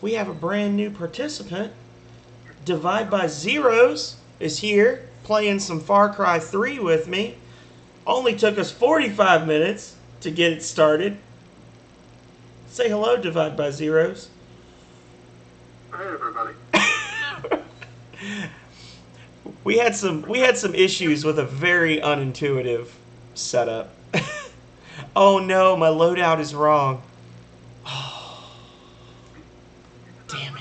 We have a brand new participant. Divide by Zeros is here playing some Far Cry 3 with me. Only took us 45 minutes to get it started. Say hello, Divide by Zeros. Hey everybody. We had some issues with a very unintuitive setup. Oh no, my loadout is wrong. Oh, damn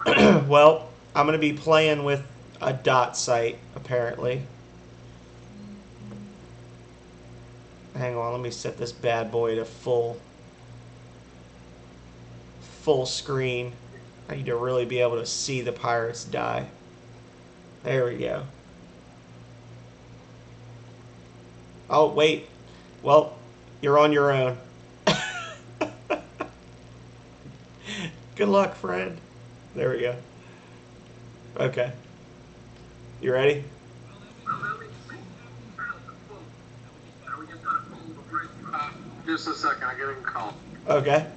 it. Well, I'm gonna be playing with a dot sight apparently. Hang on, let me set this bad boy to full screen. I need to really be able to see the pirates die. There we go. Oh, wait. Well, you're on your own. Good luck, friend. There we go. Okay. You ready? Just a second, I'm getting a call. Okay.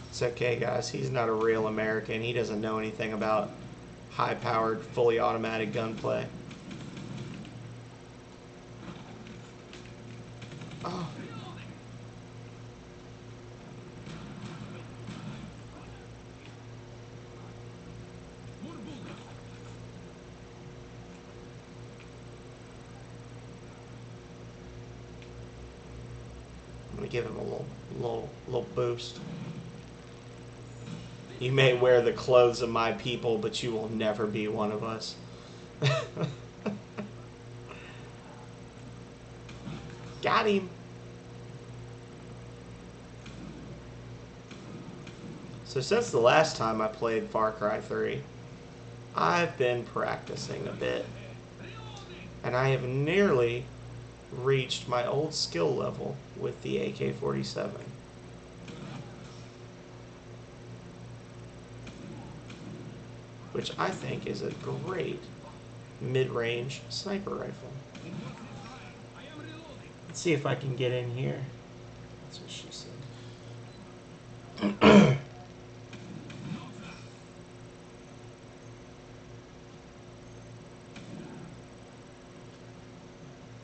It's okay, guys. He's not a real American. He doesn't know anything about high-powered, fully automatic gunplay. Oh. I'm gonna give him a little boost. You may wear the clothes of my people, but you will never be one of us. Got him. So since the last time I played Far Cry 3, I've been practicing a bit. And I have nearly reached my old skill level with the AK-47. Which I think is a great mid-range sniper rifle. Let's see if I can get in here. That's what she said.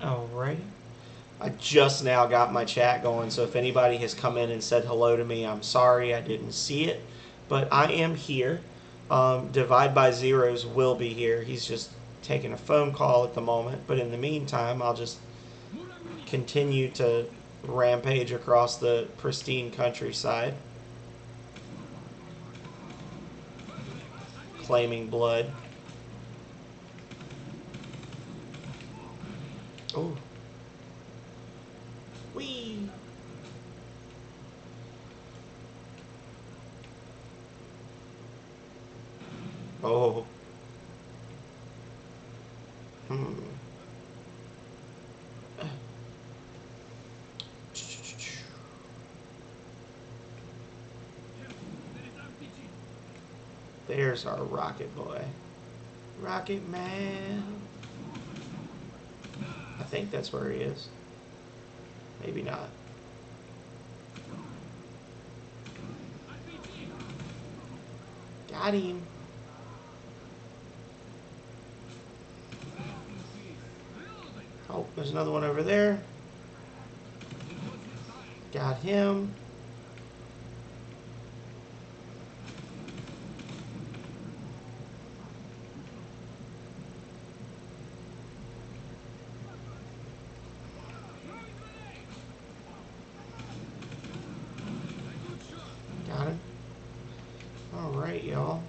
Alright. I just now got my chat going, so if anybody has come in and said hello to me, I'm sorry I didn't see it. But I am here. Divide by Zeros will be here. He's just taking a phone call at the moment. But in the meantime, I'll just continue to rampage across the pristine countryside, claiming blood. Oh. Whee! Oh. There's our rocket boy. Rocket Man. I think that's where he is. Maybe not. Got him. Oh, there's another one over there. Got him. Got him. Alright, y'all.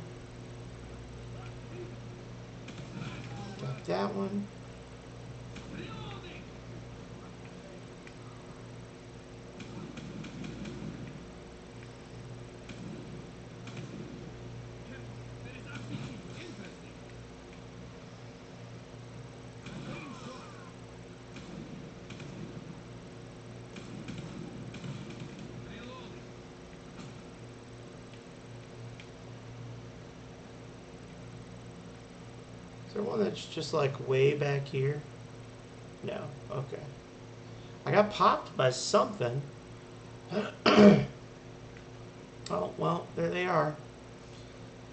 Got that one. there one that's just like way back here? No. Okay. I got popped by something. Oh, well, there they are.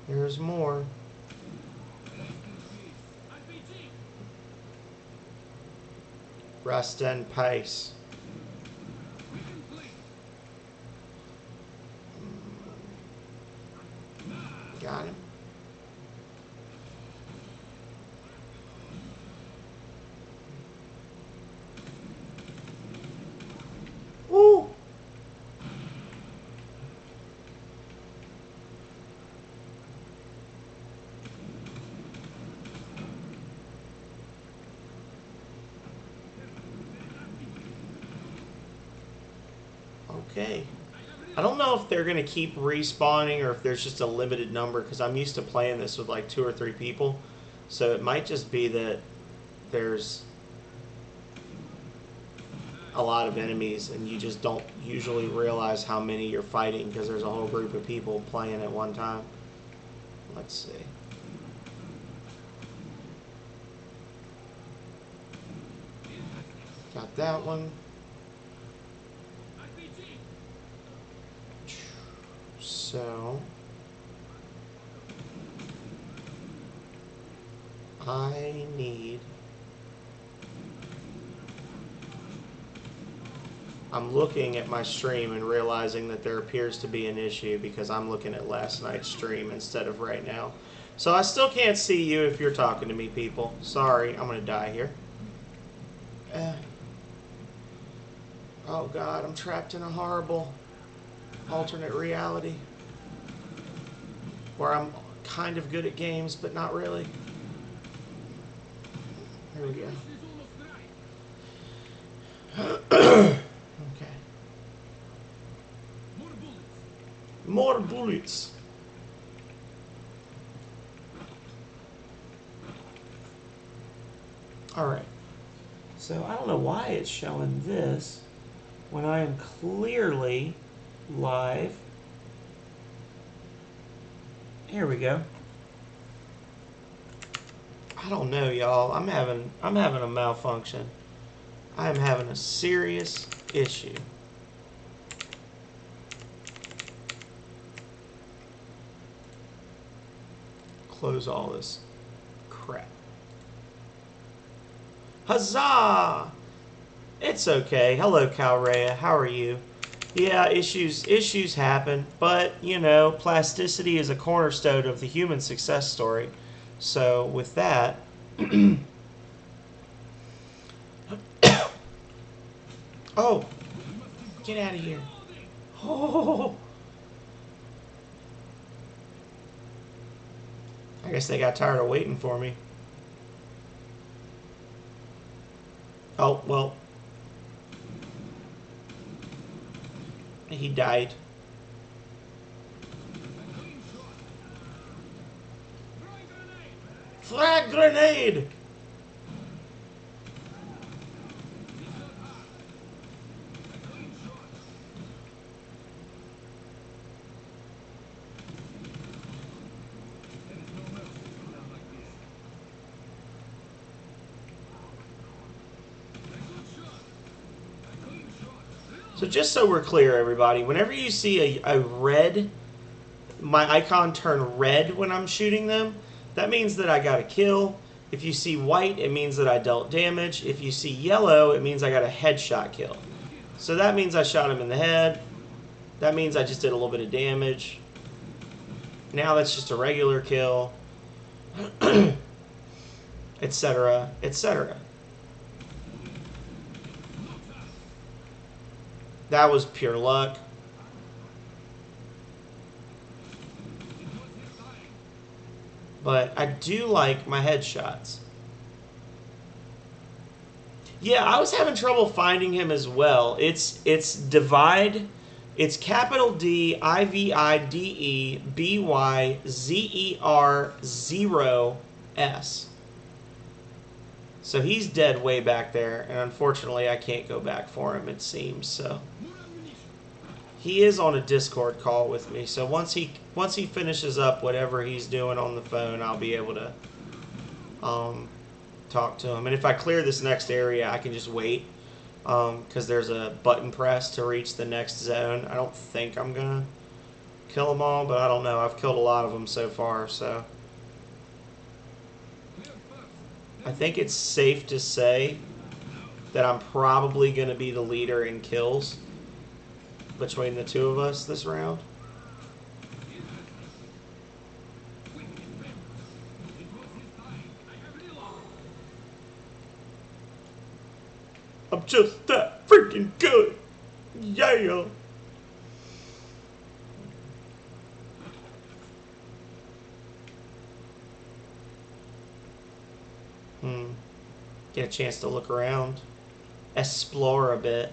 There's more. Rest in peace. Got him. Woo! Okay. I don't know if they're going to keep respawning or if there's just a limited number, because I'm used to playing this with like 2 or 3 people. So it might just be that there's a lot of enemies and you just don't usually realize how many you're fighting because there's a whole group of people playing at one time. Let's see. Got that one. So I need... I'm looking at my stream and realizing that there appears to be an issue because I'm looking at last night's stream instead of right now. So I still can't see you if you're talking to me, people. Sorry, I'm going to die here. Oh God, I'm trapped in a horrible alternate reality where I'm kind of good at games, but not really. Here we go. Okay. More bullets. Alright. So I don't know why it's showing this when I am clearly live. Here we go. I don't know, y'all. I'm having a malfunction. I am having a serious issue. Close all this crap. Huzzah! It's okay. Hello, Calrea. How are you? Yeah, issues happen, but, you know, plasticity is a cornerstone of the human success story. So, with that... Oh! Get out of here. Oh! I guess they got tired of waiting for me. Oh, well. He died. Frag grenade! So just so we're clear, everybody, whenever you see a red, my icon turn red when I'm shooting them, that means that I got a kill. If you see white, it means that I dealt damage. If you see yellow, it means I got a headshot kill. So that means I shot him in the head. That means I just did a little bit of damage. Now that's just a regular kill, etc., etc. That was pure luck. But I do like my headshots. Yeah, I was having trouble finding him as well. It's Divide. It's capital D IVIDE BYZER 0S. So he's dead way back there, and unfortunately I can't go back for him, it seems. So he is on a Discord call with me. So once he finishes up whatever he's doing on the phone, I'll be able to talk to him. And if I clear this next area, I can just wait because there's a button press to reach the next zone. I don't think I'm gonna kill them all, but I don't know. I've killed a lot of them so far, so I think it's safe to say that I'm probably gonna be the leader in kills between the two of us this round. I'm just that freaking good. Yeah. Get a chance to look around. Explore a bit.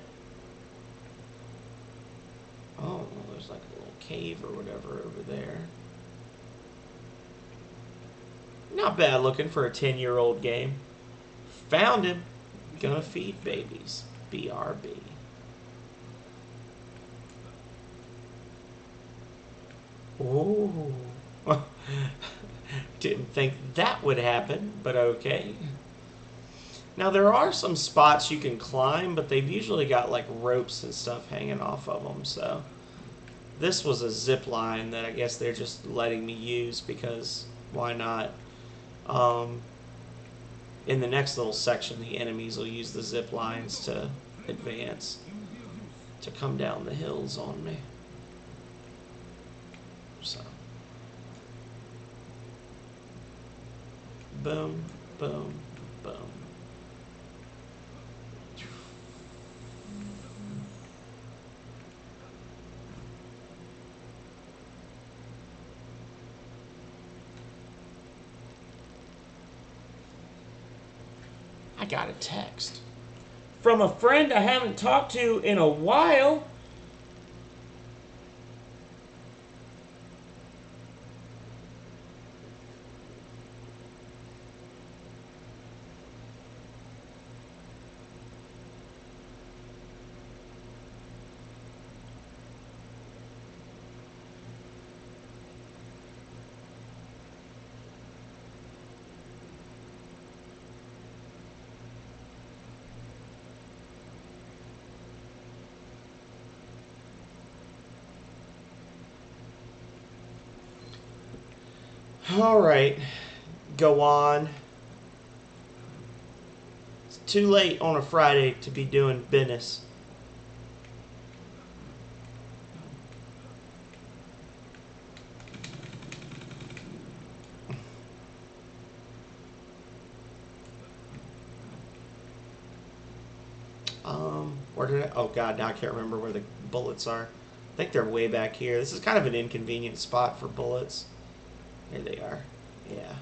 Oh, there's like a little cave or whatever over there. Not bad looking for a 10-year-old game. Found him. Gonna feed babies. BRB. Ooh. Didn't think that would happen, but okay. Now there are some spots you can climb, but they've usually got like ropes and stuff hanging off of them, so this was a zip line that I guess they're just letting me use because why not? In the next little section, the enemies will use the zip lines to advance, to come down the hills on me. So, boom, boom, boom. I got a text from a friend I haven't talked to in a while. All right, go on. It's too late on a Friday to be doing business. Where did I? Oh God, now I can't remember where the bullets are. I think they're way back here. This is kind of an inconvenient spot for bullets. Here they are. Yeah.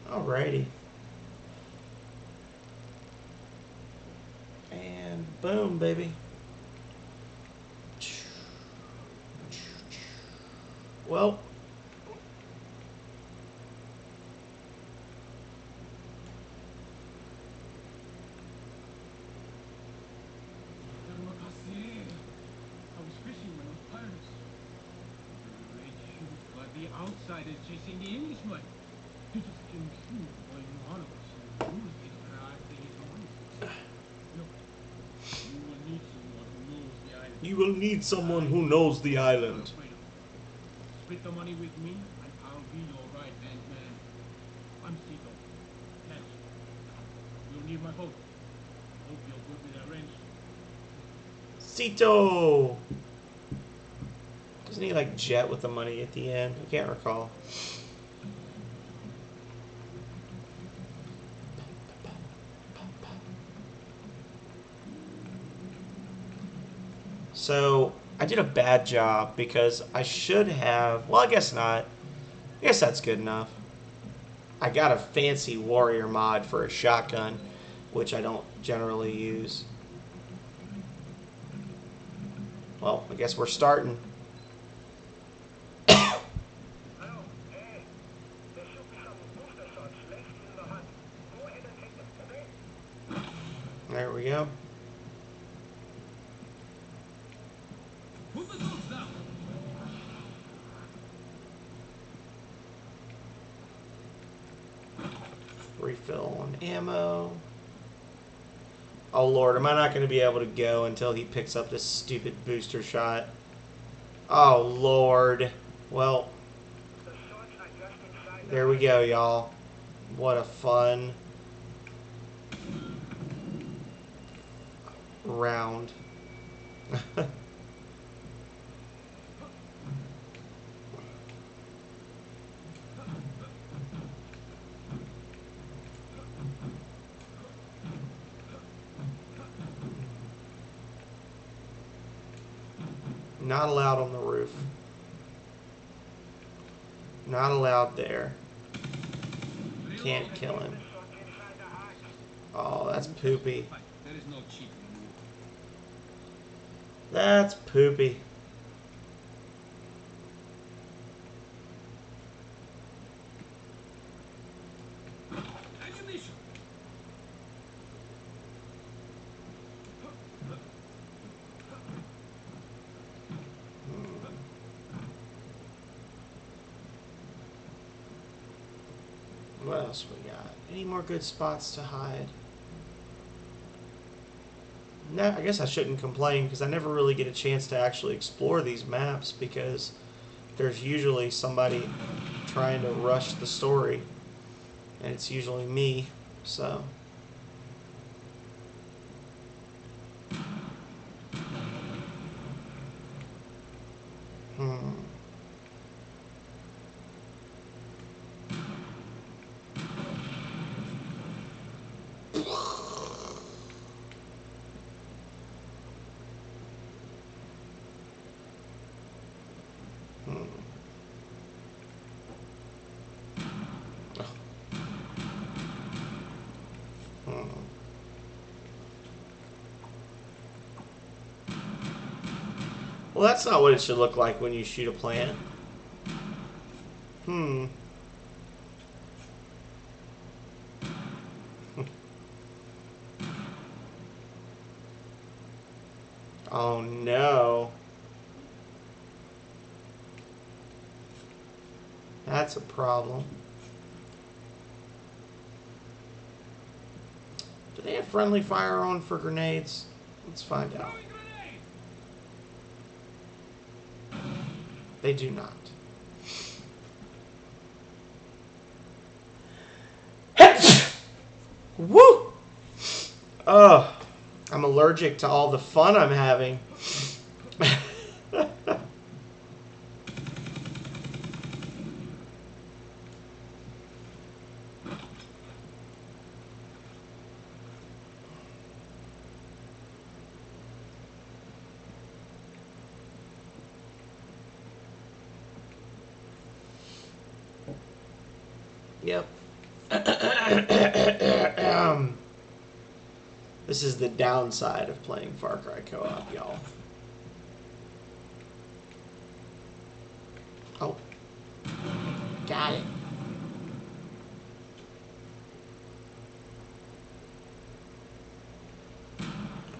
Alrighty. And boom, baby. Well. Outsiders chasing the Englishman. He just came through while you on us and used it for our things on. Look, you will need someone who knows the island. You will need someone who knows the island. Split the money with me, and I'll be your right-hand man. I'm Cito. Catch. You'll need my boat. Hope you're good with that wrench. Cito! Doesn't he like jet with the money at the end? I can't recall. So I did a bad job because I should have, well, I guess not. I guess that's good enough. I got a fancy warrior mod for a shotgun, which I don't generally use. Well, I guess we're starting. There we go. refill on ammo. Oh Lord, am I not going to be able to go until he picks up this stupid booster shot? Oh Lord. Well, there we go, y'all. What a fun round. Not allowed on the roof. Not allowed there. Can't kill him. Oh, that's poopy. There is no cheating. That's poopy. Ammunition. What else we got? Any more good spots to hide? No, I guess I shouldn't complain because I never really get a chance to actually explore these maps because there's usually somebody trying to rush the story, and it's usually me, so. Hmm. Well, that's not what it should look like when you shoot a plant. Hmm. Oh no. That's a problem. Do they have friendly fire on for grenades? Let's find out. They do not. Woo! Oh, I'm allergic to all the fun I'm having. Yep. This is the downside of playing Far Cry Co-op, y'all. Oh. Got it.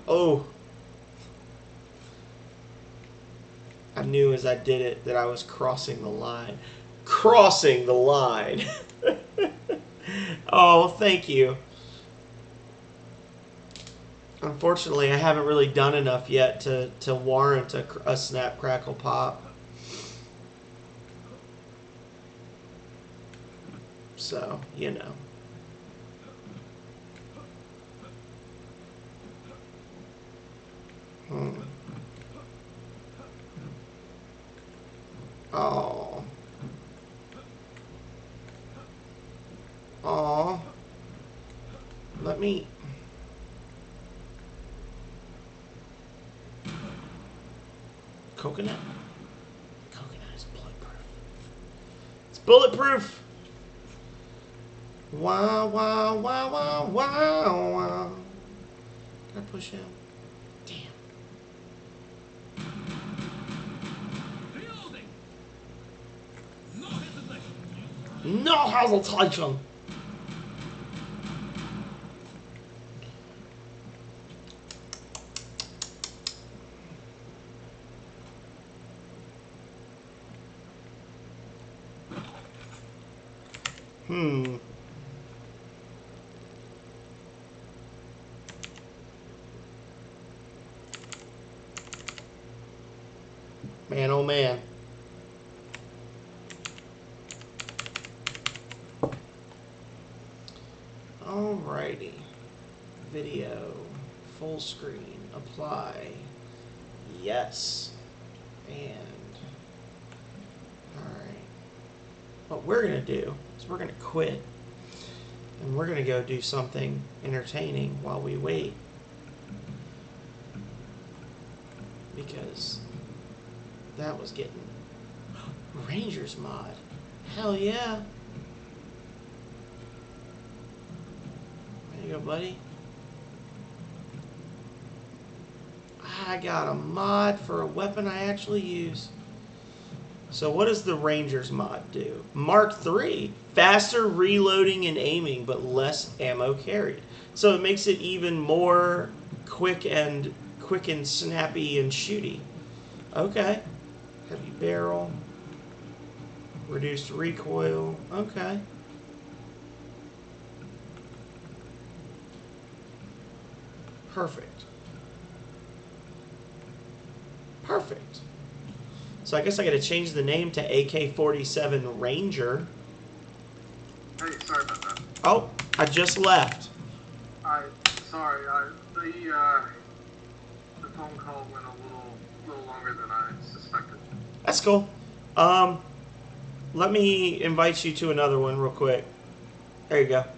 Oh. I knew as I did it that I was crossing the line. Crossing the line. Oh, thank you. Unfortunately, I haven't really done enough yet to warrant a snap, crackle, pop. So, you know. Oh. Oh. Let me... Coconut? Coconut is bulletproof. It's bulletproof! Wow, wow, wow, wow, wow, wow. Can I push him? Damn. Reloading. No hesitation. No hesitation! Hmm. Man, oh man. Alrighty. Video. Full screen. Apply. Yes. And. Alright. What we're going to do is we're going to quit. And we're going to go do something entertaining while we wait. Because that was getting... Rangers mod. Hell yeah. There you go, buddy. I got a mod for a weapon I actually use. So what does the Rangers mod do? Mark III. Faster reloading and aiming, but less ammo carried. So it makes it even more quick and snappy and shooty. Okay. Heavy barrel. Reduced recoil. Okay. Perfect. Perfect. So I guess I got to change the name to AK-47 Ranger. Hey, sorry about that. Oh, I just left. Sorry, the phone call went a little longer than I suspected. That's cool. Let me invite you to another one real quick. There you go. Okay,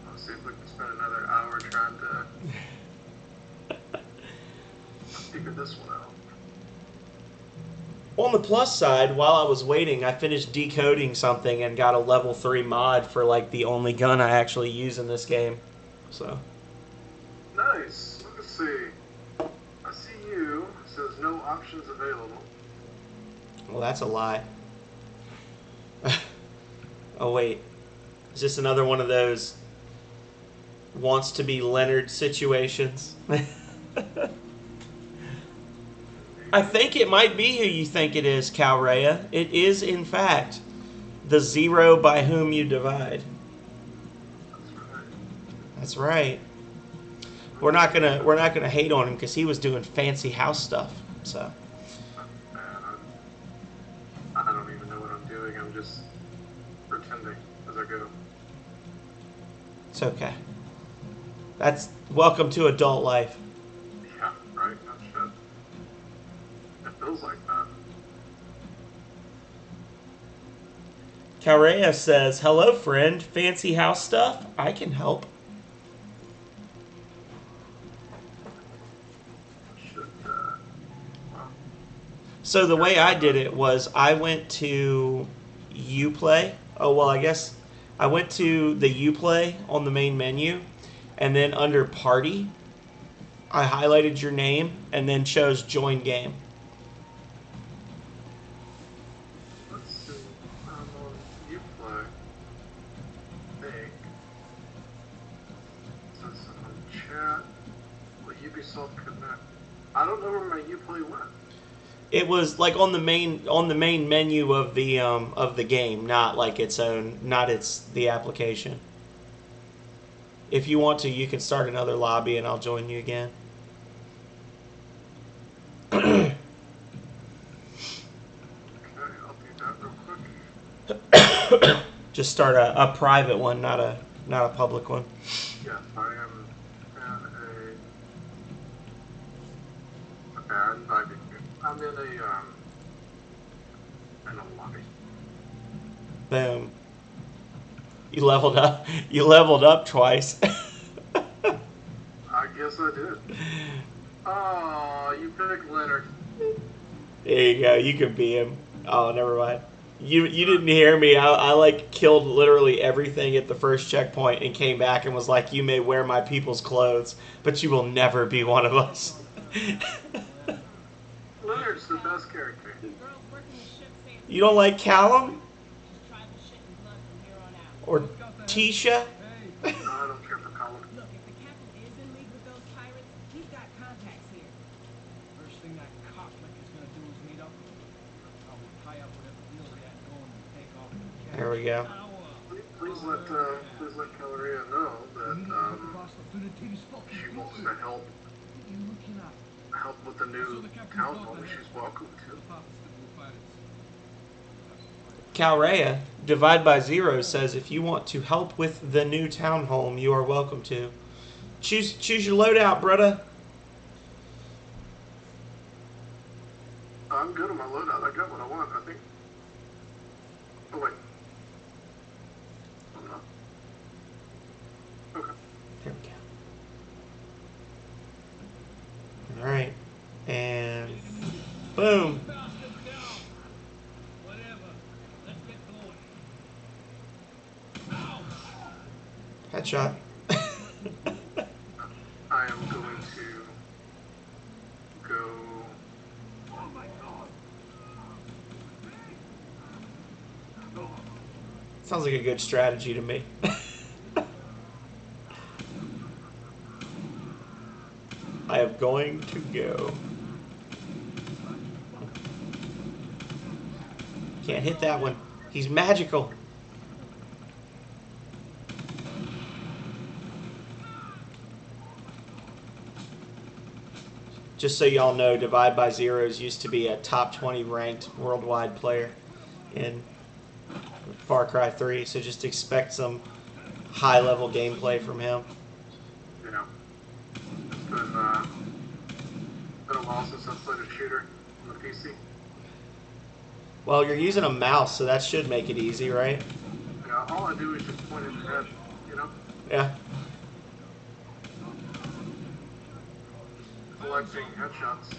let's see if we can spend another hour trying to figure this one out. On the plus side, while I was waiting, I finished decoding something and got a level 3 mod for like the only gun I actually use in this game. So. Nice. Let's see. I see you. It says no options available. Well, that's a lie. Oh, wait. Is this another one of those wants to be Leonard situations? I think it might be who you think it is, Calrea. It is, in fact, the zero by whom you divide. That's right. We're not gonna hate on him because he was doing fancy house stuff. So. I don't even know what I'm doing. I'm just pretending as I go. It's okay. That's welcome to adult life. Yeah, right? No shit. It feels like that. Calrea says, "Hello, friend. Fancy house stuff? I can help." So the way I did it was I went to Uplay. Oh, well, I guess I went to the Uplay on the main menu, and then under Party, I highlighted your name and then chose Join Game. Let's see. I'm on Uplay. Think. Says on chat. Well, Ubisoft Connect. I don't know where my Uplay went. It was like on the main menu of the game, not like its own, not the application. If you want to, you can start another lobby and I'll join you again. Okay, I'll do that real quick. Just start a private one, not a public one. Yes, I am in a. Okay, I invited you. I'm in a lobby. Boom. You leveled up. You leveled up twice. I guess I did. Oh, you picked Leonard. There you go. You could be him. Oh, never mind. You didn't hear me. I like killed literally everything at the first checkpoint and came back and was like, "You may wear my people's clothes, but you will never be one of us." Leonard's the best character. You don't like Callum or Tisha? No, I don't care for Colin. Look, if the captain is in league with those pirates, he's got contacts here. First thing that cocklick is gonna do is meet up with me. I will tie up whatever deal we had going and take off with the cash. There we go. Please let Caloria know that she wants to help help with the new town hall, she's welcome to. Calrea, Divide by Zero, says if you want to help with the new town home, you are welcome to. Choose your loadout, brother. I'm good on my loadout. I got what I want, I think. Oh, wait. I'm not. Okay. There we go. Alright. And boom. Headshot. I am going to go. Sounds like a good strategy to me. I am going to go. Can't hit that one. He's magical. Just so y'all know, Divide by Zeros used to be a top 20 ranked worldwide player in Far Cry 3, so just expect some high-level gameplay from him. You know, it's been a while since I've played a shooter on the PC. Well, you're using a mouse, so that should make it easy, right? Yeah, all I do is just point at the head, you know? Yeah. Collecting headshots.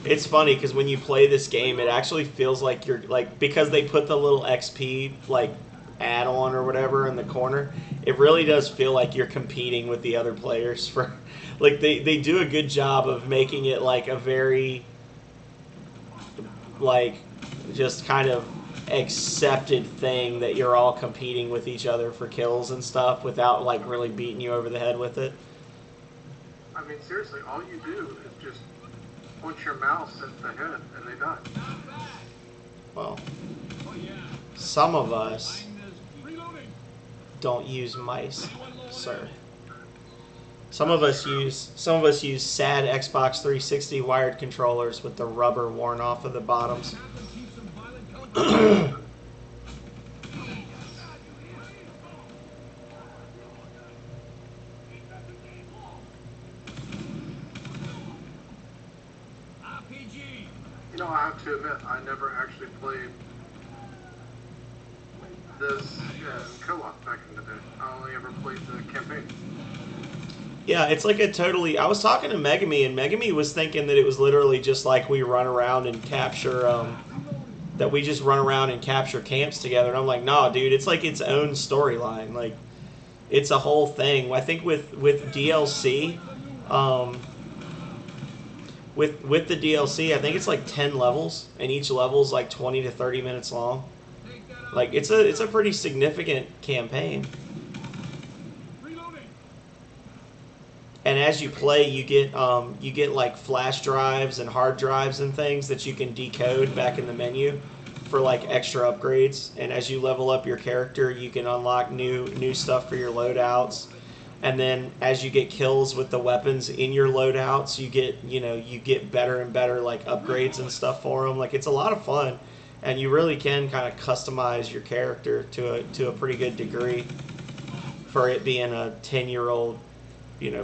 It's funny because when you play this game, it actually feels like you're like, because they put the little XP like add-on or whatever in the corner. It really does feel like you're competing with the other players for, like they do a good job of making it like a very like just kind of accepted thing that you're all competing with each other for kills and stuff without like really beating you over the head with it. I mean, seriously, all you do is just point your mouse at the head and they die. Well, some of us don't use mice, sir. Some of us use sad Xbox 360 wired controllers with the rubber worn off of the bottoms. You know, I have to admit, I never actually played this in co-op back in the day. I only ever played the campaign. Yeah, it's like a totally... I was talking to Megami, and Megami was thinking that it was literally just like we run around and capture... that we just run around and capture camps together. And I'm like, nah, dude, it's like its own storyline. Like, it's a whole thing. I think with DLC... With the DLC, I think it's like 10 levels, and each level's like 20 to 30 minutes long. Like, it's a pretty significant campaign. And as you play, you get like flash drives and hard drives and things that you can decode back in the menu for like extra upgrades. And as you level up your character, you can unlock new stuff for your loadouts. And then as you get kills with the weapons in your loadouts, you get better and better like upgrades and stuff for them. Like, it's a lot of fun, and you really can kind of customize your character to a pretty good degree for it being a 10-year-old,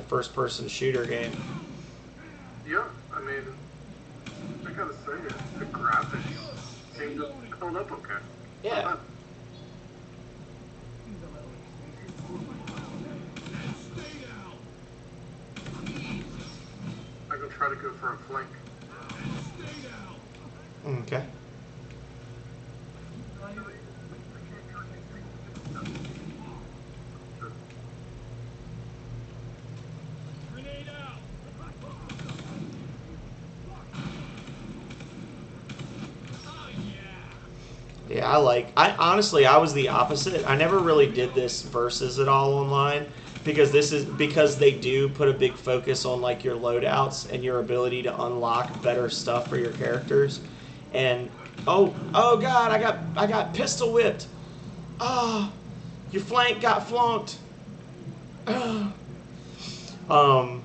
first-person shooter game. Yeah, I mean, I gotta say, the graphics seem to hold up okay. Yeah. I'm gonna try to go for a flank. Okay. Yeah, I honestly, I was the opposite. I never really did this versus at all online because they do put a big focus on like your loadouts and your ability to unlock better stuff for your characters. And oh god, I got pistol whipped. Ah, your flank got flunked. Um,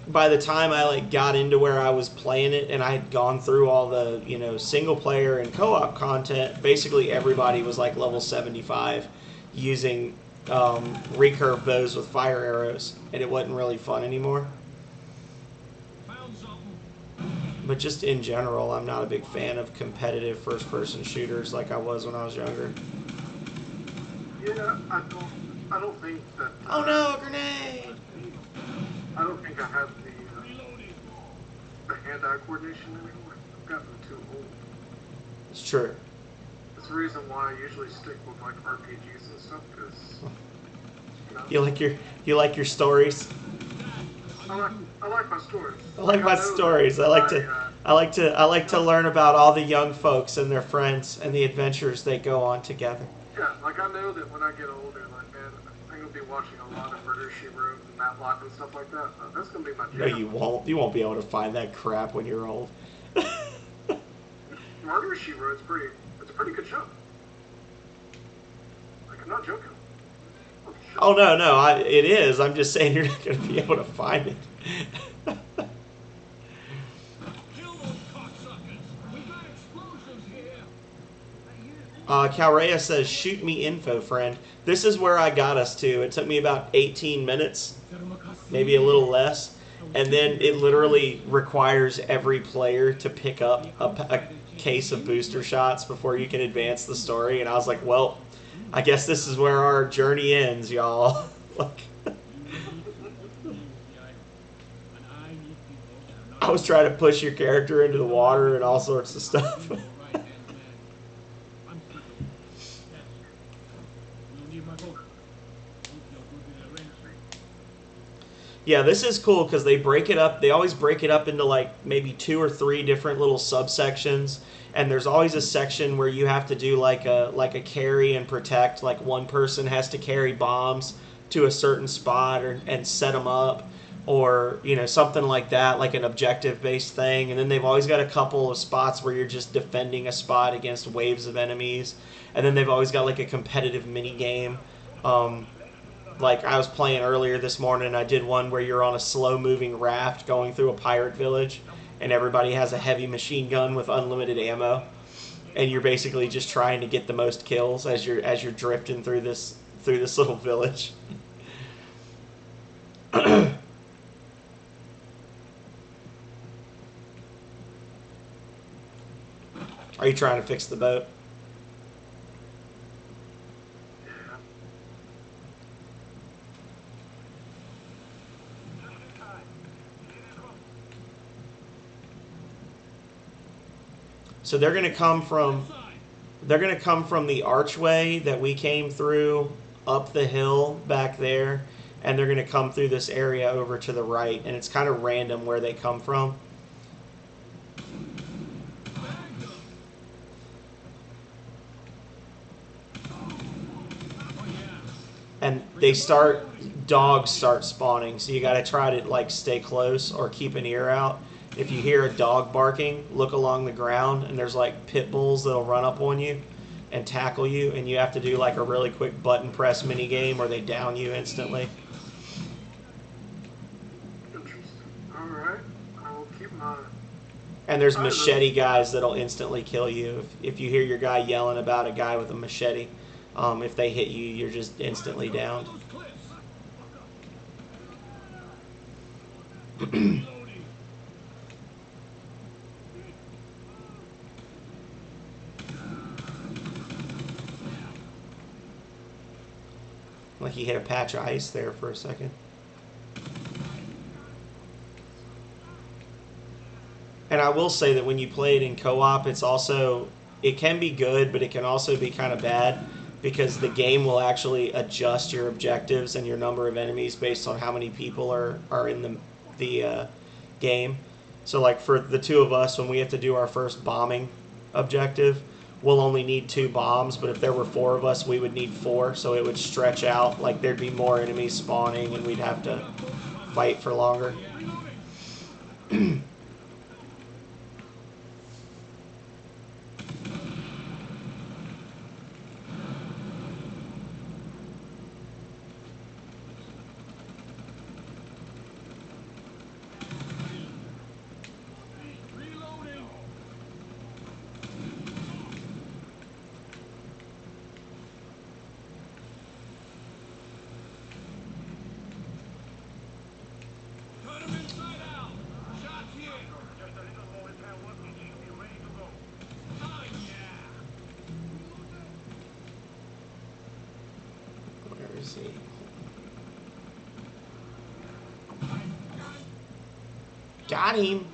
by the time I like got into where I was playing it and I had gone through all the single player and co-op content, basically everybody was like level 75 using recurve bows with fire arrows, and it wasn't really fun anymore. Found something. But just in general, I'm not a big fan of competitive first-person shooters like I was when I was younger. Yeah, I don't think that. Oh no, grenade! I don't think I have Reloading. the hand-eye coordination anymore. I've gotten too old. It's true. That's the reason why I usually stick with like RPGs and stuff, because You like your stories? I like my stories. I like my I know stories. that I like to learn about all the young folks and their friends and the adventures they go on together. Yeah, like I know that when I get older, like man, I'm gonna be watching a lot of Murder She Wrote and Matlock and stuff like that. That's gonna be my jam. No, you won't. You won't be able to find that crap when you're old. Murder She Wrote it's a pretty good show. Like I'm not joking. Oh no, it is. I'm just saying you're not going to be able to find it. Kill those cocksuckers. We got explosives here. Calrea says, "Shoot me info, friend." This is where I got us to. It took me about 18 minutes, maybe a little less, and then it literally requires every player to pick up a case of booster shots before you can advance the story. And I was like, well, I guess this is where our journey ends, y'all. Like, I was trying to push your character into the water and all sorts of stuff. Yeah, this is cool because they break it up. They always break it up into like maybe 2 or 3 different little subsections, and there's always a section where you have to do like a carry and protect. Like one person has to carry bombs to a certain spot and set them up, or something like that, like an objective-based thing. And then they've always got a couple of spots where you're just defending a spot against waves of enemies, and then they've always got like a competitive mini game. Like I was playing earlier this morning, I did one where you're on a slow-moving raft going through a pirate village, and everybody has a heavy machine gun with unlimited ammo, and you're basically just trying to get the most kills as you're drifting through this little village. Are you trying to fix the boat? So they're going to come from the archway that we came through up the hill back there, and they're going to come through this area over to the right, and it's kind of random where they come from. And dogs start spawning, so you got to try to like stay close or keep an ear out. If you hear a dog barking, look along the ground, and there's like pit bulls that'll run up on you and tackle you, and you have to do like a really quick button press mini game where they down you instantly. Interesting. Alright. I'll keep my... And there's machete guys that'll instantly kill you. If you hear your guy yelling about a guy with a machete, if they hit you, you're just instantly downed. Like he hit a patch of ice there for a second. And I will say that when you play it in co-op, it can be good, but it can also be kind of bad, because the game will actually adjust your objectives and your number of enemies based on how many people are in the game. So like for the 2 of us, when we have to do our first bombing objective, we'll only need 2 bombs, but if there were 4 of us, we would need 4, so it would stretch out. Like there'd be more enemies spawning, and we'd have to fight for longer. me see. Got him.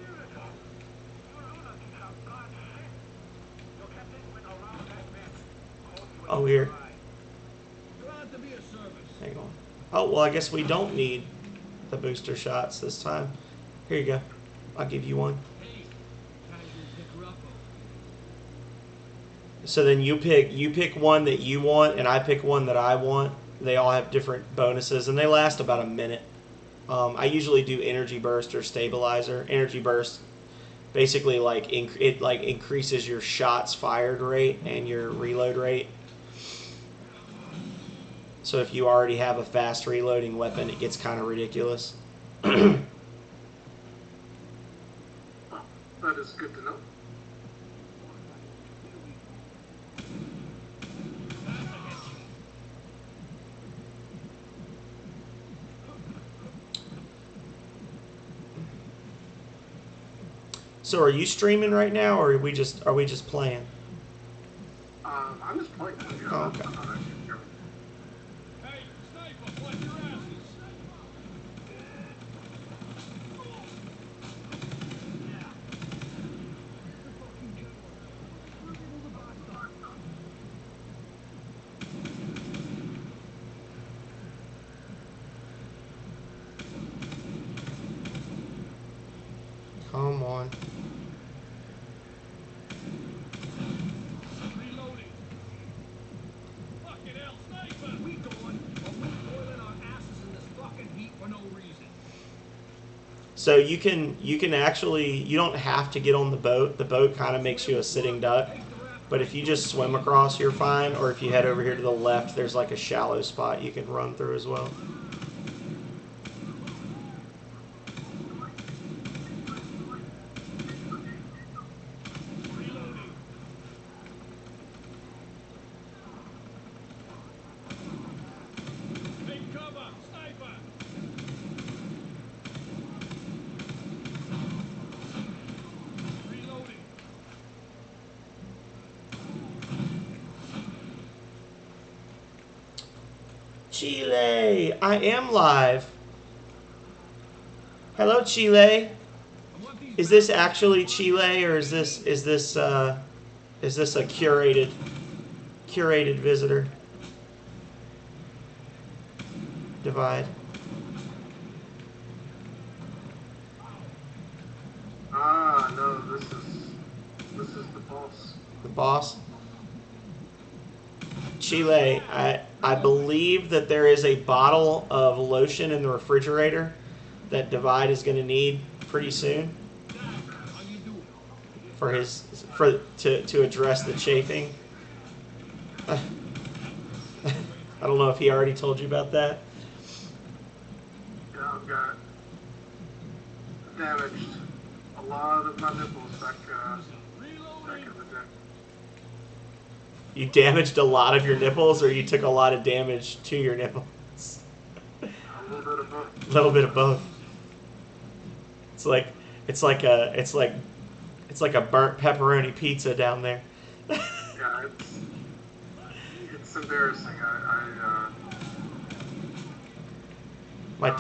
Oh, here. Glad to be of service. Hang on. Oh, well, I guess we don't need the booster shots this time. Here you go. I'll give you one. Hey, casual picker up. So then you pick one that you want, and I pick one that I want. They all have different bonuses, and they last about a minute. I usually do energy burst or stabilizer. Energy burst basically it increases your shots fired rate and your reload rate. So if you already have a fast reloading weapon, it gets kind of ridiculous. That is good to know. So are you streaming right now, or are we just playing? I'm just playing. Oh, okay. Hey, sniper, watch your asses. Come on. Reloading. Fucking hell, sniper. We going, but we boiling our asses in this fucking heat for no reason. So you can actually, you don't have to get on the boat. The boat kind of makes you a sitting duck. But if you just swim across, you're fine. Or if you head over here to the left, there's like a shallow spot you can run through as well. Reloading. Take cover, sniper. Reloading. Chile, I am live. Hello, Chile. I want these Is this actually Chile, or is this a curated visitor? Divide. Ah, no, this is the boss. The boss. Chile, I believe that there is a bottle of lotion in the refrigerator that Divide is going to need pretty soon How you doing? to address the chafing. I don't know if he already told you about that. Yeah, I've got damaged a lot of my nipples back in the day. You damaged a lot of your nipples, or you took a lot of damage to your nipples? A little bit of both. A little bit of both. It's like a burnt pepperoni pizza down there. Yeah, it's embarrassing. My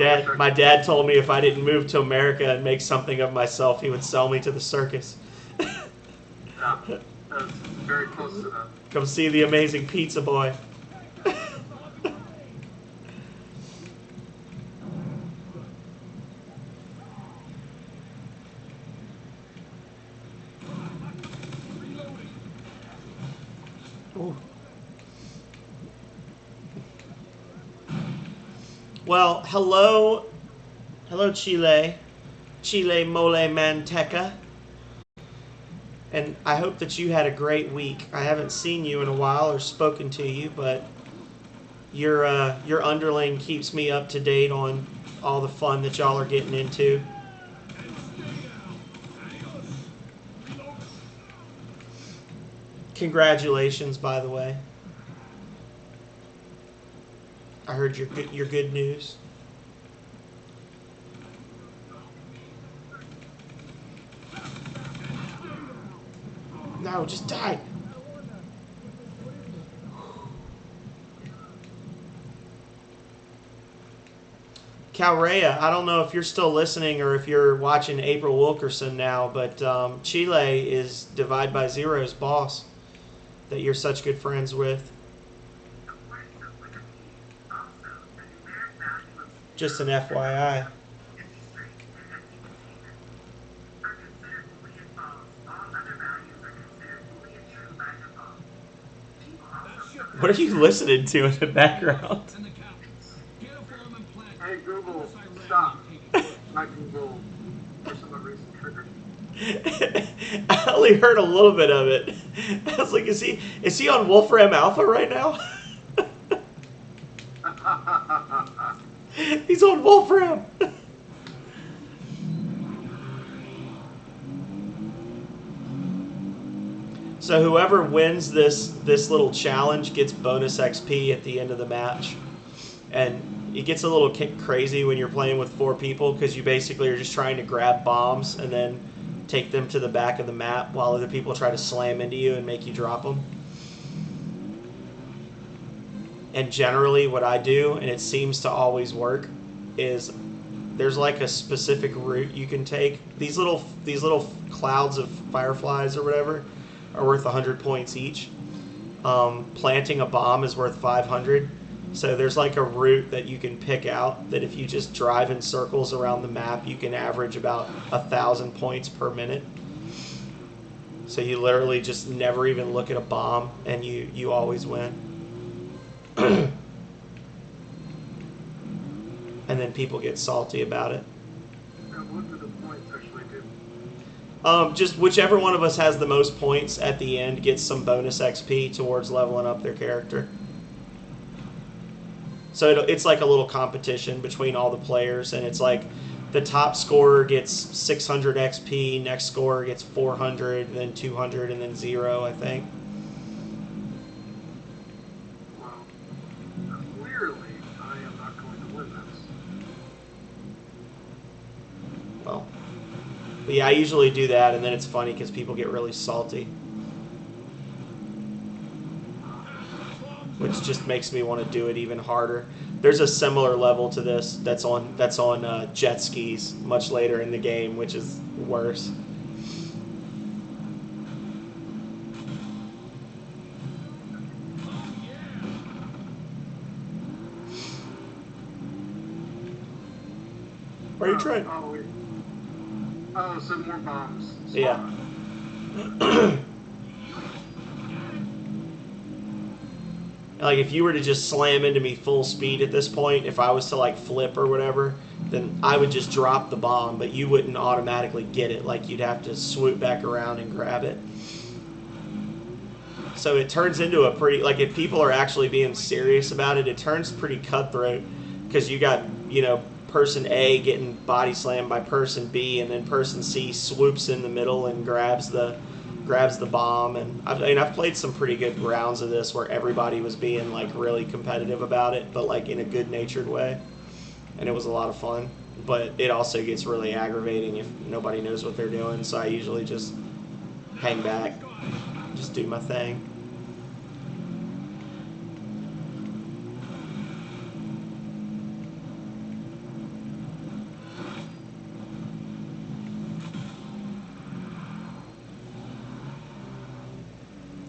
dad told me if I didn't move to America and make something of myself, he would sell me to the circus. Yeah, that's very close to that. Come see the amazing pizza boy. Ooh. Well, hello, Chile mole manteca, and I hope that you had a great week. I haven't seen you in a while or spoken to you, but your underling keeps me up to date on all the fun that y'all are getting into. Congratulations, by the way. I heard your good news. No, just die. Calrea, I don't know if you're still listening or if you're watching April Wilkerson now, but Chile is Divide by Zero's boss that you're such good friends with. Just an FYI. What are you listening to in the background? Hey Google, stop. My Google, for some reason, triggered. I only heard a little bit of it. I was like, is he on Wolfram Alpha right now? He's on Wolfram. So whoever wins this little challenge gets bonus XP at the end of the match. And it gets a little crazy when you're playing with 4 people because you basically are just trying to grab bombs and then take them to the back of the map while other people try to slam into you and make you drop them. And generally what I do, and it seems to always work, is there's like a specific route you can take. These little clouds of fireflies or whatever are worth 100 points each. Planting a bomb is worth 500. So there's like a route that you can pick out that if you just drive in circles around the map, you can average about 1,000 points per minute. So you literally just never even look at a bomb and you always win. And then people get salty about it. And what do the points actually do? Just whichever one of us has the most points at the end gets some bonus XP towards leveling up their character. So it's like a little competition between all the players, and it's like the top scorer gets 600 XP, next scorer gets 400, then 200, and then 0, I think. Well, clearly I am not going to win this. Well, but yeah, I usually do that, and then it's funny because people get really salty, which just makes me want to do it even harder. There's a similar level to this that's on jet skis much later in the game, which is worse. Are you trying? Oh, wait. Oh, some more bombs. Yeah. Like, if you were to just slam into me full speed at this point, if I was to, like, flip or whatever, then I would just drop the bomb, but you wouldn't automatically get it. Like, you'd have to swoop back around and grab it. So it turns into a pretty, like, if people are actually being serious about it, it turns pretty cutthroat, because you got, you know, person A getting body slammed by person B, and then person C swoops in the middle and grabs the bomb. And I've played some pretty good rounds of this where everybody was being like really competitive about it, but like in a good-natured way, and it was a lot of fun. But it also gets really aggravating if nobody knows what they're doing, so I usually just hang back, just do my thing.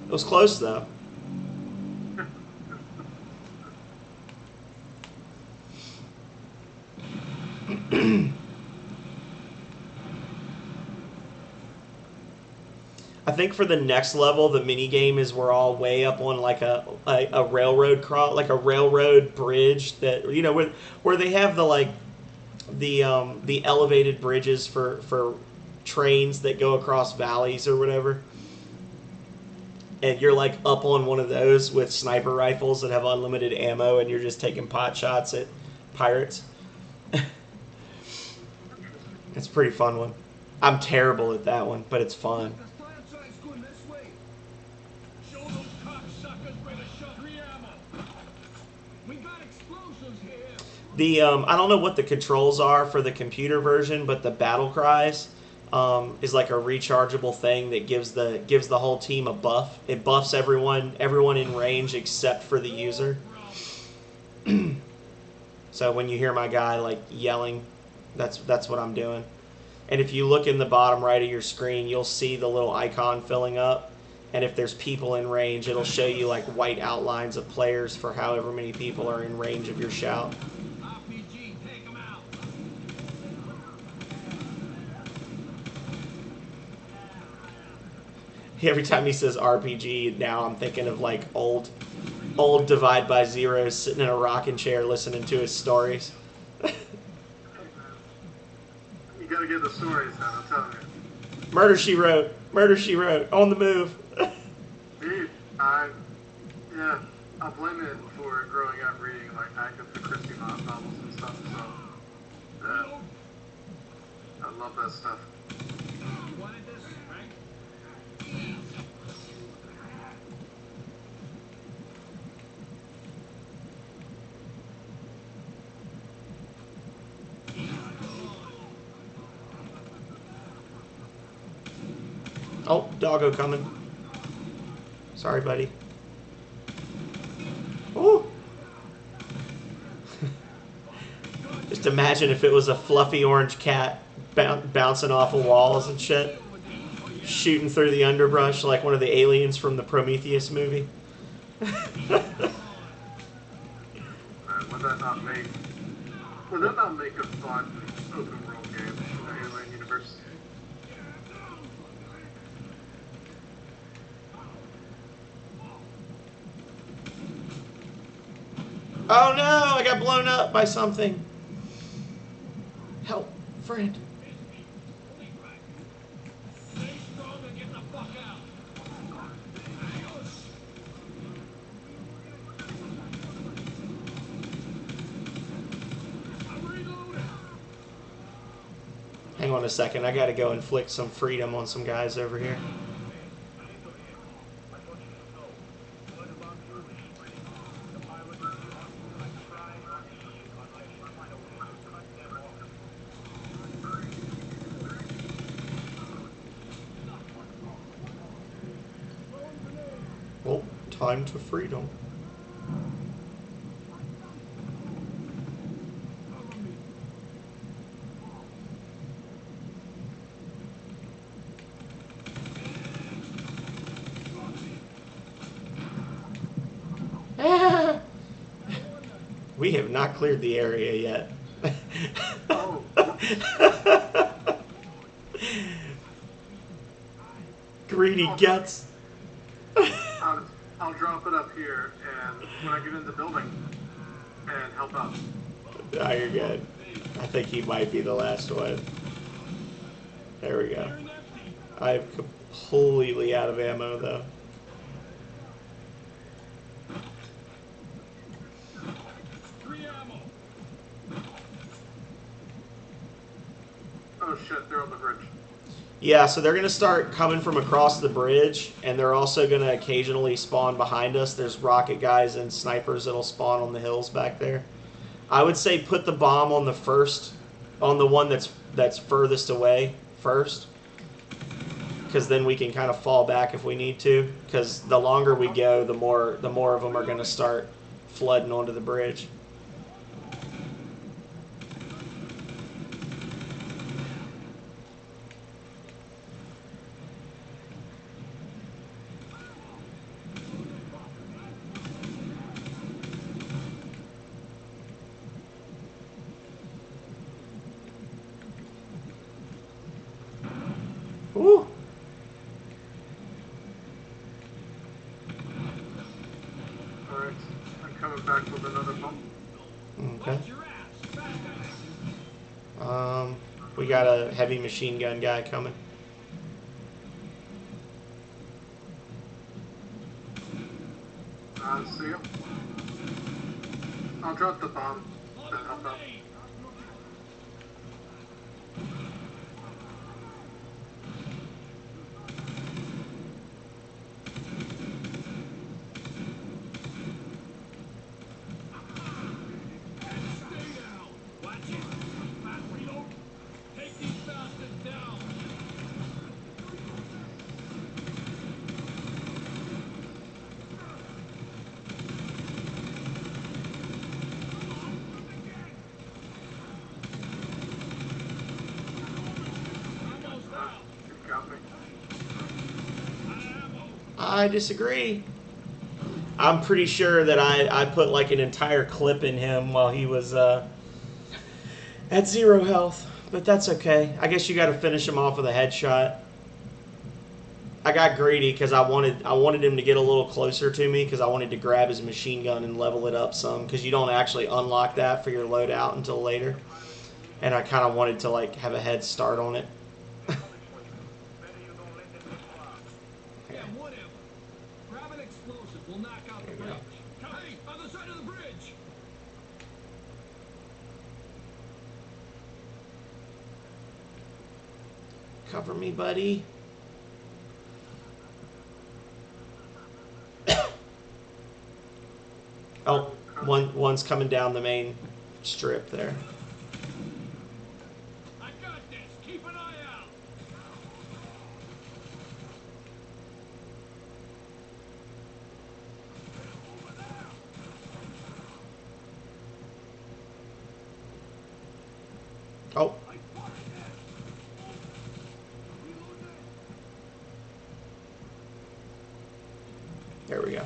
It was close, though. I think for the next level, the mini game is we're all way up on like a railroad like a railroad bridge that, you know, where they have the like the elevated bridges for trains that go across valleys or whatever. And you're like up on one of those with sniper rifles that have unlimited ammo, and you're just taking pot shots at pirates. It's a pretty fun one. I'm terrible at that one, but it's fun. The I don't know what the controls are for the computer version, but the battle cries is like a rechargeable thing that gives the whole team a buff. It buffs everyone in range except for the user. So when you hear my guy like yelling, that's what I'm doing. And if you look in the bottom right of your screen, you'll see the little icon filling up. And if there's people in range, it'll show you like white outlines of players for however many people are in range of your shout. RPG, take him out. Every time he says RPG, now I'm thinking of like old Divide by Zero sitting in a rocking chair listening to his stories. You gotta get the stories then, I'm telling you. Murder, She Wrote. Murder, She Wrote. On the move. Dude, yeah, I'll blame it for growing up reading like Agatha Christie novels and stuff, so, I love that stuff. You wanted this, right? Oh, doggo coming. Sorry, buddy. Ooh. Just imagine if it was a fluffy orange cat bouncing off of walls and shit. Shooting through the underbrush like one of the aliens from the Prometheus movie. Man, would that not make a fun open world game in the Alien universe? Oh no, I got blown up by something. Help, friend. Stay strong and get the fuck out. I'm reloading. Hang on a second, I gotta go inflict some freedom on some guys over here. Well, time to freedom. We have not cleared the area yet. Oh, Greedy guts. I'll drop it up here, and when I get in the building, and help out. Ah, you're good. I think he might be the last one. There we go. I'm completely out of ammo, though. Free ammo. Oh shit, they're on the bridge. Yeah, so they're going to start coming from across the bridge, and they're also going to occasionally spawn behind us. There's rocket guys and snipers that'll spawn on the hills back there. I would say put the bomb on the one that's furthest away first, because then we can kind of fall back if we need to. Because the longer we go, the more of them are going to start flooding onto the bridge. Woo! Alright, I'm coming back with another pump. Okay. Watch your ass. Fast guy. We got a heavy machine gun guy coming. See him? I'll drop the bomb, then help out. I disagree. I'm pretty sure that I put like an entire clip in him while he was at 0 health. But that's okay. I guess you got to finish him off with a headshot. I got greedy because I wanted him to get a little closer to me because I wanted to grab his machine gun and level it up some because you don't actually unlock that for your loadout until later. And I kind of wanted to like have a head start on it. Yeah, whatever. Grab an explosive. We'll knock out the bridge. Hey, other side of the bridge. Cover me, buddy. Oh, one's coming down the main strip there. I got this. Keep an eye out. Oh. There we go.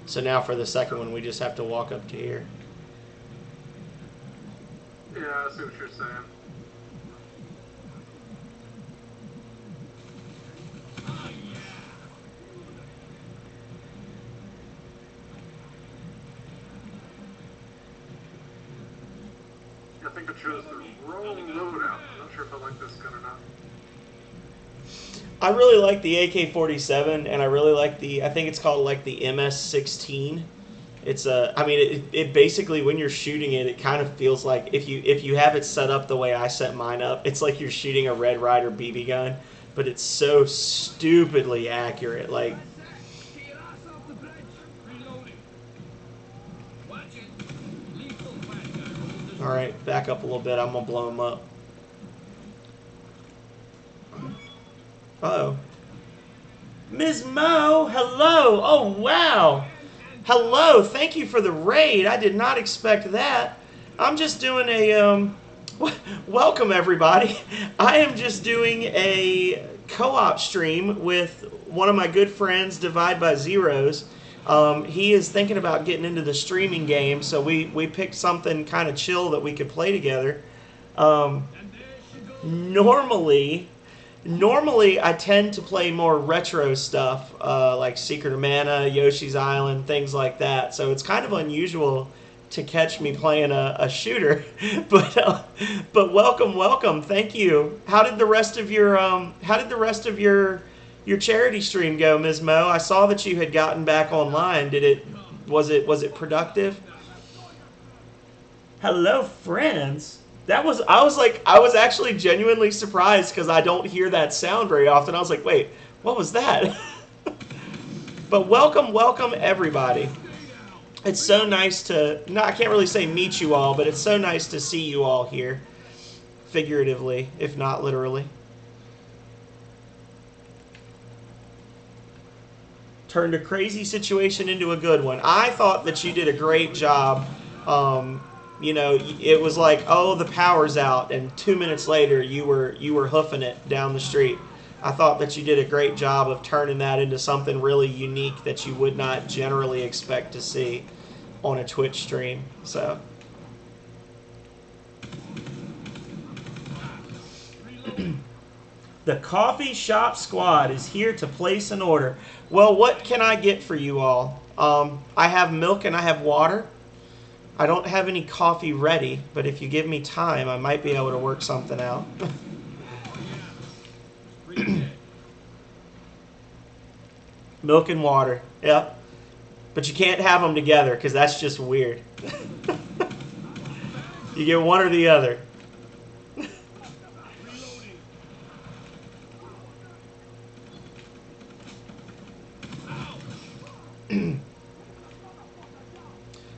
So now for the second one, we just have to walk up to here. Yeah, I see what you're saying. I think I chose the wrong loadout. I'm not sure if I like this gun or not. I really like the AK-47, and I really like I think it's called like the MS-16. It's I mean, it basically, when you're shooting it, it kind of feels like, if you have it set up the way I set mine up, it's like you're shooting a Red Ryder BB gun, but it's so stupidly accurate. Like, Get your ass off the bridge. Reloading. Watch it. Lethal bad guy. all right, back up a little bit. I'm gonna blow him up. Uh-oh. Ms. Mo, hello. Oh, wow. Hello. Thank you for the raid. I did not expect that. I'm just doing a, welcome, everybody. I am just doing a co-op stream with one of my good friends, Divide by Zeros. He is thinking about getting into the streaming game, so we picked something kind of chill that we could play together. Normally, I tend to play more retro stuff, like Secret of Mana, Yoshi's Island, things like that. So it's kind of unusual to catch me playing a shooter. But welcome. Thank you. How did the rest of your charity stream go, Ms. Mo? I saw that you had gotten back online. Was it productive? Hello, friends. I was actually genuinely surprised because I don't hear that sound very often. I was like, wait, what was that? But welcome everybody. It's so nice to, I can't really say meet you all, but it's so nice to see you all here. Figuratively, if not literally. Turned a crazy situation into a good one. I thought that you did a great job. You know, it was like, oh, the power's out, and 2 minutes later, you were hoofing it down the street. I thought that you did a great job of turning that into something really unique that you would not generally expect to see on a Twitch stream. So, the Coffee Shop Squad is here to place an order. Well, what can I get for you all? I have milk and I have water. I don't have any coffee ready, but if you give me time, I might be able to work something out. Milk and water, yep. But you can't have them together because that's just weird. You get one or the other.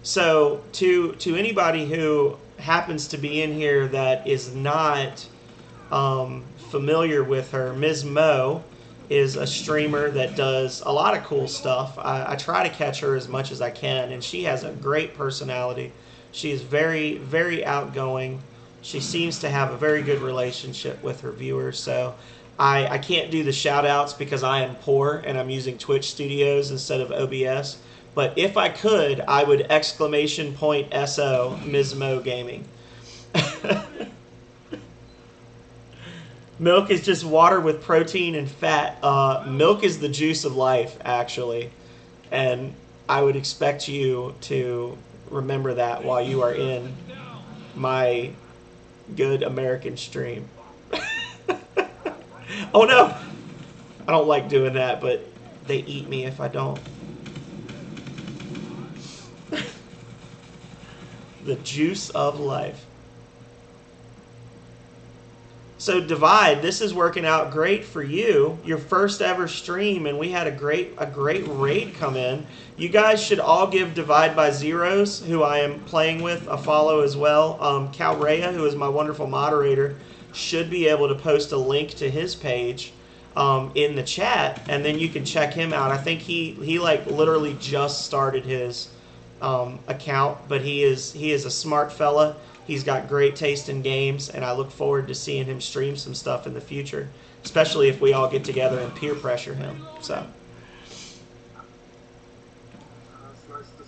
So, to anybody who happens to be in here that is not familiar with her, Ms. Mo is a streamer that does a lot of cool stuff. I try to catch her as much as I can, and she has a great personality. She is very, very outgoing. She seems to have a very good relationship with her viewers. So I can't do the shout outs because I am poor and I'm using Twitch Studios instead of OBS. But if I could, I would exclamation point SO Ms. Mo Gaming. Milk is just water with protein and fat. Milk is the juice of life, actually. And I would expect you to remember that while you are in my good American stream. Oh no! I don't like doing that, but they eat me if I don't. The juice of life. So Divide, this is working out great for you. Your first ever stream, and we had a great raid come in. You guys should all give Divide by Zeros, who I am playing with, a follow as well. Calrea, who is my wonderful moderator, should be able to post a link to his page in the chat, and then you can check him out. I think he like literally just started his account, but he is a smart fella. He's got great taste in games, and I look forward to seeing him stream some stuff in the future, especially if we all get together and peer pressure him. So. That's nice to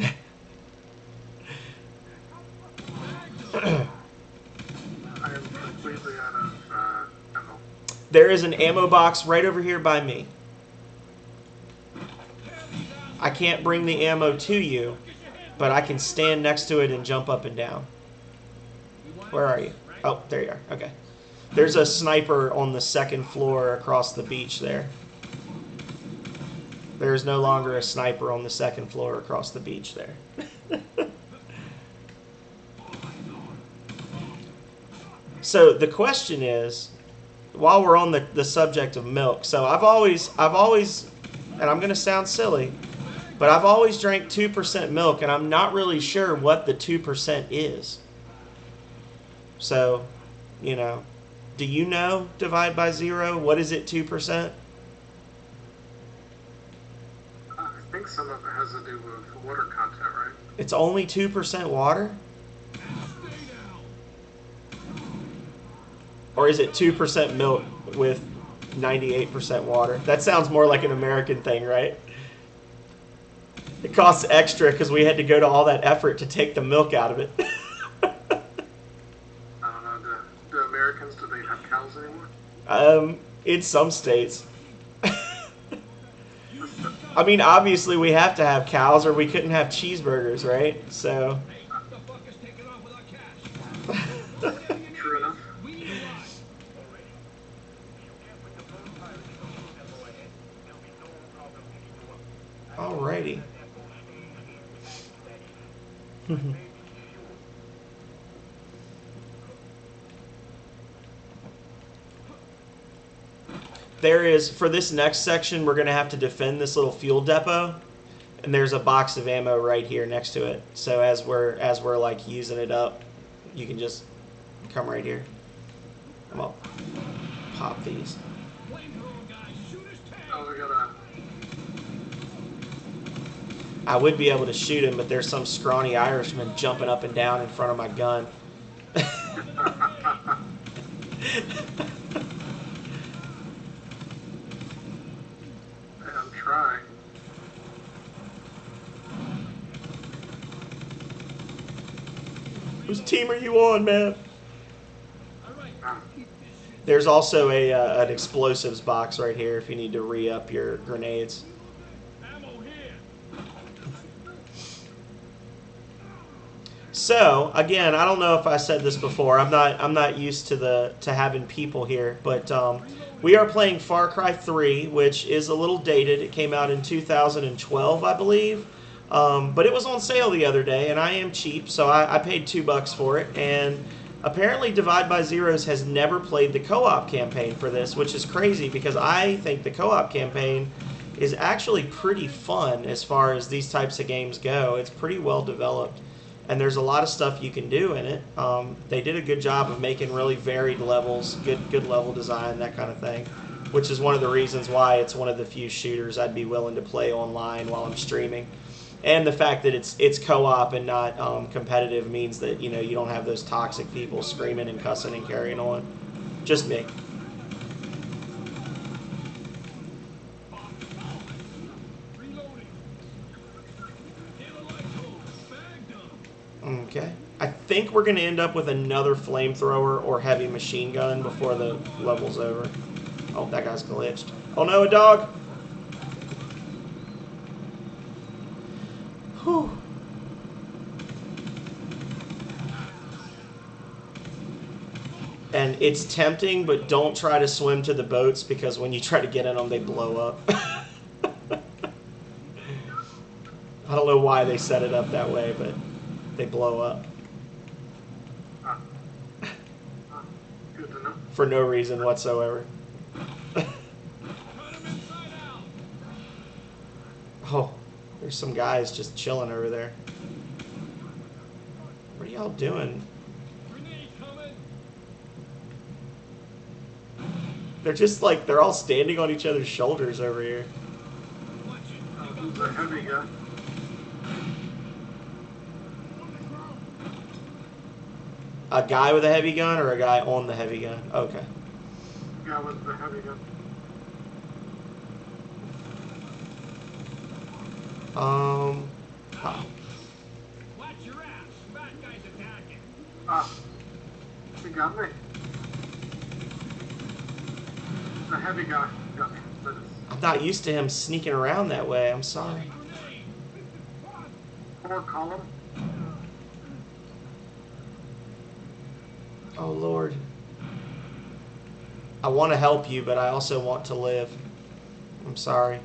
say. I am completely out of ammo. There is an ammo box right over here by me. I can't bring the ammo to you, but I can stand next to it and jump up and down. Where are you? Oh, there you are. Okay. There's a sniper on the second floor across the beach there. There is no longer a sniper on the second floor across the beach there. So the question is, while we're on the subject of milk, so I've always, and I'm going to sound silly, but I've always drank 2% milk, and I'm not really sure what the 2% is. So, you know, do you know Divide by Zero? What is it, 2%? I think some of it has to do with water content, right? It's only 2% water? Or is it 2% milk with 98% water? That sounds more like an American thing, right? It costs extra because we had to go to all that effort to take the milk out of it. I don't know. Do Americans, do they have cows anymore? In some states. I mean, obviously we have to have cows or we couldn't have cheeseburgers, right? So. True enough. Alrighty. There is, for this next section, we're going to have to defend this little fuel depot, and there's a box of ammo right here next to it. So as we're like using it up, you can just come right here. I'm gonna pop these. Oh, we gotta. I would be able to shoot him, but there's some scrawny Irishman jumping up and down in front of my gun. I'm trying. Whose team are you on, man? Ah, There's also an explosives box right here if you need to re-up your grenades. So again, I don't know if I said this before. I'm not used to having people here, but we are playing Far Cry 3, which is a little dated. It came out in 2012, I believe, but it was on sale the other day, and I am cheap, so I paid $2 for it. And apparently, Divide by Zeros has never played the co-op campaign for this, which is crazy because I think the co-op campaign is actually pretty fun as far as these types of games go. It's pretty well developed. And there's a lot of stuff you can do in it. They did a good job of making really varied levels, good level design, that kind of thing, which is one of the reasons why it's one of the few shooters I'd be willing to play online while I'm streaming. And the fact that it's co-op and not competitive means that you don't have those toxic people screaming and cussing and carrying on. Just me. Okay. I think we're going to end up with another flamethrower or heavy machine gun before the level's over. Oh, that guy's glitched. Oh no, a dog! Whew. And it's tempting, but don't try to swim to the boats because when you try to get in them, they blow up. I don't know why they set it up that way, but they blow up. Good to know. For no reason whatsoever. Oh, there's some guys just chilling over there. What are y'all doing? They're just like, they're all standing on each other's shoulders over here. Who's a heavy guy? A guy with a heavy gun or a guy on the heavy gun? Okay. Guy with the heavy gun. Huh. Watch your ass. Bad guy's attacking. He got me. The heavy guy got me. I'm not used to him sneaking around that way. I'm sorry. Poor column. Oh, Lord. I want to help you, but I also want to live. I'm sorry.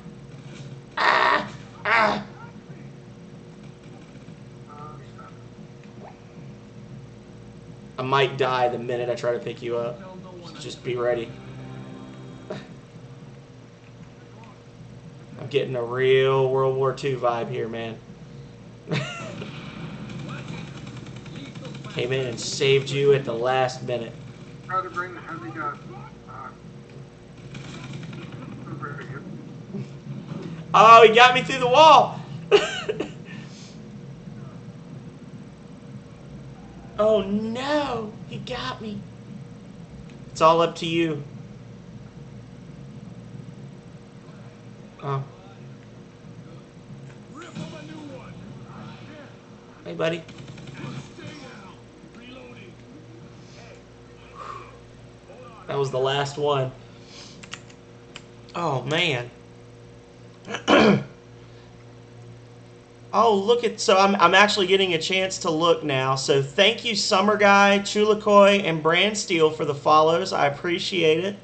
Ah! Ah! I might die the minute I try to pick you up. Just be ready. I'm getting a real World War II vibe here, man. Came in and saved you at the last minute. Try to bring the heavy guy. Over here. Oh, he got me through the wall! Oh no, he got me. It's all up to you. Oh. Hey, buddy. That was the last one. Oh, man. Oh, look at... So I'm actually getting a chance to look now. So thank you, Summer Guy, Chulakoi, and Brand Steel for the follows. I appreciate it.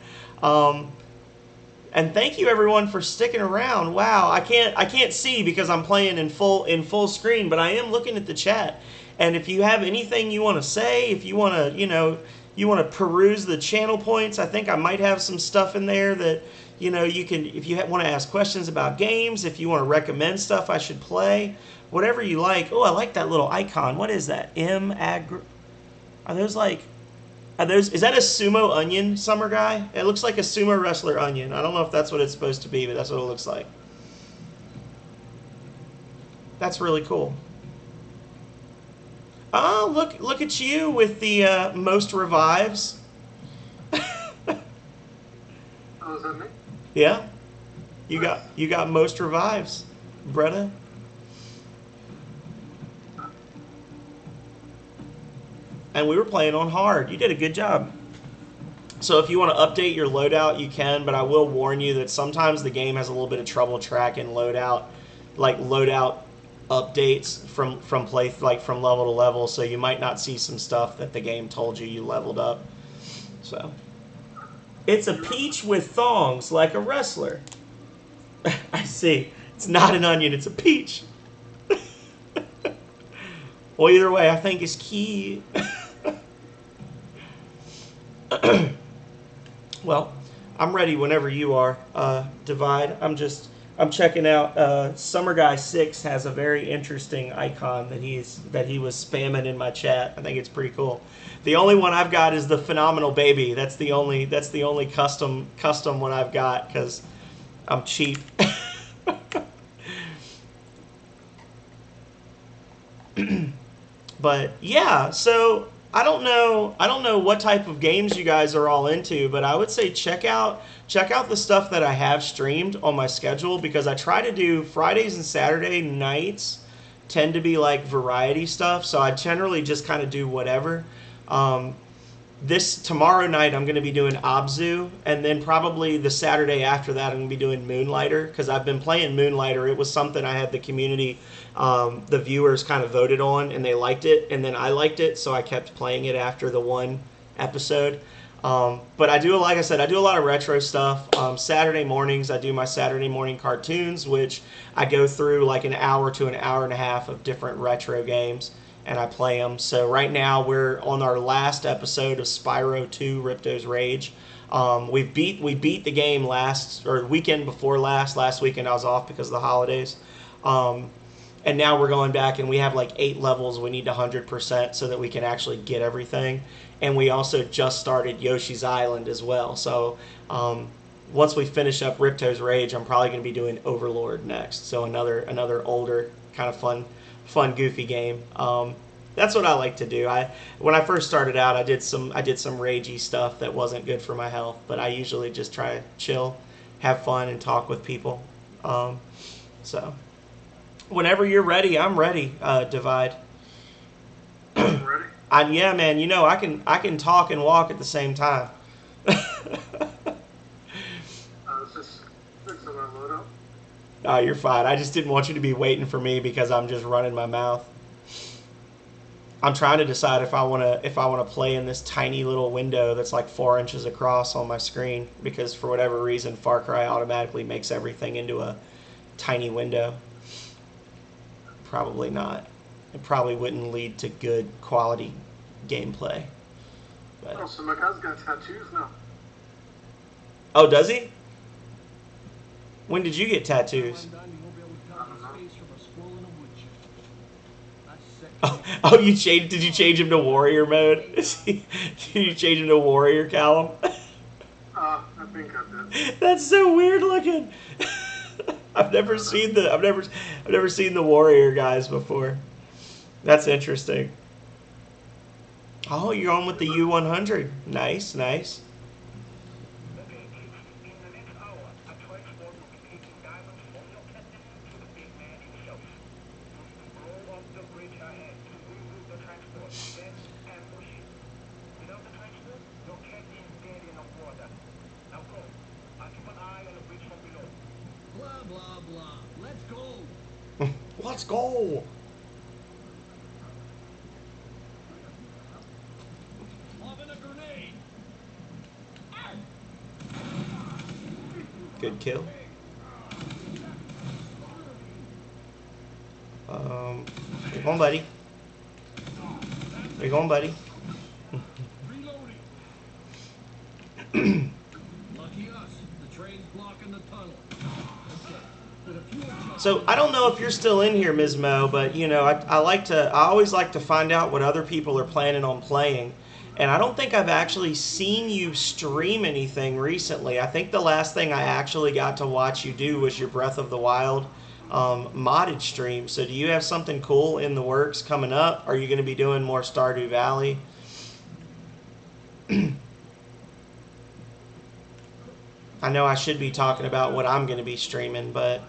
And thank you, everyone, for sticking around. Wow, I can't see because I'm playing in full screen, but I am looking at the chat. And if you have anything you want to say, if you want to, you want to peruse the channel points, I think I might have some stuff in there that, you can, if you want to ask questions about games, if you want to recommend stuff I should play, whatever you like. Oh, I like that little icon. What is that? Are those like... is that a sumo onion, Summer Guy? It looks like a sumo wrestler onion. I don't know if that's what it's supposed to be, but that's what it looks like. That's really cool. Oh, look at you with the most revives. Oh, is that me? Yeah. You got most revives, Bretta. And we were playing on hard. You did a good job. So if you want to update your loadout, you can, but I will warn you that sometimes the game has a little bit of trouble tracking loadout, like loadout updates from level to level, so you might not see some stuff that the game told you leveled up. So it's a peach with thongs like a wrestler. I see. It's not an onion, it's a peach. Well, either way, I think it's key. Well, I'm ready whenever you are, Divide. I'm checking out. Summer Guy 6 has a very interesting icon that he was spamming in my chat. I think it's pretty cool. The only one I've got is the Phenomenal Baby. That's the only custom one I've got because I'm cheap. But yeah, so I don't know what type of games you guys are all into, but I would say check out the stuff that I have streamed on my schedule, because I try to do Fridays and Saturday nights tend to be like variety stuff, so I generally just kind of do whatever. Um, this tomorrow night I'm going to be doing Abzu, and then probably the Saturday after that I'm going to be doing Moonlighter, because I've been playing Moonlighter. It was something I had the community, the viewers kind of voted on, and they liked it, and then I liked it, so I kept playing it after the one episode. But I do, like I said, I do a lot of retro stuff. Saturday mornings I do my Saturday morning cartoons, which I go through like an hour to an hour and a half of different retro games, and I play them. So right now we're on our last episode of Spyro 2: Ripto's Rage. We beat the game weekend before last. Last weekend I was off because of the holidays. Um, and now we're going back, and we have like 8 levels we need to 100% so that we can actually get everything. And we also just started Yoshi's Island as well. So once we finish up Ripto's Rage, I'm probably going to be doing Overlord next. So another older kind of fun goofy game. That's what I like to do. When I first started out, I did some ragey stuff that wasn't good for my health, but I usually just try to chill, have fun, and talk with people. So whenever you're ready, I'm ready. Divide. I'm ready. Yeah, man. You know I can talk and walk at the same time. It's just fixing my load up. Oh, you're fine. I just didn't want you to be waiting for me because I'm just running my mouth. I'm trying to decide if I wanna play in this tiny little window that's like 4 inches across on my screen, because for whatever reason Far Cry automatically makes everything into a tiny window. Probably not. It probably wouldn't lead to good quality gameplay. Oh, But so my guy's got tattoos now. oh, does he? When did you get tattoos? One done, you won't be able to tell the space from a squirrel in a wood chip. That's sick. Oh, you changed? Did you change him to warrior mode? Did you change him to warrior, Callum? I think I did. That's so weird looking. I've never seen the warrior guys before. That's interesting. Oh, you're on with the U100. Nice, nice. Okay, in the next hour, a transport will be taking diamonds from your captain to the big man himself. Roll off the bridge ahead to reroute the transport, then ambush it. Without the transport, your captain's dead in the water. Now go. I'll keep an eye on the bridge from below. Blah, blah, blah. Let's go. Let's go. Lobbing a grenade. Good kill. Where you going, buddy? Where you going, buddy? Reloading. Lucky us. The train's blocking the tunnel. Okay. With a few adjustments. So I don't know if you're still in here, Ms. Mo, but you know I always like to find out what other people are planning on playing, and I don't think I've actually seen you stream anything recently. I think the last thing I actually got to watch you do was your Breath of the Wild modded stream. So do you have something cool in the works coming up? Are you going to be doing more Stardew Valley? I know I should be talking about what I'm going to be streaming, but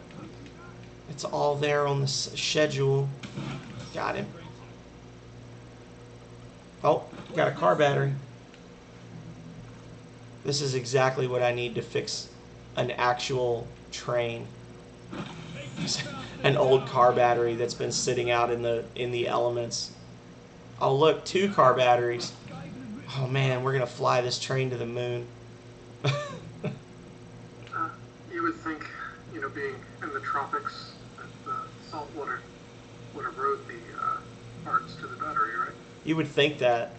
it's all there on the schedule. Got him. Oh, got a car battery. This is exactly what I need to fix an actual train. An old car battery that's been sitting out in the elements. Oh look, 2 car batteries. Oh man, we're gonna fly this train to the moon. You would think, being in the tropics, that the salt water would erode the parts to the battery, right? You would think that.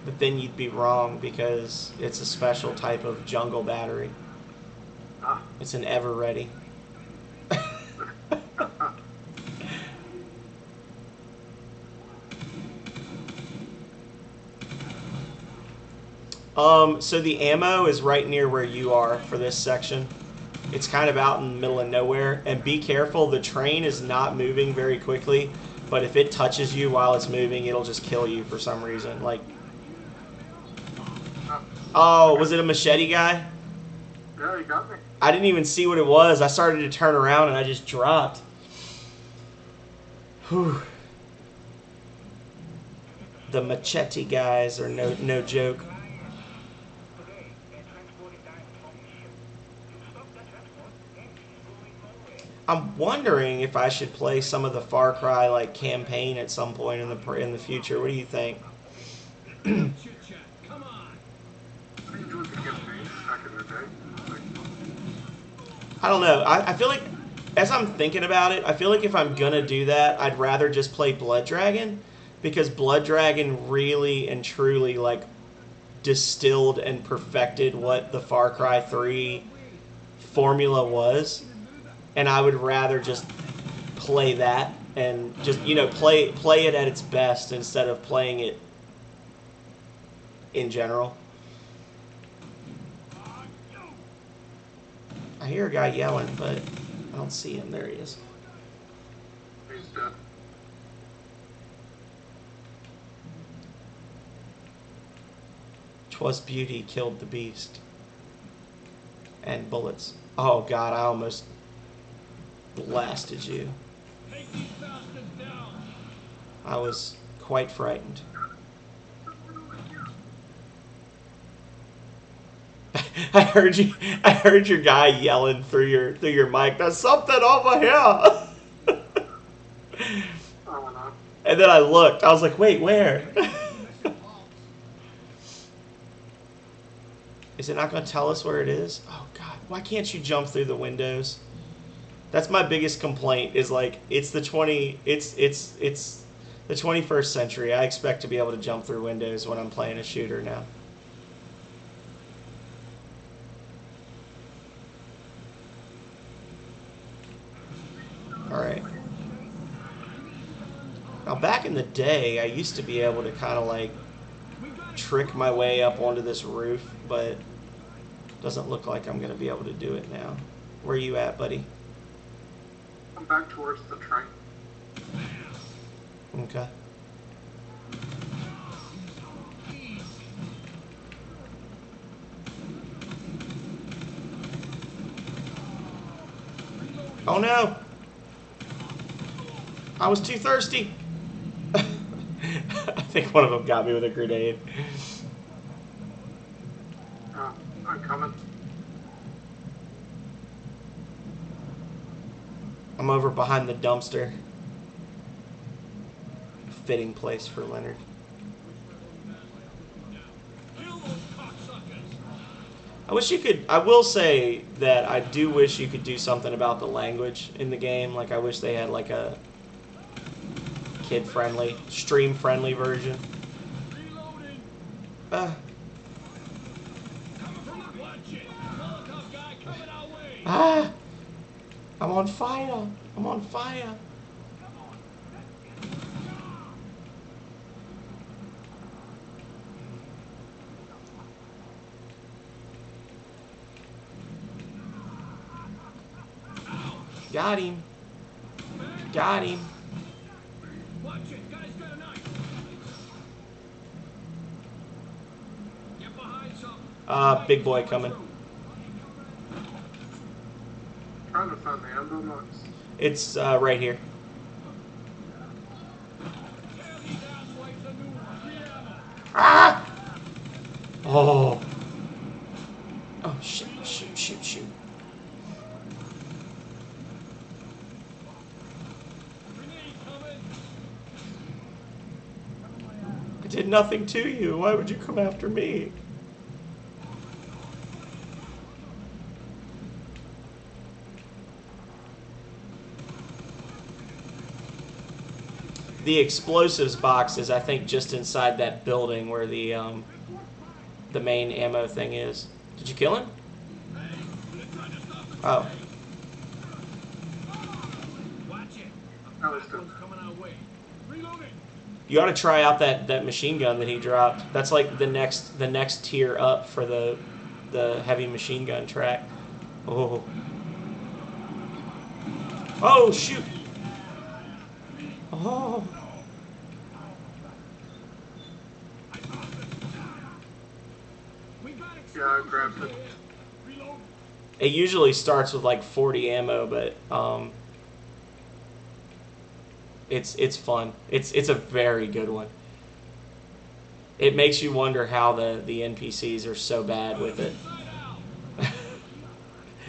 But then you'd be wrong, because it's a special type of jungle battery. Ah, It's an ever ready. So the ammo is right near where you are for this section. It's kind of out in the middle of nowhere. And be careful, the train is not moving very quickly, but if it touches you while it's moving, it'll just kill you for some reason. Like, oh, was it a machete guy? Yeah, you got me. I didn't even see what it was. I started to turn around and I just dropped. Whew. The machete guys are no joke. Today, they're transporting diamonds from the ship. You stop that transport, and she's going nowhere. I'm wondering if I should play some of the Far Cry like campaign at some point in the future. What do you think? Chit chat. Come on. I enjoyed the campaign back in the day. Like, I don't know. I feel like, as I'm thinking about it, I feel like if I'm gonna do that, I'd rather just play Blood Dragon, because Blood Dragon really and truly like distilled and perfected what the Far Cry 3 formula was, and I would rather just play that and just, you know, play it at its best instead of playing it in general. I hear a guy yelling, but I don't see him. There he is. he's dead. "'Twas beauty killed the beast." And bullets. Oh god, I almost blasted you. Take these bastards down. I was quite frightened. I heard your guy yelling through your mic, "There's something over here." Oh, no. And then I looked. I was like, "Wait, where?" Is it not going to tell us where it is? Oh god, why can't you jump through the windows? That's my biggest complaint. Is like it's the 21st century. I expect to be able to jump through windows when I'm playing a shooter now. All right. Now back in the day, I used to be able to kind of like trick my way up onto this roof, but doesn't look like I'm going to be able to do it now. Where are you at, buddy? I'm back towards the train. Okay. Oh no! I was too thirsty! I think one of them got me with a grenade. I'm coming. I'm over behind the dumpster. Fitting place for Leonard. Kill those cocksuckers. I wish you could. I will say that I do wish you could do something about the language in the game. Like, I wish they had like a kid-friendly, stream-friendly version. Reloading. Uh, Watch it. Molotov guy coming our way. ah! I'm on fire! I'm on fire! Got him. Got him. Watch it. Guy's got a knife. Get behind something. Big boy coming. Trying to find the ammo box. It's right here. Tear these asswipes a new one. Free ammo. Ah! Oh. Oh, shit, shoot, shoot, shoot. Grenade coming. I did nothing to you. Why would you come after me? The explosives box is, I think, just inside that building where the main ammo thing is. Did you kill him? Oh. Watch it. I was One's coming our way. Reloading. You ought to try out that machine gun that he dropped. That's like the next tier up for the heavy machine gun track. Oh. Oh, shoot. Oh. We got Yeah, I explosives grabbed it. here. Reload. It usually starts with like 40 ammo, but it's fun. It's a very good one. It makes you wonder how the NPCs are so bad with it.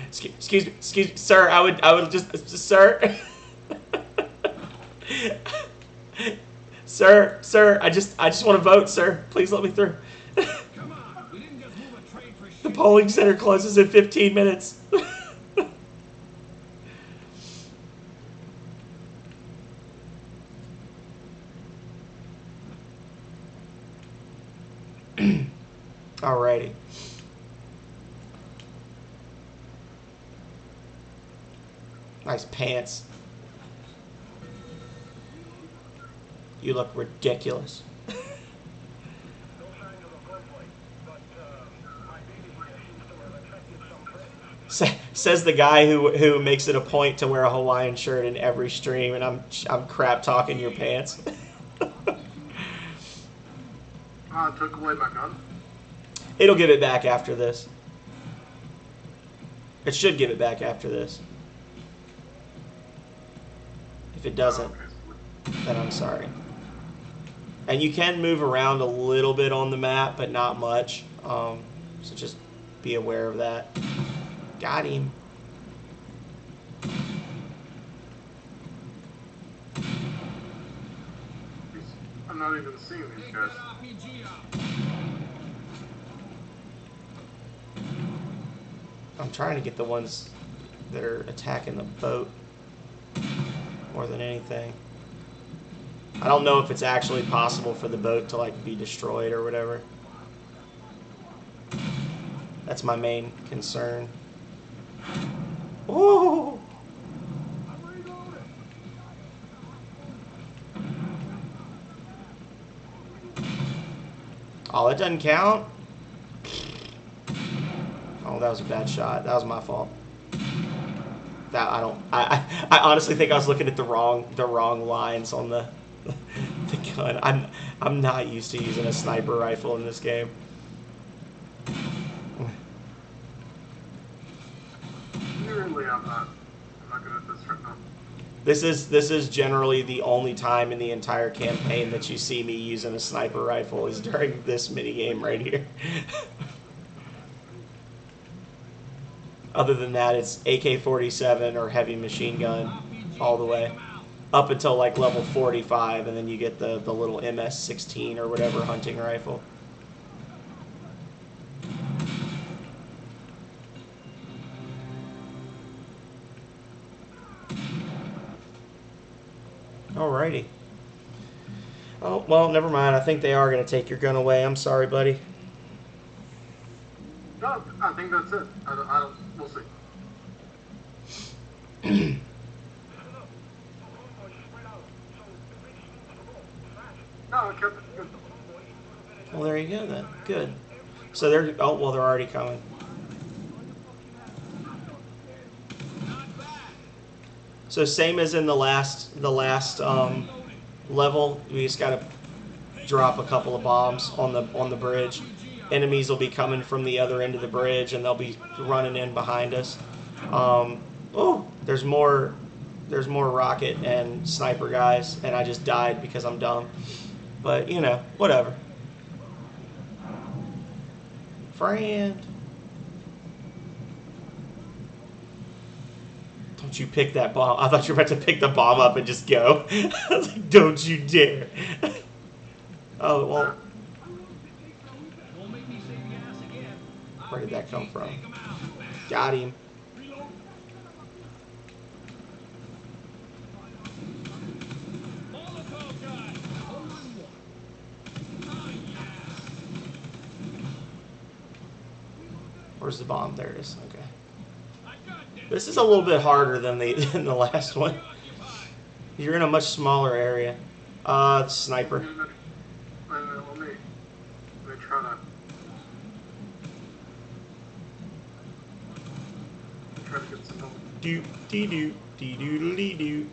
Excuse me, sir. I would just, sir. Sir, I just want to vote, sir. Please let me through. Come on. We didn't just move a train for The shit. polling center closes in 15 minutes. Alrighty. Nice pants. You look ridiculous. No signs of a gunfight, but my baby here seems to have attracted some friends. Says the guy who makes it a point to wear a Hawaiian shirt in every stream, and I'm crap talking your pants. Took away my gun. It'll give it back after this. It should give it back after this. If it doesn't, then I'm sorry. And you can move around a little bit on the map, but not much. So just be aware of that. Got him. I'm not even seeing these Take guys. that RPG out. I'm trying to get the ones that are attacking the boat more than anything. I don't know if it's actually possible for the boat to like be destroyed or whatever. That's my main concern. Oh! I'm reloading. Oh, that doesn't count. Oh, that was a bad shot. That was my fault. That I don't. I honestly think I was looking at the wrong lines on the gun. I'm not used to using a sniper rifle in this game. Clearly, I'm not good at this right now. This is generally the only time in the entire campaign that you see me using a sniper rifle is during this minigame right here. Other than that, it's AK-47 or heavy machine gun all the way. Up until like level 45, and then you get the little MS-16 or whatever hunting rifle. Alrighty. Oh, well, never mind. I think they are going to take your gun away. I'm sorry, buddy. No, I think that's it. I don't we'll see. No, I kept it good. Well, there you go then. Good. So they're they're already coming. So same as in the last level, we just gotta drop a couple of bombs on the bridge. Enemies will be coming from the other end of the bridge, and they'll be running in behind us. Oh, there's more rocket and sniper guys, and I just died because I'm dumb. But you know, whatever. Friend. Don't you pick that bomb. I thought you were about to pick the bomb up and just go. I was like, don't you dare. Oh, well. Won't make me say yes again. Where did that come RPG, from? take 'em out. Got him. Reload. Molotov guy. Hole in one. Ah, yeah. Where's the bomb? There it is. Okay. I got this. This is a little bit harder than than the last one. Occupied. You're in a much smaller area. Sniper. Let me try to. try to get some help. Doop dee doop dee doodly doop.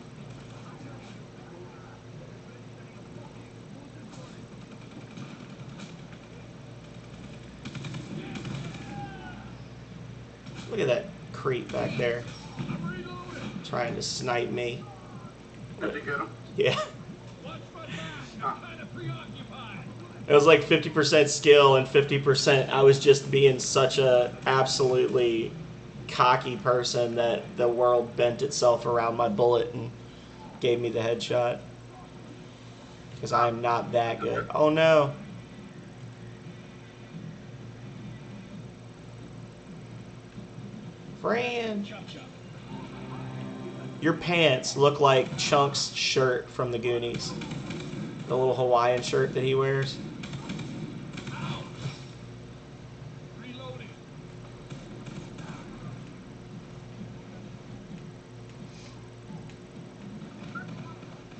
Look at that creep back there trying to snipe me. Did you get him? Yeah. Watch my back. I'm kind of preoccupied. It was like 50% skill and 50% I was just being such a absolutely cocky person that the world bent itself around my bullet and gave me the headshot. Because I am not that good. Oh no. Fran. Chop chop. Your pants look like Chunk's shirt from the Goonies. The little Hawaiian shirt that he wears. Reloading.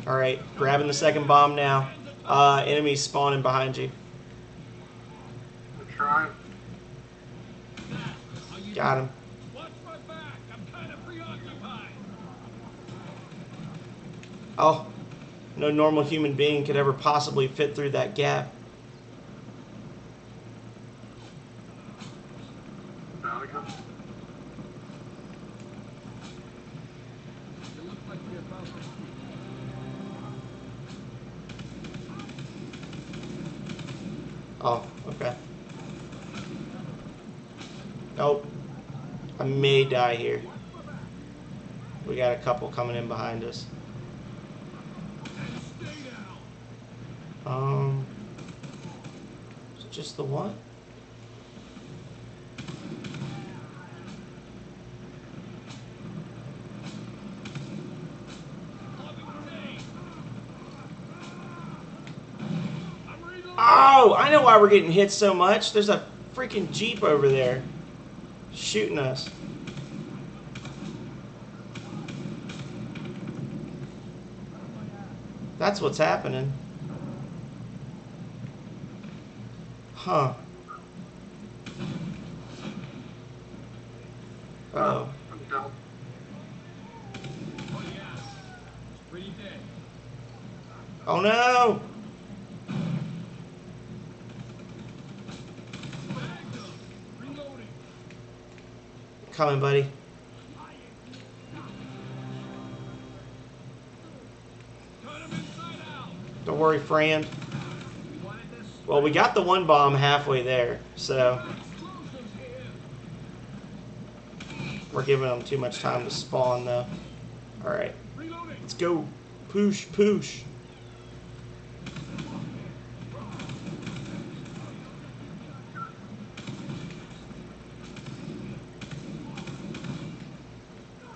Alright, grabbing the second bomb now. Enemies spawning behind you. I'm trying. Got him. Watch my back. I'm kind of preoccupied. Oh, no normal human being could ever possibly fit through that gap. Bounty gun. It looks like we're about to speak. Oh, okay. Nope. I may die here. We got a couple coming in behind us. Stay down. Is it just the one? Lobbing grenade. I'm reloading. Oh, I know why we're getting hit so much. There's a freaking Jeep over there shooting us. That's what's happening. Huh. Uh-oh. I'm down. Oh yeah. It's pretty dead. Oh no! Bagged up. Reloading. Coming, buddy. Cut him inside out. Don't worry, friend. You wanted this? Well, we got the one bomb halfway there, so Explosives here. we're giving them too much time to spawn, though. Alright, Reloading. let's go. Poosh, poosh.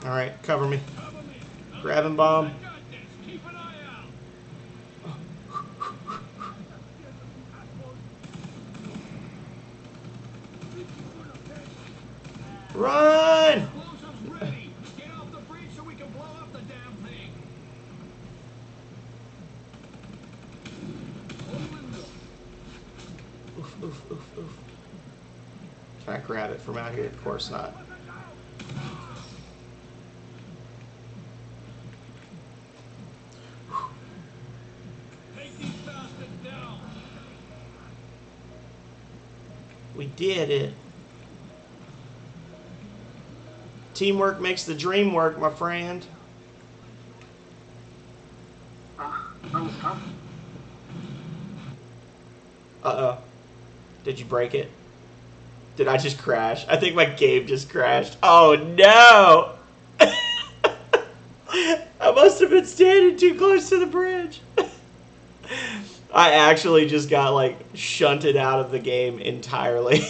Alright, cover me. Cover me. Grabbing bomb. I got this. Keep an eye out. Run! Explosives ready. Get off the bridge so we can blow up the damn thing. Open door. Oof, oof, oof, oof. Can I grab it from out here? Of course not. Take these bastards down. We did it. Teamwork makes the dream work, my friend. That was tough. Uh-oh. Did you break it? Did I just crash? I think my game just crashed. Oh, no! I must have been standing too close to the bridge. I actually just got, like, shunted out of the game entirely.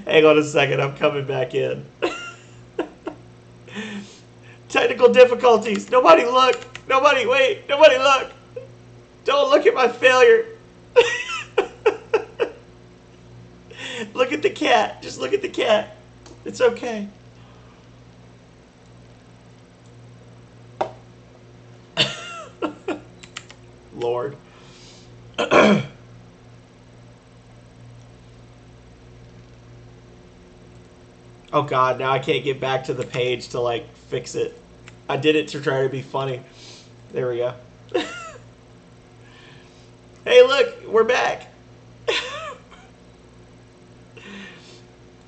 Hang on a second, I'm coming back in. Technical difficulties. Nobody look. Nobody, wait. Nobody look. Don't look at my failure. Look at the cat. Just look at the cat. It's okay. Lord. Oh god, now I can't get back to the page to like fix it. I did it to try to be funny. There we go. Hey look, we're back.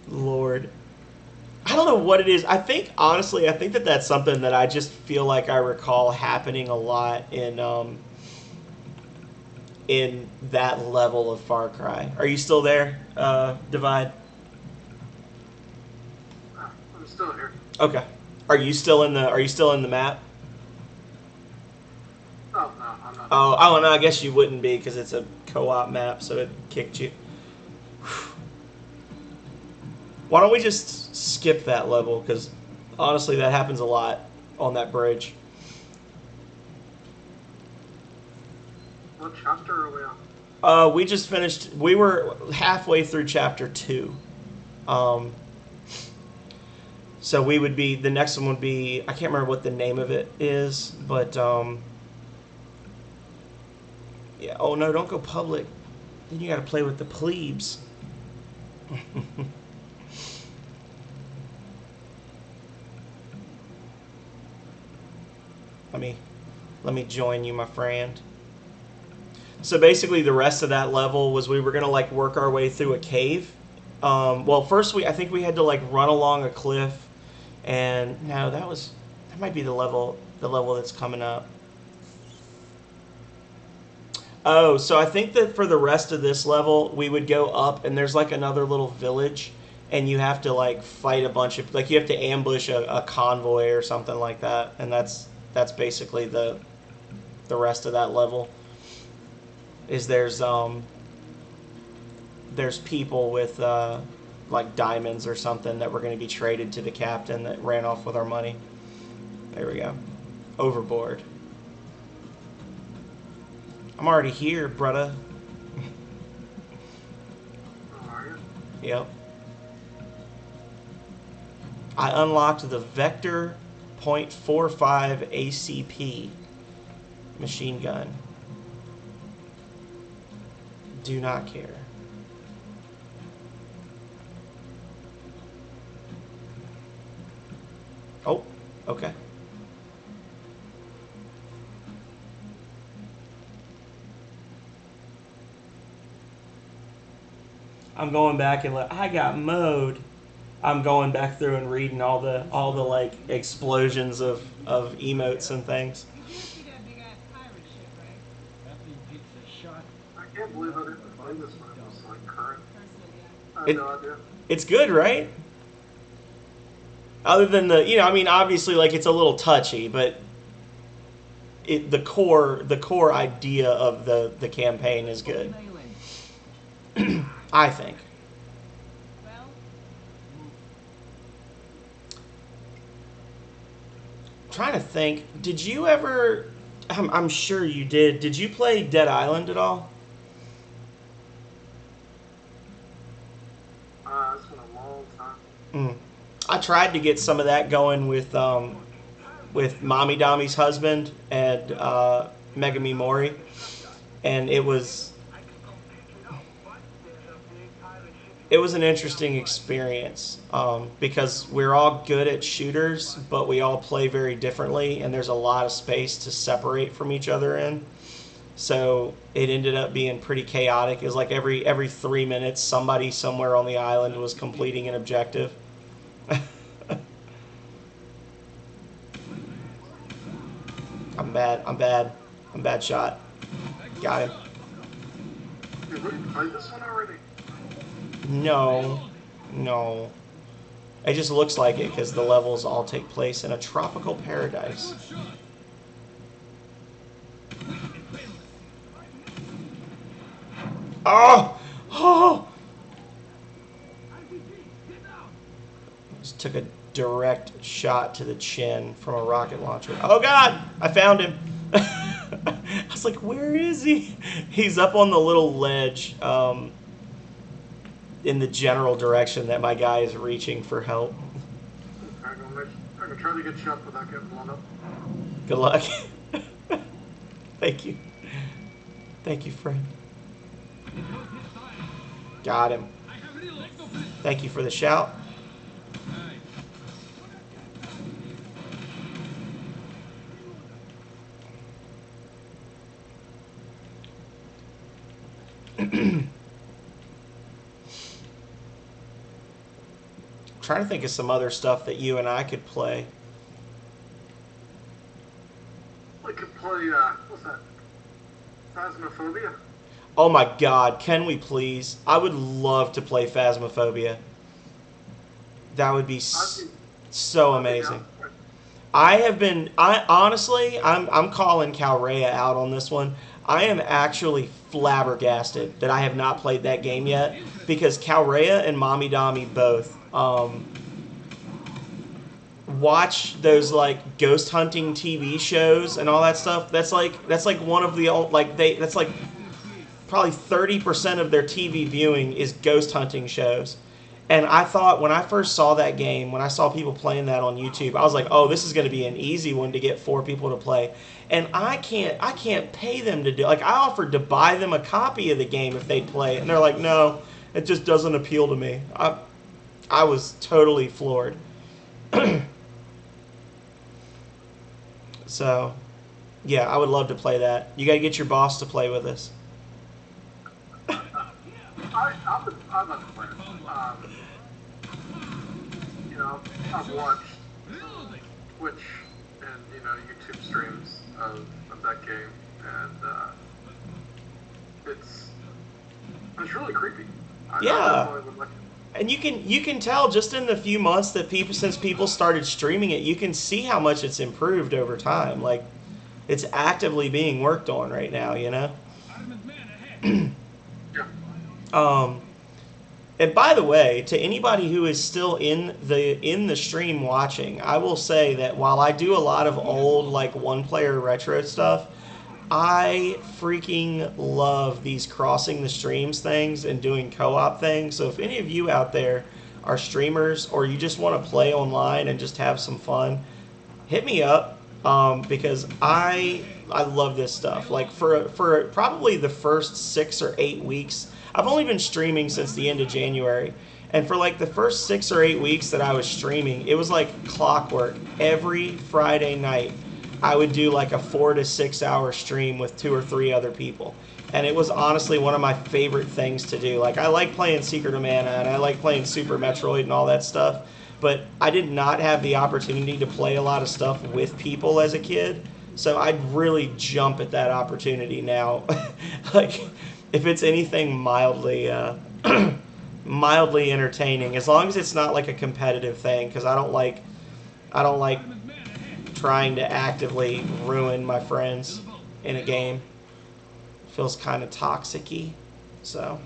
Lord. I don't know what it is. I think, honestly, I think that that's something that I just feel like I recall happening a lot in that level of Far Cry. Are you still there, Divide? I'm still here. Okay. Are you still in the map? Oh, no, I'm not. Oh, no, I guess you wouldn't be because it's a co-op map, so it kicked you. Why don't we just skip that level? Because honestly, that happens a lot on that bridge. What chapter are we on? We just finished. We were halfway through chapter 2. So we would be. The next one would be. I can't remember what the name of it is, but yeah. Oh no! Don't go public. Then you got to play with the plebes. Let me join you, my friend. So basically, the rest of that level was we were gonna like work our way through a cave. Well, first I think we had to like run along a cliff, and no, that might be the level that's coming up. Oh, so I think that for the rest of this level, we would go up, and there's like another little village, and you have to like fight a bunch of like you have to ambush a convoy or something like that, and that's basically the rest of that level. Is there's people with like diamonds or something that were going to be traded to the captain that ran off with our money. There we go. Overboard. I'm already here, brother. Oh, are you? Yep. I unlocked the Vector .45 ACP machine gun. Do not care. Oh, okay. I'm going back and I got mowed. I'm going back through and reading all the like explosions of emotes and things. You did see that big ass pirate ship, right? That thing takes a shot. I can't believe I didn't play this when it was like current. Personally, I have It- no idea. It's good, right? Other than the, I mean, obviously, like it's a little touchy, but the core idea of the campaign is good. I think. well, I'm trying to think. Did you ever? I'm sure you did. Did you play Dead Island at all? It's been a long time. I tried to get some of that going with Mommy Dami's husband and Megami Mori, and it was an interesting experience because we're all good at shooters, but we all play very differently, and there's a lot of space to separate from each other in. So it ended up being pretty chaotic. It was like every 3 minutes, somebody somewhere on the island was completing an objective. I'm bad shot. Got him. Did we play this one already? No. It just looks like it because the levels all take place in a tropical paradise. Oh! Just took a direct shot to the chin from a rocket launcher. Oh God! I found him. I was like, where is he? He's up on the little ledge in the general direction that my guy is reaching for help. I'm gonna try to get shot without getting blown up. Good luck. Thank you. Thank you, friend. Got him. Thank you for the shout. trying to think of some other stuff that you and I could play. We could play, what's that? Phasmophobia? Oh my god, can we please? I would love to play Phasmophobia. That would be so amazing. I'm calling Calrea out on this one. I am actually flabbergasted that I have not played that game yet, because Calrea and Mommy Dami both watch those like ghost hunting TV shows and all that stuff. That's like one of the old, that's like probably 30% of their TV viewing is ghost hunting shows. And I thought when I first saw that game, when I saw people playing that on YouTube, I was like, oh, this is going to be an easy one to get 4 people to play. And I can't pay them to do. Like, I offered to buy them a copy of the game if they'd play it, and they're like, no, it just doesn't appeal to me. I was totally floored. So, yeah, I would love to play that. You got to get your boss to play with us. I'd like to play it. You know, I've watched Twitch and, you know, YouTube streams of that game, and it's really creepy. I definitely would like it. And you can tell just in the few months that since people started streaming it, you can see how much it's improved over time. Like, it's actively being worked on right now, you know? And by the way, to anybody who is still in the stream watching, I will say that while I do a lot of old like one-player retro stuff, I freaking love these crossing the streams things and doing co-op things. So if any of you out there are streamers or you just want to play online and just have some fun, hit me up, because I love this stuff. Like for probably the first 6 or 8 weeks, I've only been streaming since the end of January. And for like the first 6 or 8 weeks that I was streaming, it was like clockwork. Every Friday night, I would do like a 4 to 6 hour stream with 2 or 3 other people. And it was honestly one of my favorite things to do. Like, I like playing Secret of Mana and I like playing Super Metroid and all that stuff. But I did not have the opportunity to play a lot of stuff with people as a kid. So I'd really jump at that opportunity now. Like, if it's anything mildly mildly entertaining, as long as it's not like a competitive thing, because I don't like trying to actively ruin my friends in a game. It feels kind of toxic-y, so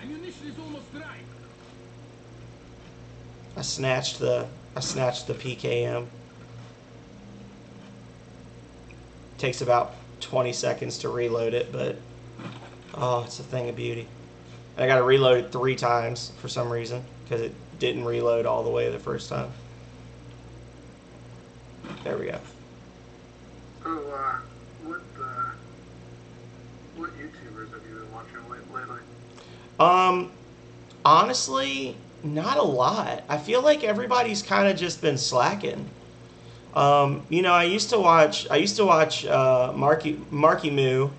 Ammunition is almost dry. I snatched the PKM. Takes about 20 seconds to reload it, but oh, it's a thing of beauty. And I got to reload it 3 times for some reason, because it didn't reload all the way the first time. There we go. So, what YouTubers have you been watching lately? Honestly, not a lot. I feel like everybody's kind of just been slacking. You know, I used to watch Marky Moo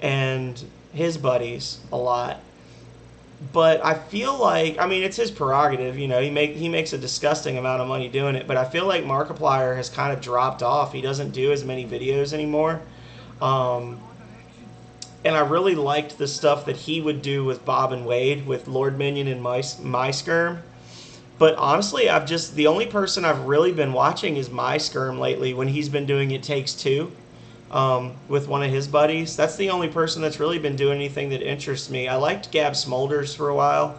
and his buddies a lot. But I feel like, I mean, it's his prerogative, you know, he makes a disgusting amount of money doing it, but I feel like Markiplier has kind of dropped off. He doesn't do as many videos anymore. And I really liked the stuff that he would do with Bob and Wade, with Lord Minion and MySkirm. But honestly, the only person I've really been watching is MySkirm lately, when he's been doing It Takes Two. With one of his buddies. That's the only person that's really been doing anything that interests me. I liked Gab Smolders for a while,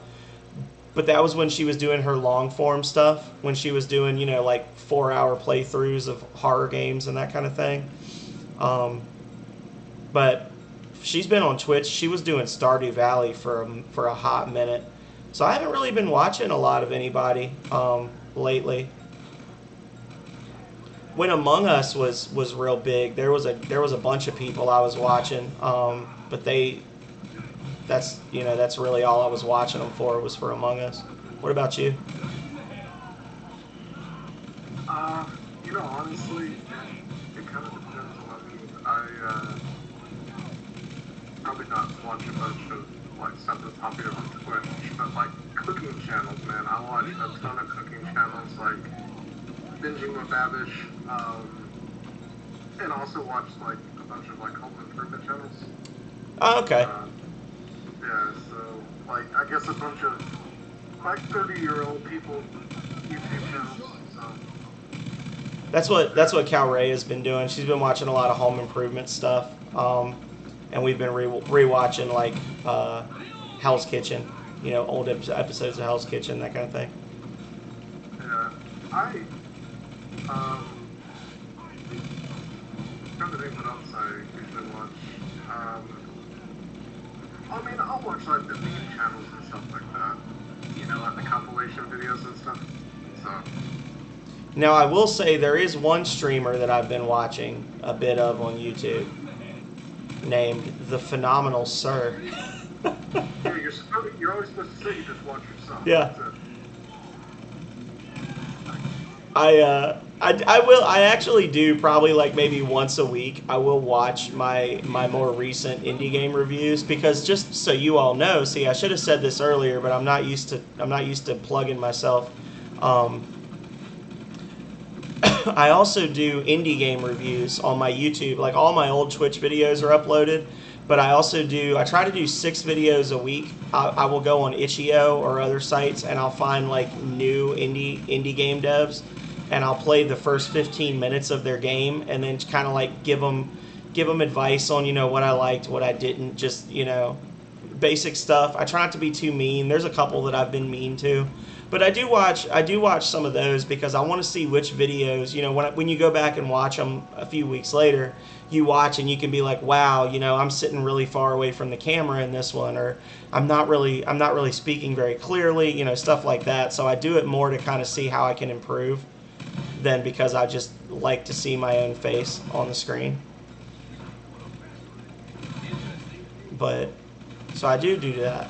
but that was when she was doing her long form stuff, when she was doing, you know, like 4-hour playthroughs of horror games and that kind of thing. But she's been on Twitch. She was doing Stardew Valley for a hot minute. So I haven't really been watching a lot of anybody lately. When Among Us was real big, there was a bunch of people I was watching, but that's really all I was watching them for, was for Among Us. What about you? You know, honestly, it kind of depends on me. I probably not watch a bunch of like stuff that's popular on Twitch, but like cooking channels, man. I watch a ton of cooking channels, like Binging with Babish, and also watch like a bunch of like home improvement channels. Oh, okay. Yeah, so like I guess a bunch of like 30-year-old people YouTube channels. So That's what Cal Ray has been doing. She's been watching a lot of home improvement stuff, and we've been rewatching like Hell's Kitchen, you know, old episodes of Hell's Kitchen, that kind of thing. yeah, trying to think what else I usually watch. I mean, I'll watch like the meme channels and stuff like that. You know, like the compilation videos and stuff. So. Now, I will say there is one streamer that I've been watching a bit of on YouTube named The Phenomenal Sir. Yeah, you're always supposed to say you just watch yourself. Yeah. That's it. I actually do probably like maybe once a week. I will watch my more recent indie game reviews because just so you all know, see, I should have said this earlier, but I'm not used to plugging myself. I also do indie game reviews on my YouTube. Like all my old Twitch videos are uploaded, but I try to do 6 videos a week. I will go on Itch.io or other sites and I'll find like new indie game devs and I'll play the first 15 minutes of their game and then kind of like give them advice on, you know, what I liked, what I didn't, just, you know, basic stuff. I try not to be too mean. There's a couple that I've been mean to. But I do watch some of those because I want to see which videos, you know, when you go back and watch them a few weeks later, you watch and you can be like, wow, you know, I'm sitting really far away from the camera in this one, or I'm not really speaking very clearly, you know, stuff like that. So I do it more to kind of see how I can improve than because I just like to see my own face on the screen. But so I do that.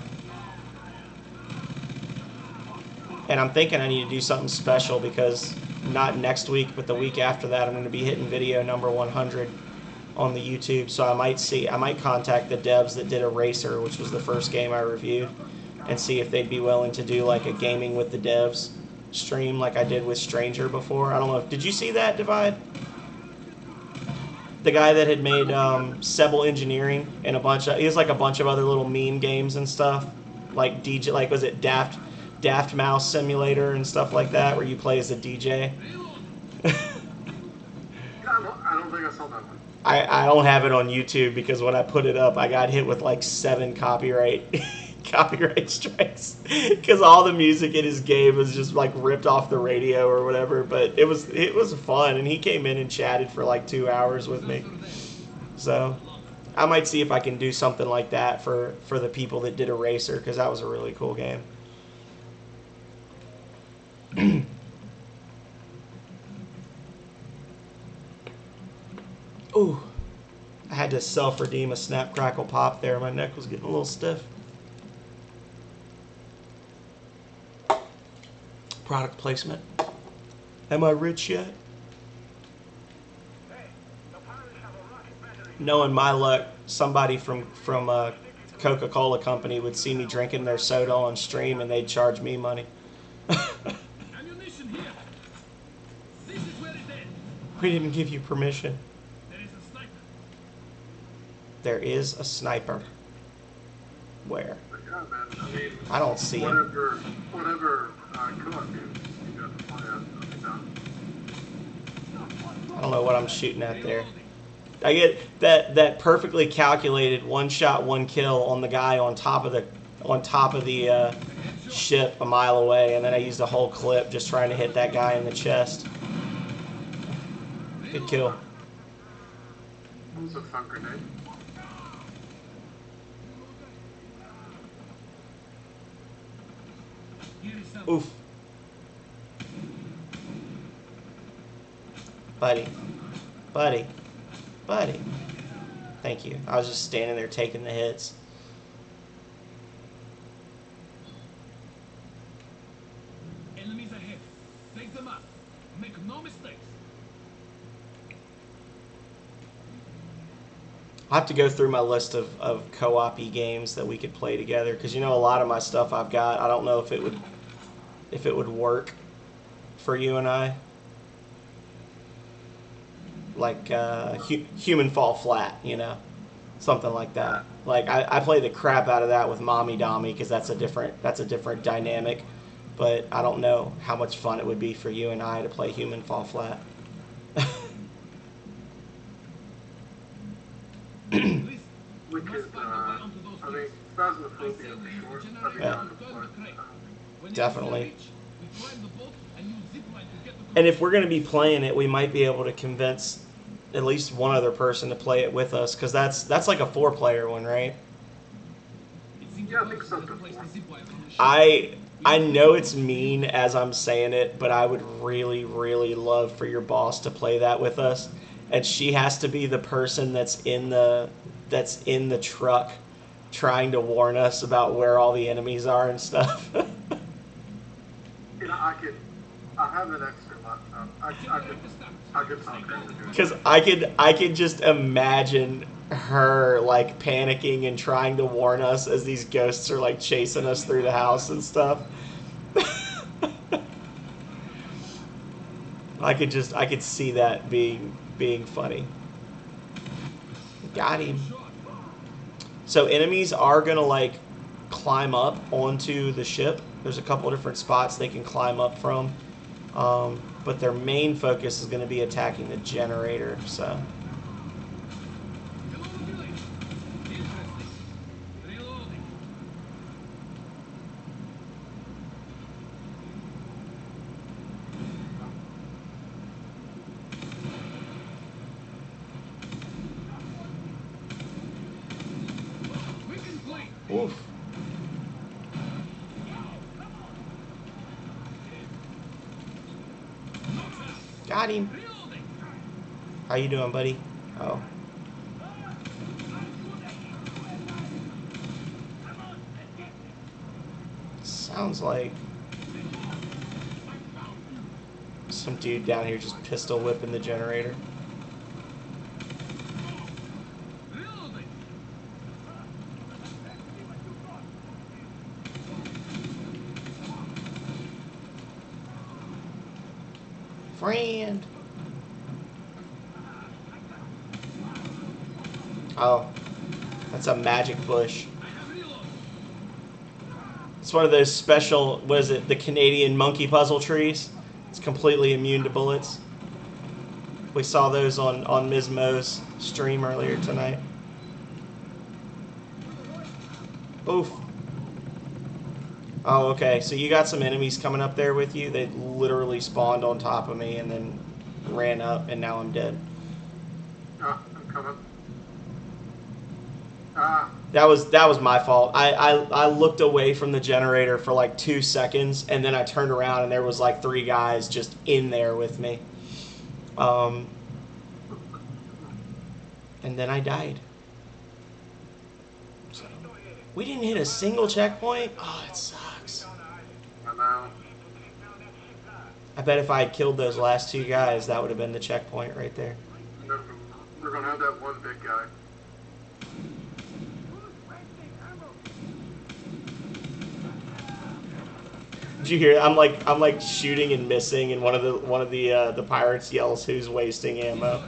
And I'm thinking I need to do something special because not next week, but the week after that, I'm going to be hitting video number 100 on the YouTube. So I might contact the devs that did Eraser, which was the first game I reviewed, and see if they'd be willing to do like a gaming with the devs stream like I did with Stranger before. I don't know. Did you see that, Divide? The guy that had made Sebel Engineering and he has like a bunch of other little meme games and stuff, like DJ, like was it Daft Mouse Simulator and stuff like that, where you play as a DJ. I don't think I saw that one. I don't have it on YouTube because when I put it up, I got hit with like 7 copyright strikes because all the music in his game was just like ripped off the radio or whatever. But it was fun, and he came in and chatted for like 2 hours with me. So I might see if I can do something like that for the people that did Eraser, because that was a really cool game. Ooh, I had to self-redeem a Snap Crackle Pop there. My neck was getting a little stiff. Product placement. Am I rich yet? Knowing my luck, somebody from Coca-Cola Company would see me drinking their soda on stream and they'd charge me money. Ammunition here. This is where it ends. We didn't give you permission. There is a sniper. There is a sniper. Where? But yeah, man. I mean, I don't see him. whatever co-op games you got to play, I'll be down. I don't know what I'm shooting at there. I get that perfectly calculated one shot, one kill on the guy on top of the ship a mile away, and then I used a whole clip just trying to hit that guy in the chest. Good kill. That was a fun grenade. Here is something. Oof. Buddy. Thank you. I was just standing there taking the hits. Enemies ahead. Take them out. Make no mistakes. I'll have to go through my list of co-op-y games that we could play together, because you know a lot of my stuff I've got, I don't know if it would work for you and I. Like Human Fall Flat, you know, something like that. Like I play the crap out of that with Mommy Dommy because that's a different dynamic. But I don't know how much fun it would be for you and I to play Human Fall Flat. We could, I mean, Phasmophobia for sure. That'd be Yeah. fun to play. Definitely. And if we're going to be playing it, we might be able to convince at least one other person to play it with us, because that's like a 4-player one, right? Yeah, I think something. I know it's mean as I'm saying it, but I would really, really love for your boss to play that with us, and she has to be the person that's in the truck trying to warn us about where all the enemies are and stuff. You know, I have an extra laptop. I could talk her into doing it. Because I could just imagine her like panicking and trying to warn us as these ghosts are like chasing us through the house and stuff. I could see that being funny. Got him. So enemies are gonna like climb up onto the ship. There's a couple different spots they can climb up from, but their main focus is going to be attacking the generator. So. Oof. Got him. How you doing, buddy? Oh. Sounds like some dude down here just pistol whipping the generator. Friend. Oh, that's a magic bush. It's one of those special, what is it, the Canadian monkey puzzle trees. It's completely immune to bullets. We saw those on Ms. Mo's stream earlier tonight. Oof. Oh, okay. So you got some enemies coming up there with you. They literally spawned on top of me and then ran up, and now I'm dead. I'm coming. That was my fault. I looked away from the generator for like 2 seconds, and then I turned around and there was like 3 guys just in there with me. And then I died. So, we didn't hit a single checkpoint? Oh, it sucks. I know. I bet if I had killed those last 2 guys, that would have been the checkpoint right there. We're gonna have that one big guy. Did you hear? I'm like shooting and missing, and one of the pirates yells, "Who's wasting ammo?"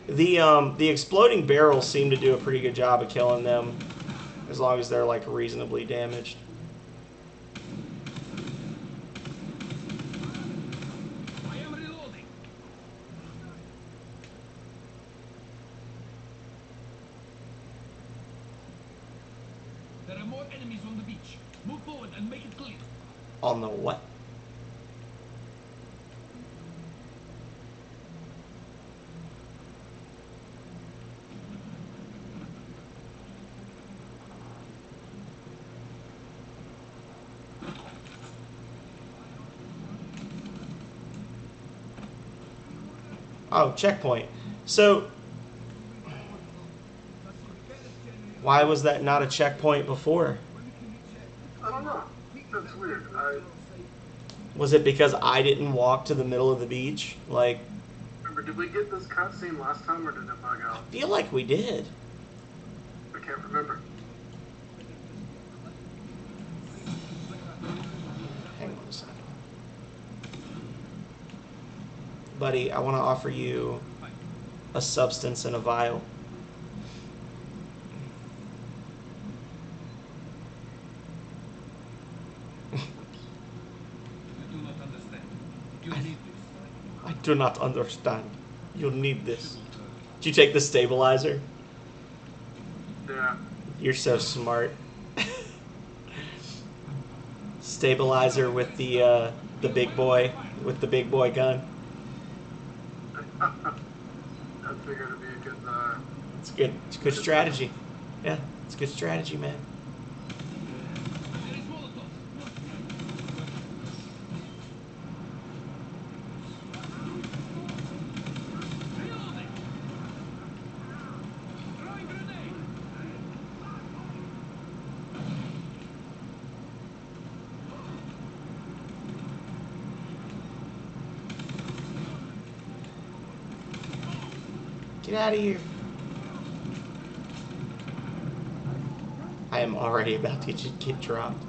The exploding barrels seem to do a pretty good job of killing them, as long as they're like reasonably damaged. There are more enemies on the beach. Move forward and make it clear. On the what? Oh, checkpoint. So, Why was that not a checkpoint before? I don't know. That's weird. Was it because I didn't walk to the middle of the beach? Like, Remember, did we get this cutscene last time or did it bug I out? feel like we did. I can't remember. Hang on a second. Buddy, I want to offer you a substance in a vial. You do not understand. You need this. I do not understand. You'll need this. Did you take the stabilizer? Yeah. You're so smart. Stabilizer with the big boy gun. I figured it'd be a good, It's good. It's good strategy. Yeah, it's good strategy, man. There is Molotov. Reloading. Throwing grenade. Get out of here. I am already about to get dropped.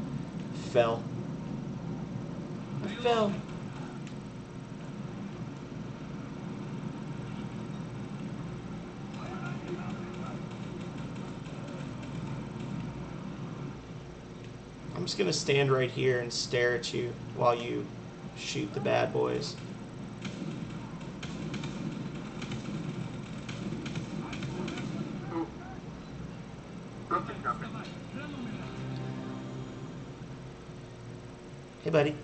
Fell. I fell. I'm just gonna stand right here and stare at you while you shoot the bad boys. oh. Something happened. Hey, buddy.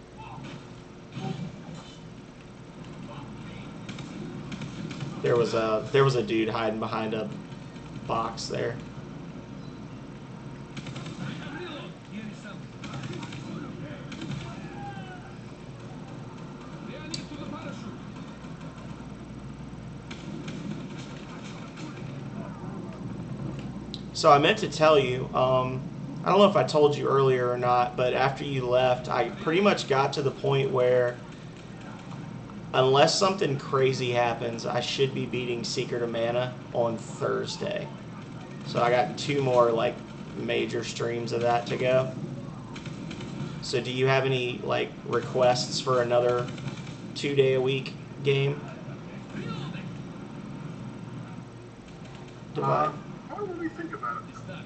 There was a dude hiding behind a box there. Reload. Here is something. They are near to the parachute. So I meant to tell you, I don't know if I told you earlier or not, but after you left, I pretty much got to the point where, unless something crazy happens, I should be beating Secret of Mana on Thursday. So I got 2 more like major streams of that to go. So do you have any like requests for another 2-day-a-week game? Divide. Why would we think about it? It's done.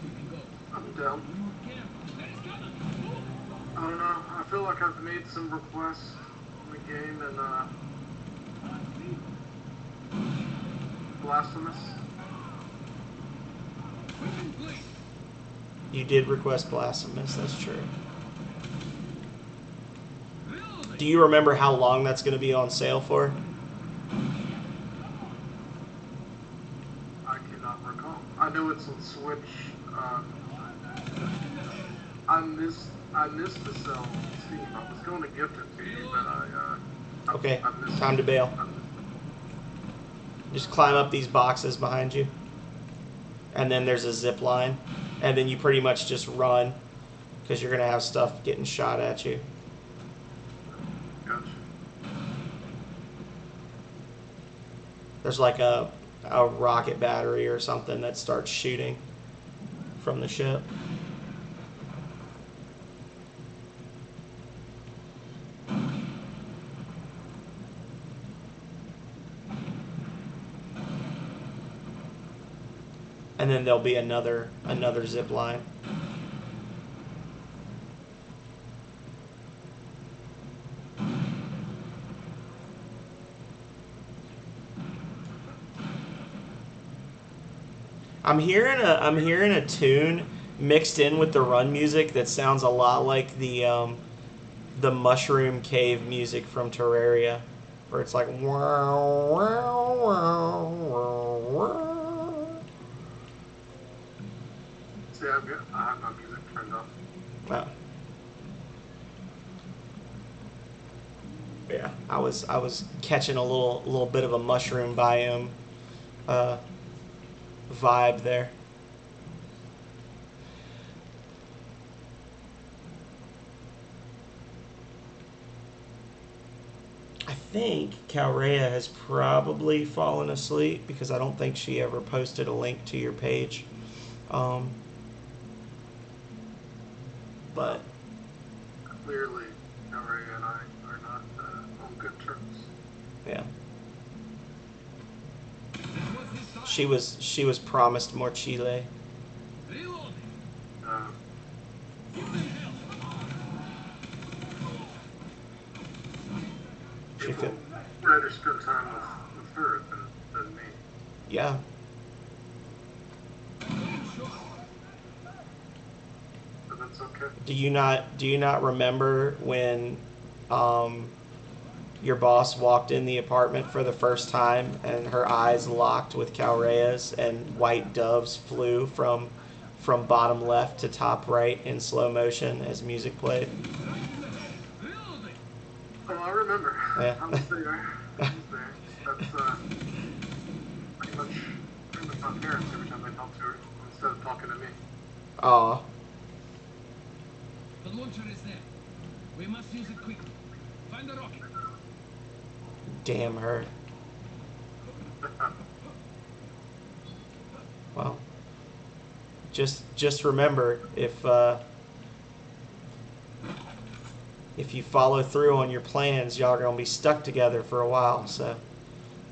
We can go. I'm down. Careful. There is gunner. I don't know. I feel like I've made some requests in the game and, Blasphemous. Please. You did request Blasphemous, that's true. Reloading. Do you remember how long that's going to be on sale for? I cannot recall. I know it's on Switch. I missed the sale on Steam. I was going to gift it to you, but Okay, I missed time to bail. I missed Just climb up these boxes behind you. And then there's a zip line. And then you pretty much just run. Because you're going to have stuff getting shot at you. Gotcha. There's like a rocket battery or something that starts shooting from the ship. And then there'll be another zip line. I'm hearing a tune mixed in with the run music that sounds a lot like the Mushroom Cave music from Terraria, where it's like wow, wow, wow, wow, wow. See, I have my music turned off. Wow. Yeah, I was catching a little bit of a mushroom biome vibe there. I think Calrea has probably fallen asleep because I don't think she ever posted a link to your page. Um, but Clearly, Ray and I are not on good terms. yeah, she was promised more Chile. Reloading. Uh, She people fit. rather spend time with her than me. Yeah, But that's okay. do you not remember when your boss walked in the apartment for the first time and her eyes locked with Calrea's and white doves flew from bottom left to top right in slow motion as music played? Reloading. Oh, I remember. Yeah. I was there. I was there. That's pretty much my parents every time I talk to her instead of talking to me. Aw, The launcher is there. We must use it quickly. Find the rocket. damn her. Well, just remember if you follow through on your plans, y'all are gonna be stuck together for a while. So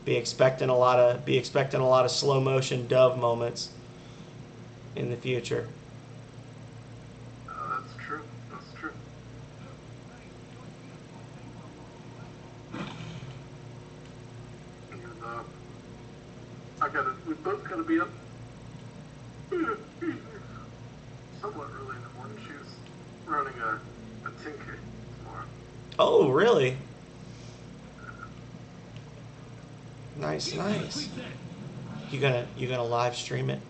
be expecting a lot of slow motion dove moments in the future. That's true. That's true. And we both gotta be up somewhat early in the morning. She's running a 10K tomorrow. Oh, really? Nice, nice. You gonna live stream it?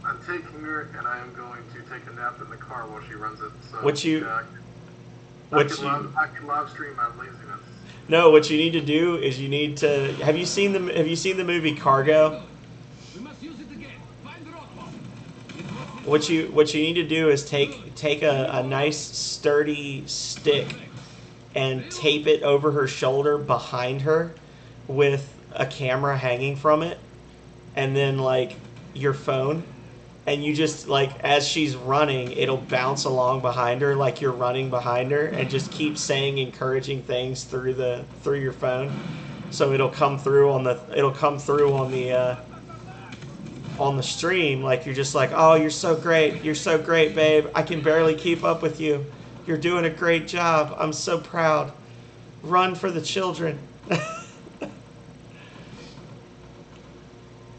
I'm taking her, and I am going to take a nap in the car while she runs it. So What you- I can live stream my laziness. No, what you need to do is you need to. Have you seen the movie Cargo? We must use it again. Find the rocket. What you need to do is take a nice sturdy stick and tape it over her shoulder behind her with a camera hanging from it, and then like your phone, and you just like as she's running it'll bounce along behind her like you're running behind her, and just keep saying encouraging things through your phone, so it'll come through on the stream, like you're just like, oh, you're so great, babe, I can barely keep up with you, you're doing a great job, I'm so proud, run for the children.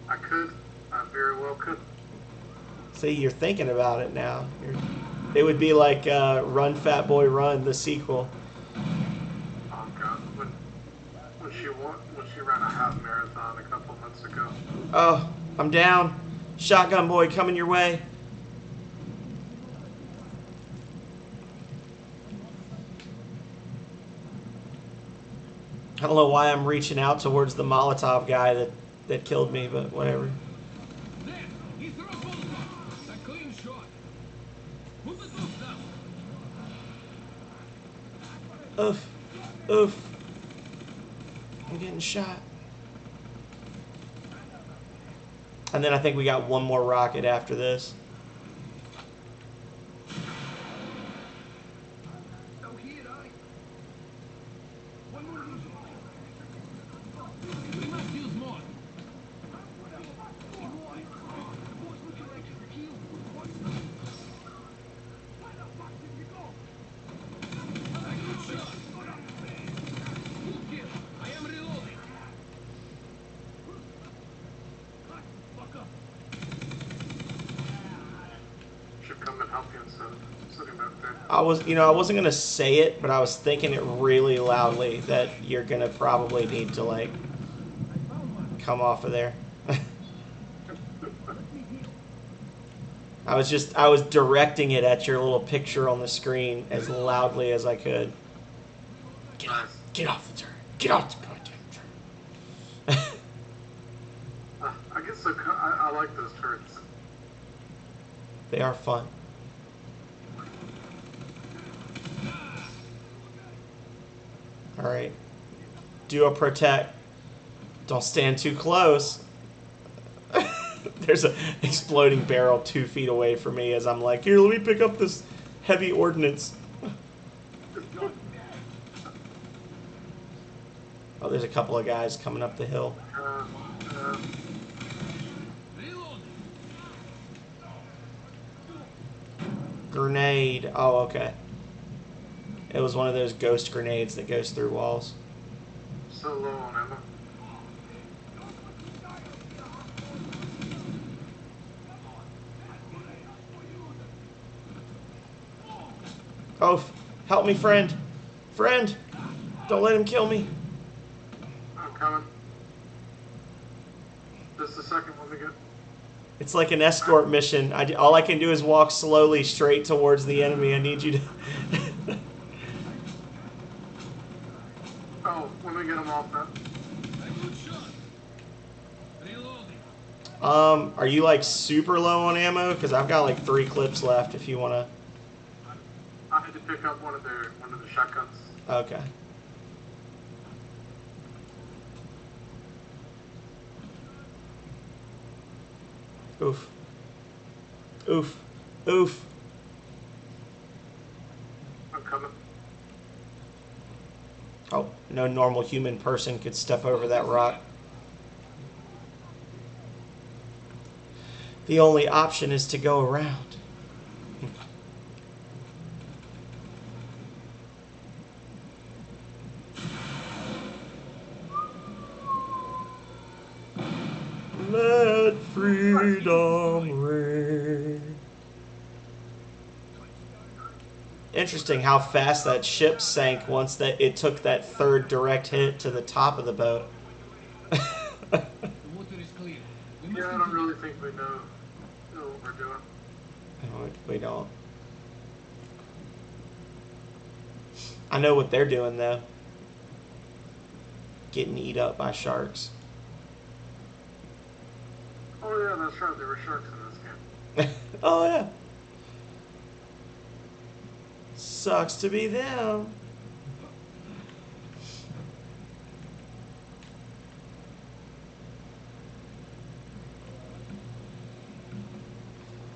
I very well could. See, you're thinking about it now. It would be like Run Fat Boy Run, the sequel. Oh God, when she ran a half marathon a couple months ago. Oh, I'm down. Shotgun Boy coming your way. I don't know why I'm reaching out towards the Molotov guy that killed me, but whatever. There. He throws Molotov. A clean shot. Move the dog down. Oof. Oof. I'm getting shot. And then I think we got one more rocket after this. So here I. One more use. We must use more. Good kill. I am reloading. Fuck up. Should come and help you instead of sitting back there. I wasn't gonna say it, but I was thinking it really loudly that you're gonna probably need to like come off of there. I was directing it at your little picture on the screen as loudly as I could. Get off the turret. Get off the turret. I guess I like those turrets. They are fun. Alright. Do a protect. Don't stand too close. There's an exploding barrel 2 feet away from me as I'm like, here, let me pick up this heavy ordnance. Oh, there's a couple of guys coming up the hill. Grenade. Oh, okay. It was one of those ghost grenades that goes through walls. So low on ammo. Oh, help me, friend. Friend, don't let him kill me. I'm coming. This is the second one we get. It's like an escort mission. All I can do is walk slowly straight towards the enemy. I need you to... Oh, let me get them off then. Are you like super low on ammo? Because I've got like 3 clips left if you want to... I had to pick up one of the shotguns. Okay. Oof. Oof. Oof. I'm coming. Oh, no normal human person could step over that rock. The only option is to go around. Let freedom ring. Interesting how fast that ship sank once that it took that 3rd direct hit to the top of the boat. The water is clear. We must Yeah, I don't continue. really think we know what we're doing. No, we don't. I know what they're doing though. Getting eat up by sharks. Oh yeah, that's right. There were sharks in this game. Oh yeah. Sucks to be them.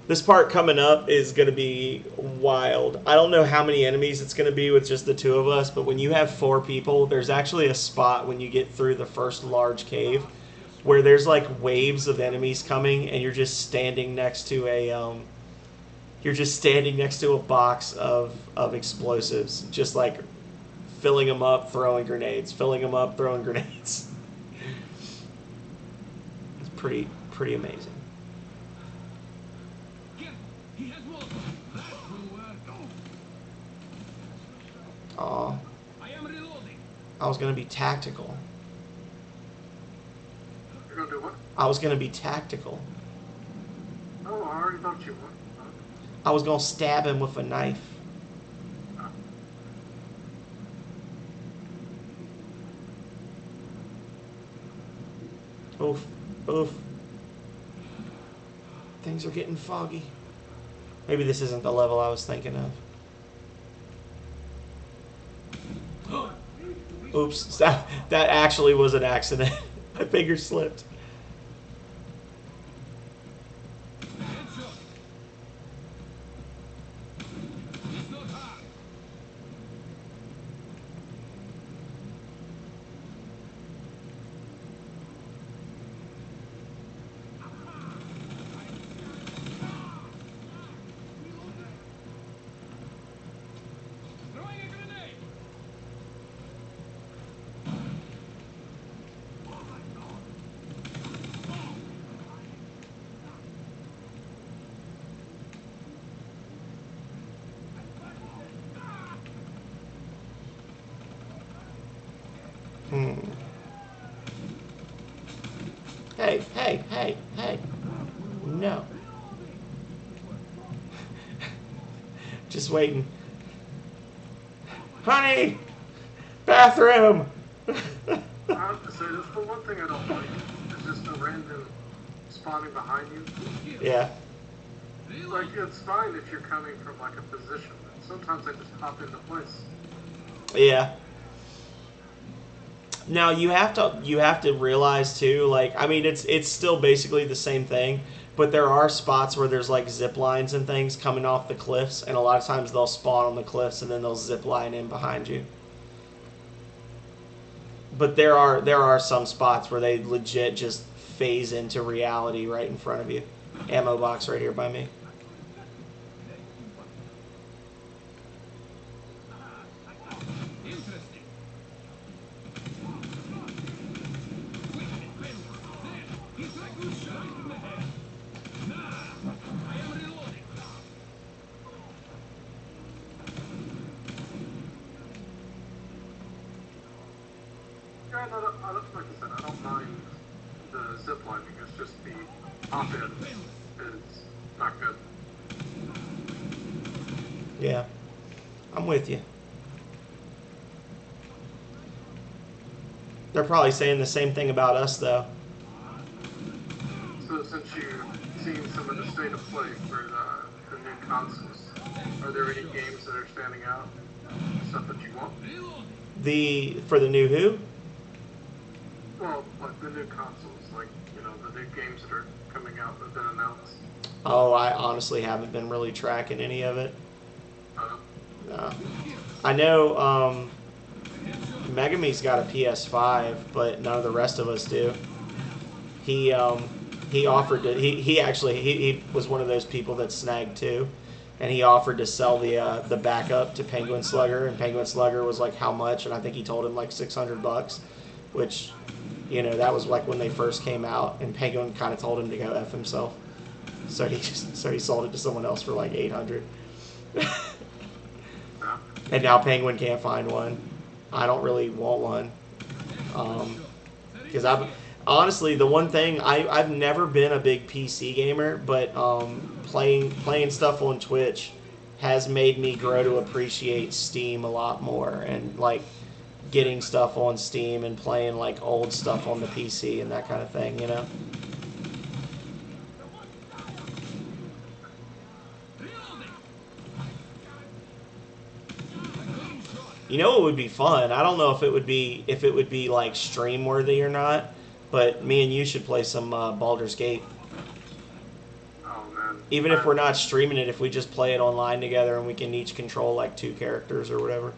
This part coming up is going to be wild. I don't know how many enemies it's going to be with just the 2 of us, but when you have 4 people, there's actually a spot when you get through the first large cave where there's like waves of enemies coming and you're just standing next to a box of explosives, just like filling them up, throwing grenades, filling them up, throwing grenades. It's pretty amazing. Here, he has more. That will work. Aw, I am reloading. I was gonna be tactical. You're gonna do what? I was gonna be tactical. Oh, I already thought you would. I was gonna stab him with a knife. Oof, oof. Things are getting foggy. Maybe this isn't the level I was thinking of. Oops, that actually was an accident. My finger slipped. Headshot. It's not hard. Throwing a grenade. Hey, hey, hey, hey. No. Just waiting. Honey! Bathroom! I have to say, that's the one thing I don't like. Is just the random spawning behind you. Yeah. Like, it's fine if you're coming from, like, a position. Sometimes they just pop into place. Yeah. Now you have to realize too, like I mean it's still basically the same thing, but there are spots where there's like zip lines and things coming off the cliffs, and a lot of times they'll spawn on the cliffs and then they'll zip line in behind you. But there are some spots where they legit just phase into reality right in front of you. Ammo box right here by me. Interesting. He's a good shot in the head. Nah, I am reloading. Yeah, like I said, I don't mind the zip lining. It's just the hop in is not good. Yeah, I'm with you. They're probably saying the same thing about us though. So since you've seen some of the state of play for the new consoles, are there any games that are standing out? Stuff that you want? For the new who? Well, like the new consoles, like, the new games that are coming out that have been announced. Oh, I honestly haven't been really tracking any of it. No. I know Megumi's got a PS5, but none of the rest of us do. He offered to he was one of those people that snagged two, and he offered to sell the backup to Penguin Slugger, and Penguin Slugger was like how much, and I think he told him like $600, which that was like when they first came out, and Penguin kind of told him to go F himself. So he sold it to someone else for like 800. And now Penguin can't find one. I don't really want one. Because honestly, the one thing, I've never been a big PC gamer, but playing stuff on Twitch has made me grow to appreciate Steam a lot more, and like getting stuff on Steam and playing like old stuff on the PC and that kind of thing, You know what would be fun? I don't know if it would be like stream worthy or not, but me and you should play some Baldur's Gate. Oh man. Even if we're not streaming it, if we just play it online together and we can each control like 2 characters or whatever.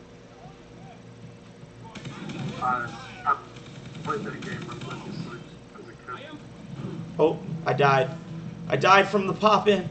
I played that game religiously as a kid. Oh, I died. I died from the pop-in.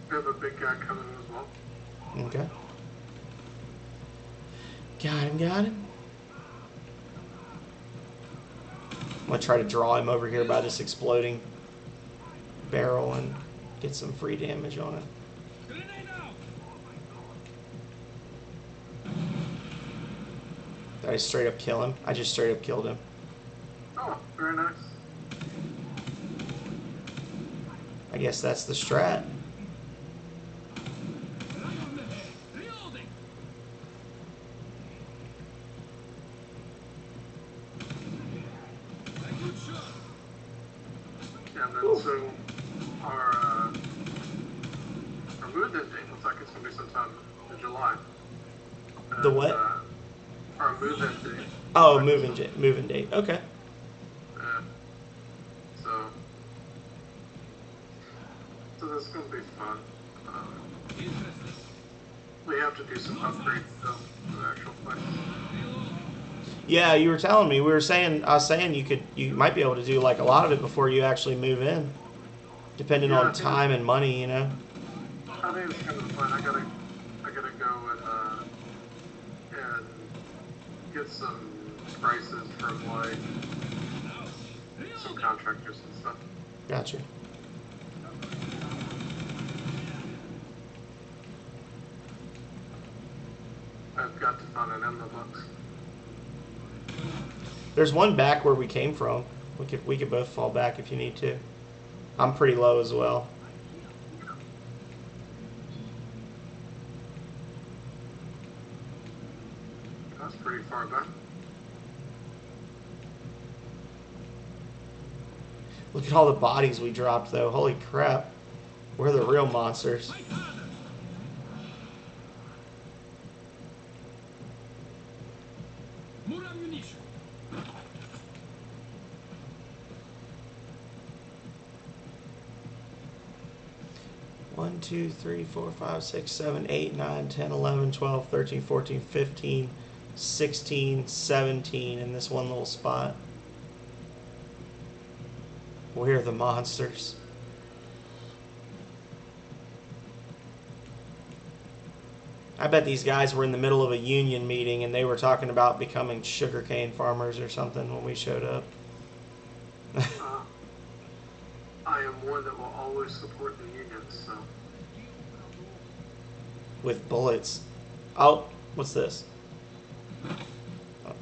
We have a big guy coming as well. Okay. Got him. I'm going to try to draw him over here by this exploding barrel and get some free damage on it. Did I straight up kill him? I just straight up killed him. Oh, very nice. I guess that's the strat. Yeah, and then so our move-in date looks like it's going to be sometime in July. And, The what? Our move-in date. Oh, moving date. Okay. Yeah. So this is going to be fun. We have to do some upgrades though for the actual place. Yeah, you were telling me. I was saying you might be able to do like a lot of it before you actually move in, depending on time and money, I think it's kind of the plan. I gotta go and get some prices from like some contractors and stuff. Gotcha. I've got to find an Emma box. There's one back where we came from. We could both fall back if you need to. I'm pretty low as well. That's pretty far back. Look at all the bodies we dropped, though. Holy crap. We're the real monsters. Fight harder. More ammunition. One, 2, 3, 4, 5, 6, 7, 8, 9, 10, 11, 12, 13, 14, 15, 16, 17 in this one little spot. We're the monsters. I bet these guys were in the middle of a union meeting and they were talking about becoming sugarcane farmers or something when we showed up. I am one that will always support the unions, so. With bullets. Oh, what's this? Oh.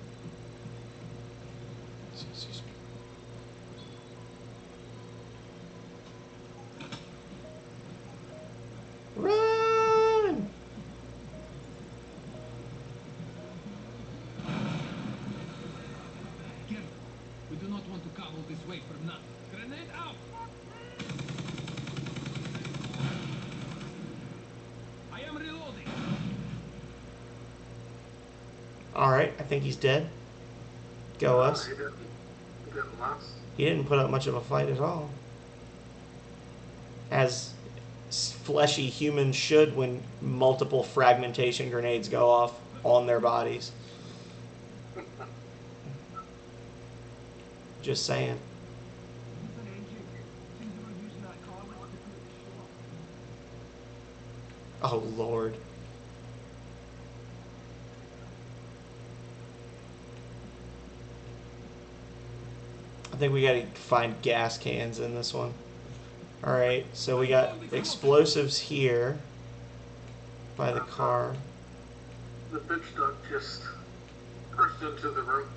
Excuse me. Run! Careful. We do not want to come all this way for nothing. Grenade out! I am reloading. Alright, I think he's dead. Go us. He didn't last. He didn't put up much of a fight at all. As fleshy humans should when multiple fragmentation grenades go off on their bodies. Just saying. Oh, Lord. I think we gotta find gas cans in this one. Alright, so we got explosives here by the car. The bitch duck just burst into the room.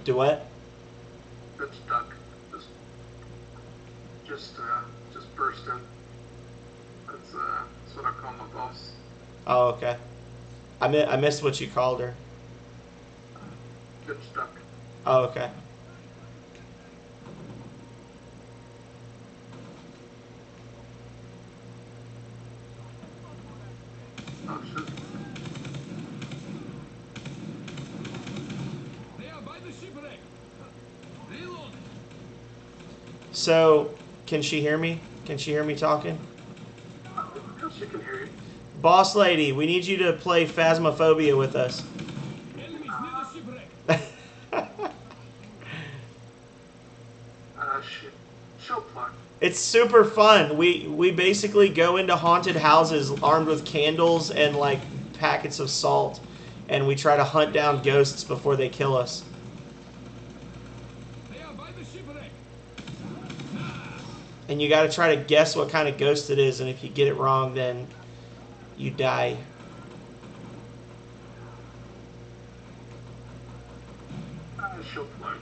Do what? Bitch duck just burst in. That's what I call my boss. Oh, okay. I missed what you called her. Bitch duck. Oh, okay. Oh shit. They are by the shipwreck. Reload. So, can she hear me? Can she hear me talking? She can hear you. Boss lady, we need you to play Phasmophobia with us. Enemies near the shipwreck. She'll play. It's super fun. We basically go into haunted houses armed with candles and like packets of salt, and we try to hunt down ghosts before they kill us. They are by the shipwreck. And you got to try to guess what kind of ghost it is, and if you get it wrong, then you die. She'll play.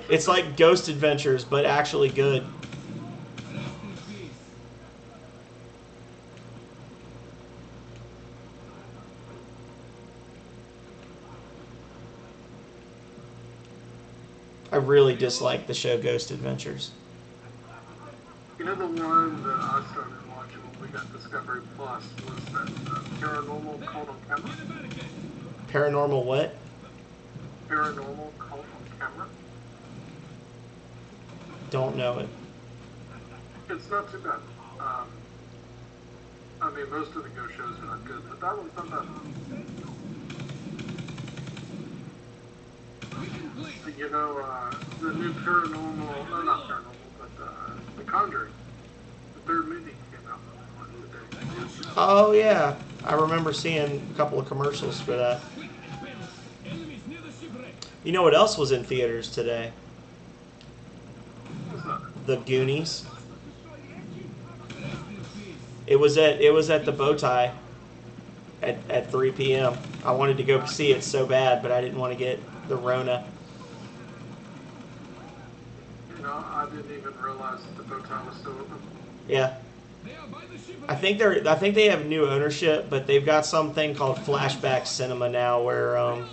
It's like Ghost Adventures, but actually good. Rest in peace. I really dislike the show Ghost Adventures. You know the one that I started watching when we got Discovery Plus was that Paranormal Cult on Camera? Get a barricade. Paranormal what? Paranormal Cult on Camera? Don't know it. It's not too bad. I mean, most of the ghost shows are not good, but that one's not bad. We can play. You know, the new Paranormal, no, not Paranormal, but The Conjuring. The third movie came out today. Oh yeah, I remember seeing a couple of commercials for that. Quick, advance. Enemies near the shipwreck. You know what else was in theaters today? What's that? The Goonies. Rest in peace. It was at the Bowtie at 3 p.m. I wanted to go see it so bad, but I didn't want to get the Rona. I didn't even realize that the hotel was still open. Yeah. They are by the ship I think they have new ownership, but they've got something called Flashback Cinema now, where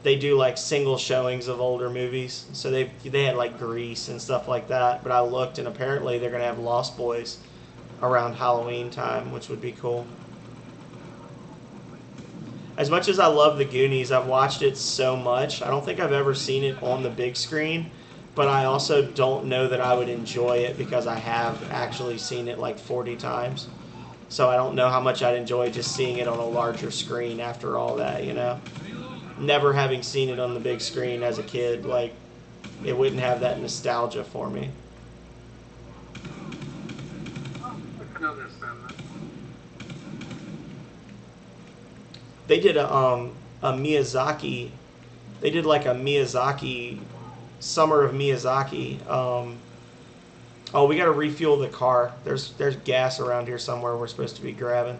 they do like single showings of older movies. So they had like Grease and stuff like that. But I looked, and apparently they're gonna have Lost Boys around Halloween time, which would be cool. As much as I love the Goonies, I've watched it so much. I don't think I've ever seen it on the big screen, but I also don't know that I would enjoy it because I have actually seen it like 40 times. So I don't know how much I'd enjoy just seeing it on a larger screen after all that, you know? Never having seen it on the big screen as a kid, like, it wouldn't have that nostalgia for me. I can understand that. They did a Miyazaki. They did like a Miyazaki, Summer of Miyazaki. Oh, we got to refuel the car. There's gas around here somewhere we're supposed to be grabbing.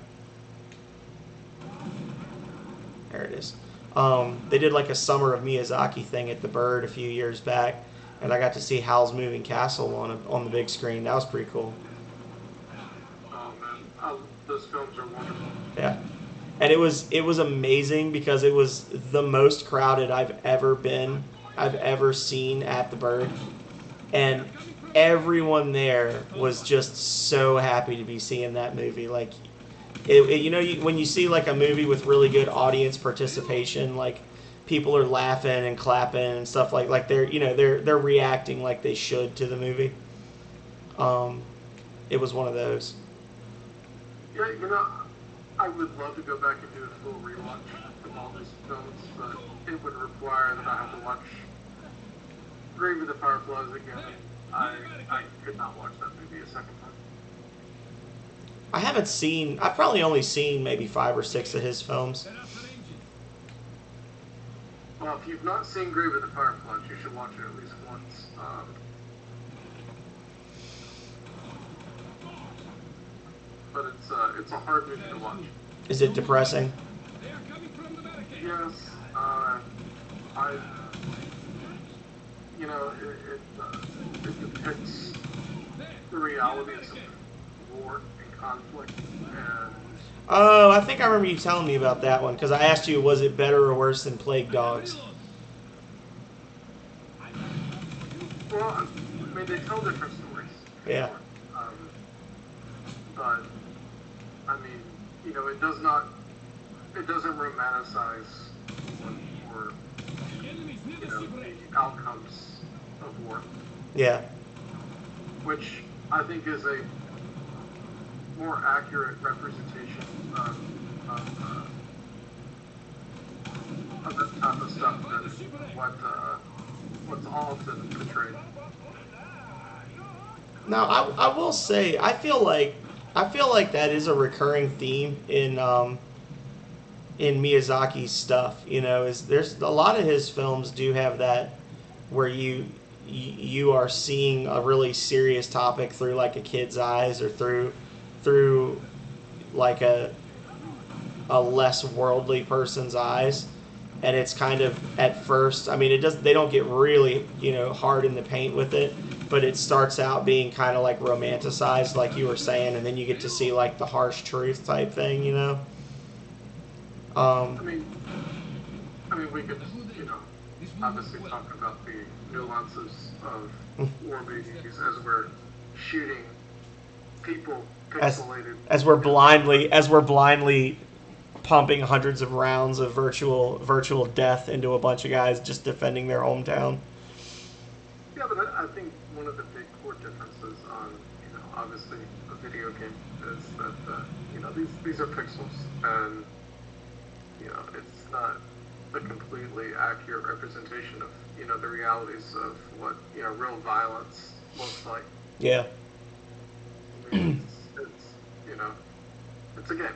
There it is. They did like a Summer of Miyazaki thing at the Bird a few years back, and I got to see Howl's Moving Castle on the big screen. That was pretty cool. Oh man, those films are wonderful. Yeah. And it was amazing because it was the most crowded I've ever seen at the Bird, and everyone there was just so happy to be seeing that movie. Like, when you see like a movie with really good audience participation, like people are laughing and clapping and stuff like they're reacting like they should to the movie. It was one of those. Yeah, I would love to go back and do a full rewatch of all these films, but it would require that I have to watch Grave of the Fireflies again. I could not watch that movie a second time. I've probably only seen maybe 5 or 6 of his films. set up for engines. Well, if you've not seen Grave of the Fireflies, you should watch it at least once. But it's a hard movie to watch. Is it depressing? They are coming from the barricade. Yes, it depicts the realities of war and conflict, and Oh, I think I remember you telling me about that one because I asked you, was it better or worse than Plague Dogs? well, I mean, they tell different stories. Yeah. But I mean, it doesn't romanticize or Enemies near the shipwreck. the outcomes of war, Yeah. which I think is a more accurate representation of that type of stuff than what's often portrayed. Now, I will say, I feel like that is a recurring theme in Miyazaki's stuff. There's a lot of his films do have that where you are seeing a really serious topic through like a kid's eyes or through like a less worldly person's eyes, and it's kind of at first, I mean, they don't get really hard in the paint with it, but it starts out being kind of like romanticized, like you were saying, and then you get to see like the harsh truth type thing. I mean, we could, obviously talk about the nuances of war movies as we're shooting people pixelated. as we're blindly pumping hundreds of rounds of virtual death into a bunch of guys just defending their hometown. Yeah, but I think one of the big core differences on, obviously a video game is that, these are pixels, and, it's not a completely accurate representation of, the realities of what, real violence looks like. Yeah. I mean, it's a game.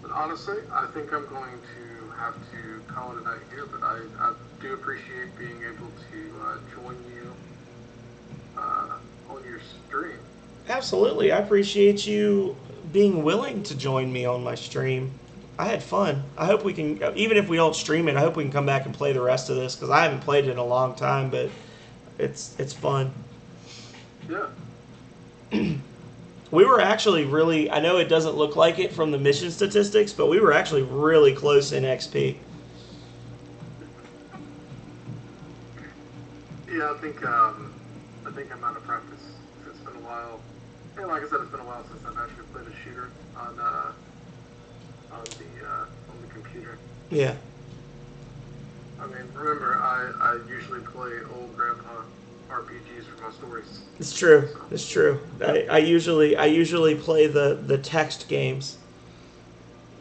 But honestly, I think I'm going to have to call it a night here, but I do appreciate being able to join you on your stream. Absolutely. I appreciate you being willing to join me on my stream. I had fun. I hope we can, even if we don't stream it, I hope we can come back and play the rest of this because I haven't played it in a long time, but it's fun. Yeah. We were actually really, I know it doesn't look like it from the mission statistics, but we were actually really close in XP. Yeah, I think I'm out of practice. It's been a while. And like I said, it's been a while since I've actually played a shooter on the computer. Yeah. I mean, remember, I usually play old grandpa RPGs for my stories. It's true. It's true. I usually play the text games.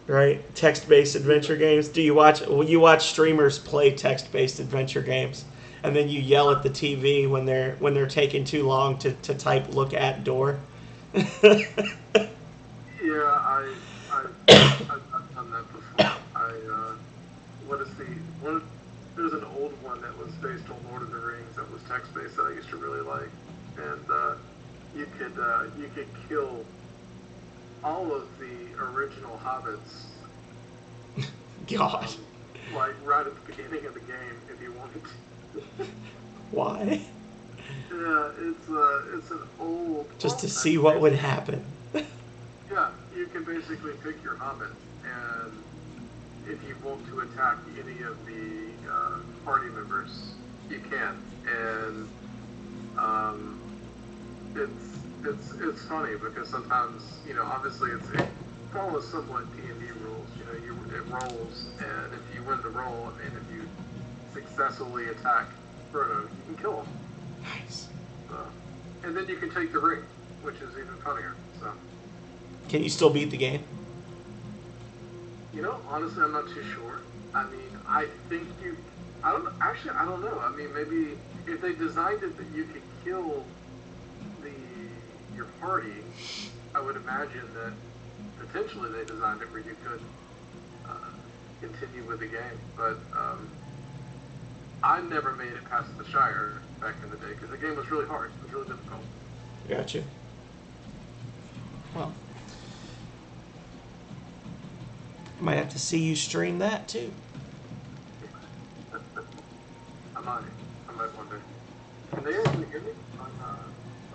Right? Text-based adventure games. Do you watch streamers play text-based adventure games? And then you yell at the TV when they're taking too long to type "look at door." Yeah, I've done that before. There's an old one that was based on Lord of the Rings that was text-based that I used to really like, and you could kill all of the original hobbits. Gosh. Like right at the beginning of the game, if you wanted to. Why? Yeah, it's an old. Just to see what would happen. Yeah, you can basically pick your hobbit, and if you want to attack any of the party members, you can. And it's funny because sometimes, obviously it follows somewhat D&D rules. It rolls, and if you win the roll, and if you successfully attack Frodo, you can kill him. Nice. And then you can take the ring, which is even funnier. So. Can you still beat the game? Honestly, I'm not too sure. I mean, I think I don't know. I mean, maybe if they designed it that you could kill your party, I would imagine that potentially they designed it where you could continue with the game. But I never made it past the Shire back in the day because the game was really hard. It was really difficult. Gotcha. Well, might have to see you stream that too. I might one day. Can they actually hear me on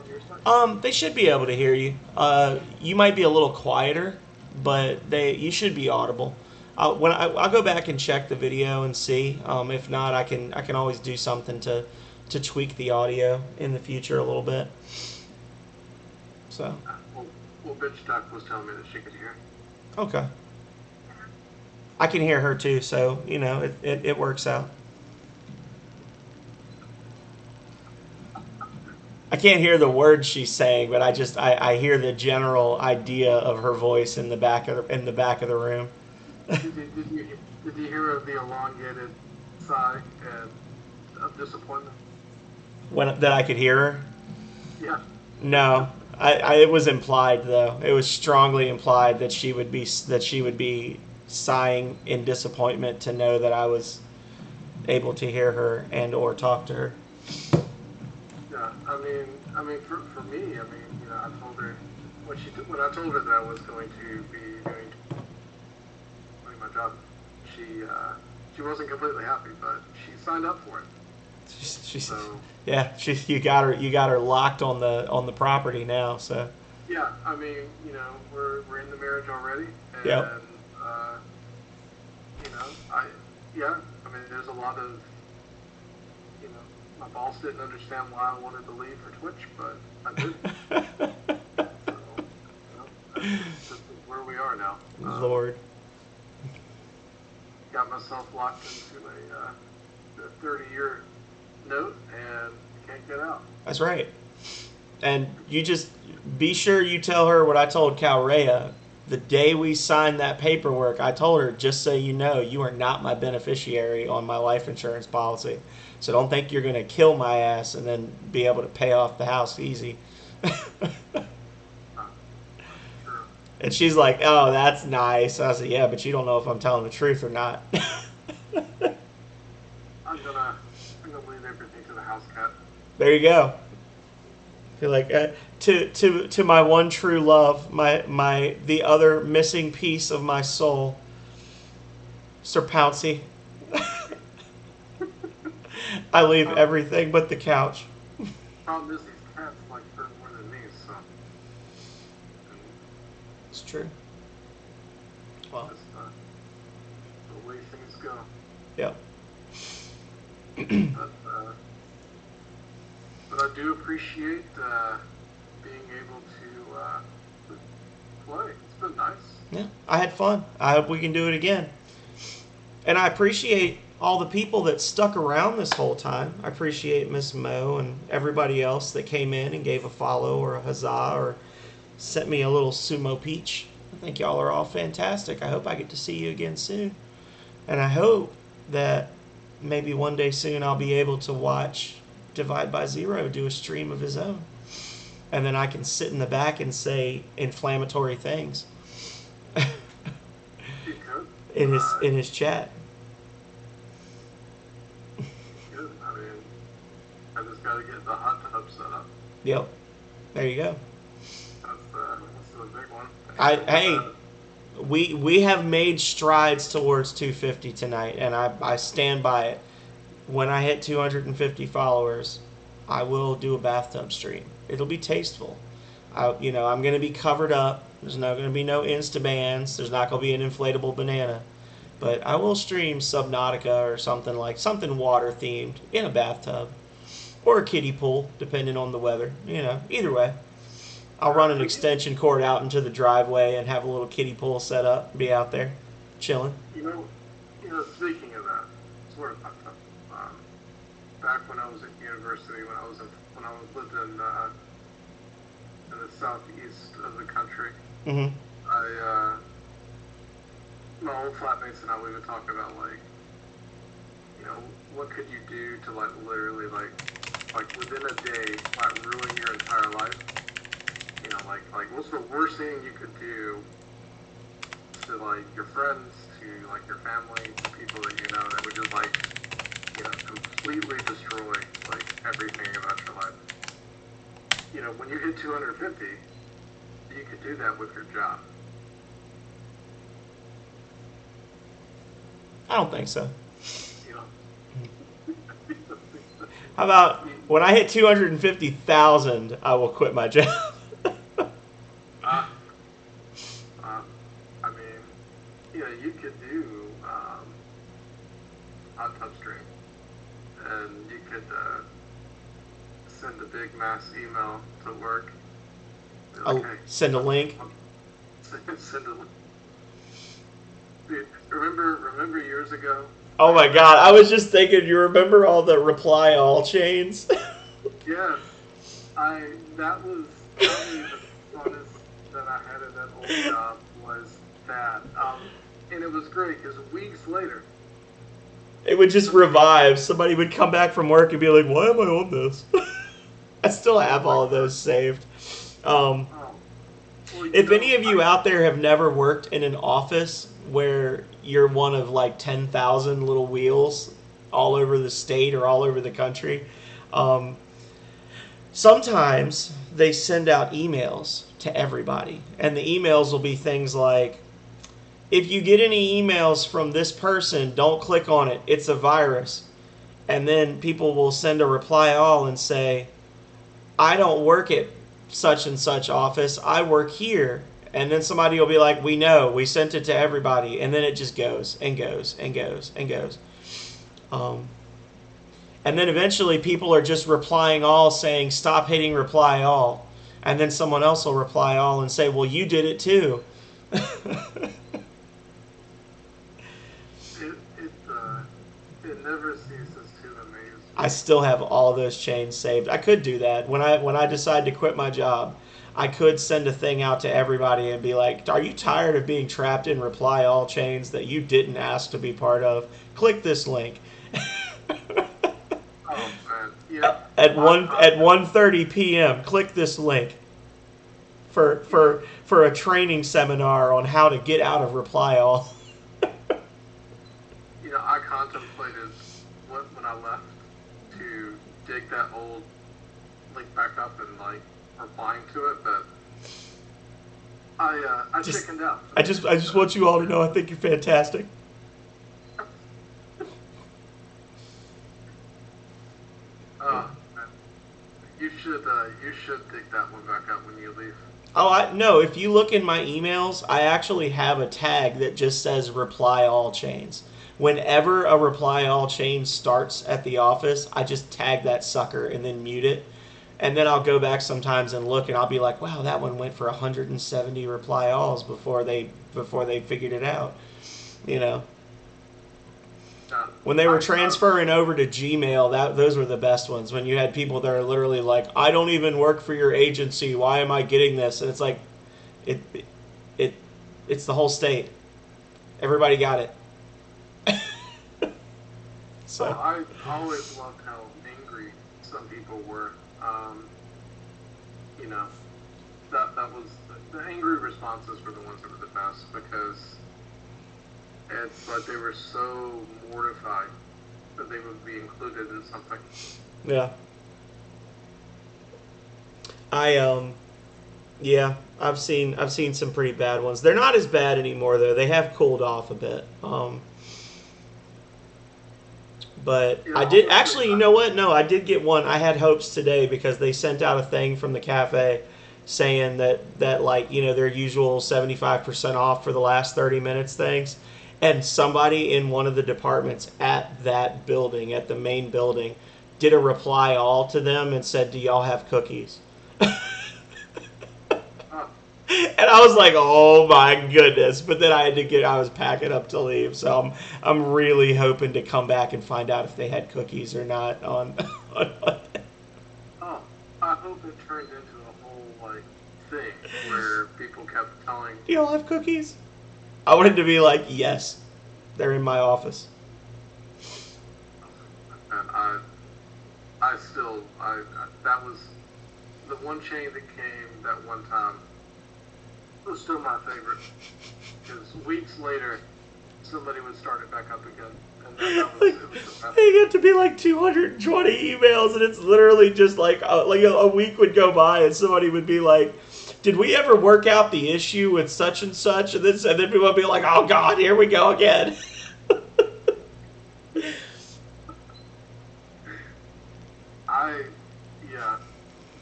your side? They should be able to hear you. You might be a little quieter, but you should be audible. I'll go back and check the video and see. If not, I can always do something to tweak the audio in the future a little bit. So. Well, Bitch Duck was telling me that she could hear. Okay. I can hear her too, so it works out. I can't hear the words she's saying, but I hear the general idea of her voice in the back of the room. Did you hear of the elongated sigh of disappointment? That I could hear her? Yeah. No, it was implied though. It was strongly implied that she would be sighing in disappointment to know that I was able to hear her and or talk to her. Yeah, I mean, for me, I told her when I told her that I was going to be doing my job, she wasn't completely happy, but she signed up for it. You got her locked on the property now. So. Yeah, I mean, we're in the marriage already, and yep. I mean, there's a lot of, my boss didn't understand why I wanted to leave for Twitch, but I did. So, that's just where we are now. Lord. Got myself locked into a 30-year note and can't get out. That's right. And you just be sure you tell her what I told Calrea. The day we signed that paperwork, I told her, just so you know, you are not my beneficiary on my life insurance policy. So don't think you're going to kill my ass and then be able to pay off the house easy. And she's like, oh, that's nice. I said, yeah, but you don't know if I'm telling the truth or not. I'm gonna leave everything to the house cat. There you go. I feel like to my one true love, the other missing piece of my soul. Sir Pouncy. I leave everything but the couch. Problem is, these cats like her more than me, so. It's true. Well, That's the way things go. yep. But I do appreciate being able to play. It's been nice. Yeah, I had fun. I hope we can do it again. And I appreciate all the people that stuck around this whole time. I appreciate Miss Mo and everybody else that came in and gave a follow or a huzzah or sent me a little sumo peach. I think y'all are all fantastic. I hope I get to see you again soon. And I hope that maybe one day soon I'll be able to watch Divide by Zero do a stream of his own. And then I can sit in the back and say inflammatory things You could. in his chat. Good. I mean, I just got to get the hot tub set up. Yep. There you go. That's the big one. Hey, we have made strides towards 250 tonight, and I stand by it. When I hit 250 followers, I will do a bathtub stream. It'll be tasteful. I'm going to be covered up. There's not going to be no Instabans. There's not going to be an inflatable banana. But I will stream Subnautica or something water themed in a bathtub or a kiddie pool, depending on the weather. Either way. I'll run an extension cord out into the driveway and have a little kiddie pool set up and be out there chilling. Speaking of that, it's worth it. Back when I was at university, when I lived in the southeast of the country, Mm-hmm. my old flatmates and I, we would talk about what could you do to literally within a day ruin your entire life. What's the worst thing you could do to your friends, to your family, to people that you know that would just completely destroy everything about your life. When you hit 250, you could do that with your job. I don't think so. You know. How about when I hit 250,000, I will quit my job. I mean, you could do hot tub stream, and you could send a big mass email to work. I'll send a link. Send a link. Dude, remember years ago? Oh my god, I was just thinking, you remember all the reply all chains? Yeah, that was the funnest that I had at that old job was that, and it was great because weeks later, It would just revive. Somebody would come back from work and be like, why am I on this? I still have all of those saved. If any of you out there have never worked in an office where you're one of 10,000 little wheels all over the state or all over the country, sometimes they send out emails to everybody. And the emails will be things like, if you get any emails from this person, don't click on it. It's a virus. And then people will send a reply all and say, I don't work at such and such office. I work here. And then somebody will be like, we know. We sent it to everybody. And then it just goes and goes and goes and goes. And then eventually people are just replying all saying, stop hitting reply all. And then someone else will reply all and say, well, you did it too. It never ceases to amaze me. I still have all those chains saved. I could do that. When I decide to quit my job, I could send a thing out to everybody and be like, are you tired of being trapped in reply all chains that you didn't ask to be part of? Click this link. Oh man, yeah. At 1:30 p.m., click this link for a training seminar on how to get out of reply all. I contemplated when I left to dig that old link back up and replying to it, but I chickened out. I just want you all to know I think you're fantastic. Oh, no. If you look in my emails, I actually have a tag that just says reply all chains. Whenever a reply all chain starts at the office, I just tag that sucker and then mute it. And then I'll go back sometimes and look, and I'll be like, wow, that one went for 170 reply alls before they figured it out. You know, when they were transferring over to Gmail, those were the best ones. When you had people that are literally like, I don't even work for your agency. Why am I getting this? And it's like, it's the whole state. Everybody got it. So I always loved how angry some people were. You know, that was the angry responses were the ones that were the best, because it's like they were so mortified that they would be included in something. yeah, yeah, I've seen some pretty bad ones. They're not as bad anymore though. They have cooled off a bit. But I did actually, you know what? No, I did get one. I had hopes today because they sent out a thing from the cafe saying that like, you know, their usual 75% off for the last 30 minutes things. And somebody in one of the departments at that building, at the main building, did a reply all to them and said, "Do y'all have cookies?" And I was like, "Oh my goodness!" But then I was packing up to leave, so I'm really hoping to come back and find out if they had cookies or not on Monday. Oh, I hope it turned into a whole like thing where people kept telling. Do y'all have cookies? I wanted to be like, yes, they're in my office. And that was the one chain that came that one time. It was still my favorite, because weeks later, somebody would start it back up again, and it was the best. They get to be like 220 emails, and it's literally just like a week would go by, and somebody would be like, "Did we ever work out the issue with such and such?" And then people would be like, "Oh God, here we go again."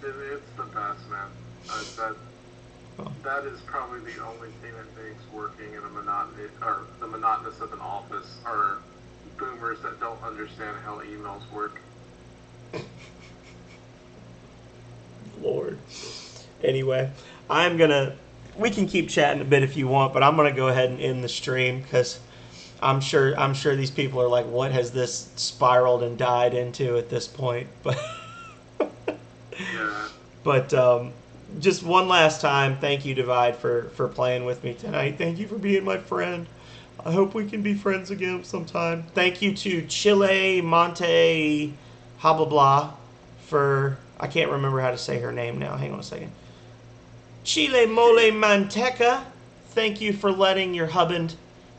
It's the best, man. That is probably the only thing that makes working in the monotonous of an office are boomers that don't understand how emails work. Lord. Anyway, we can keep chatting a bit if you want, but I'm gonna go ahead and end the stream because I'm sure these people are like, what has this spiraled and died into at this point? But Yeah. But just one last time, thank you, Divide, for playing with me tonight. Thank you for being my friend. I hope we can be friends again sometime. Thank you to Chile Monte Habla for, I can't remember how to say her name now. Hang on a second. Chile Mole Manteca, thank you for letting your husband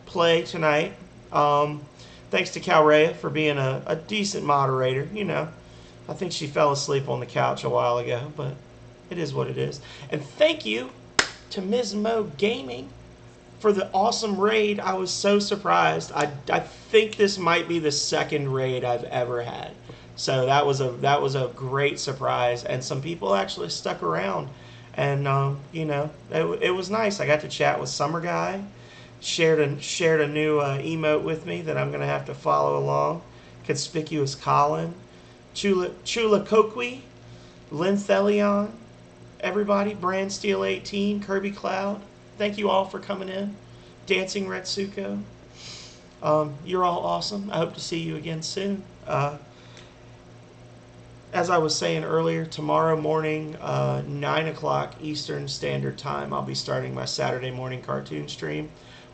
play tonight. Thanks to Calrea for being a decent moderator, you know. I think she fell asleep on the couch a while ago, but it is what it is. And thank you to Ms. Mo Gaming for the awesome raid. I was so surprised. I think this might be the second raid I've ever had. So that was a great surprise, and some people actually stuck around. And you know, it was nice. I got to chat with Summer Guy, shared a new emote with me that I'm gonna have to follow along. Conspicuous Colin, Chula Kokwi, Linthelion, everybody, Brand Steel 18, Kirby Cloud. Thank you all for coming in. Dancing Retsuko. You're all awesome. I hope to see you again soon. As I was saying earlier, tomorrow morning, 9 o'clock Eastern Standard Time, I'll be starting my Saturday morning cartoon stream.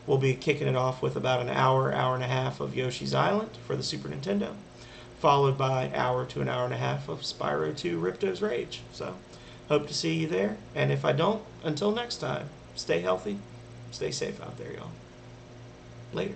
We'll be kicking it off with about an hour and a half of Yoshi's Island for the Super Nintendo, followed by an hour to an hour and a half of Spyro 2 Ripto's Rage. So, hope to see you there. And if I don't, until next time, stay healthy, stay safe out there, y'all. Later.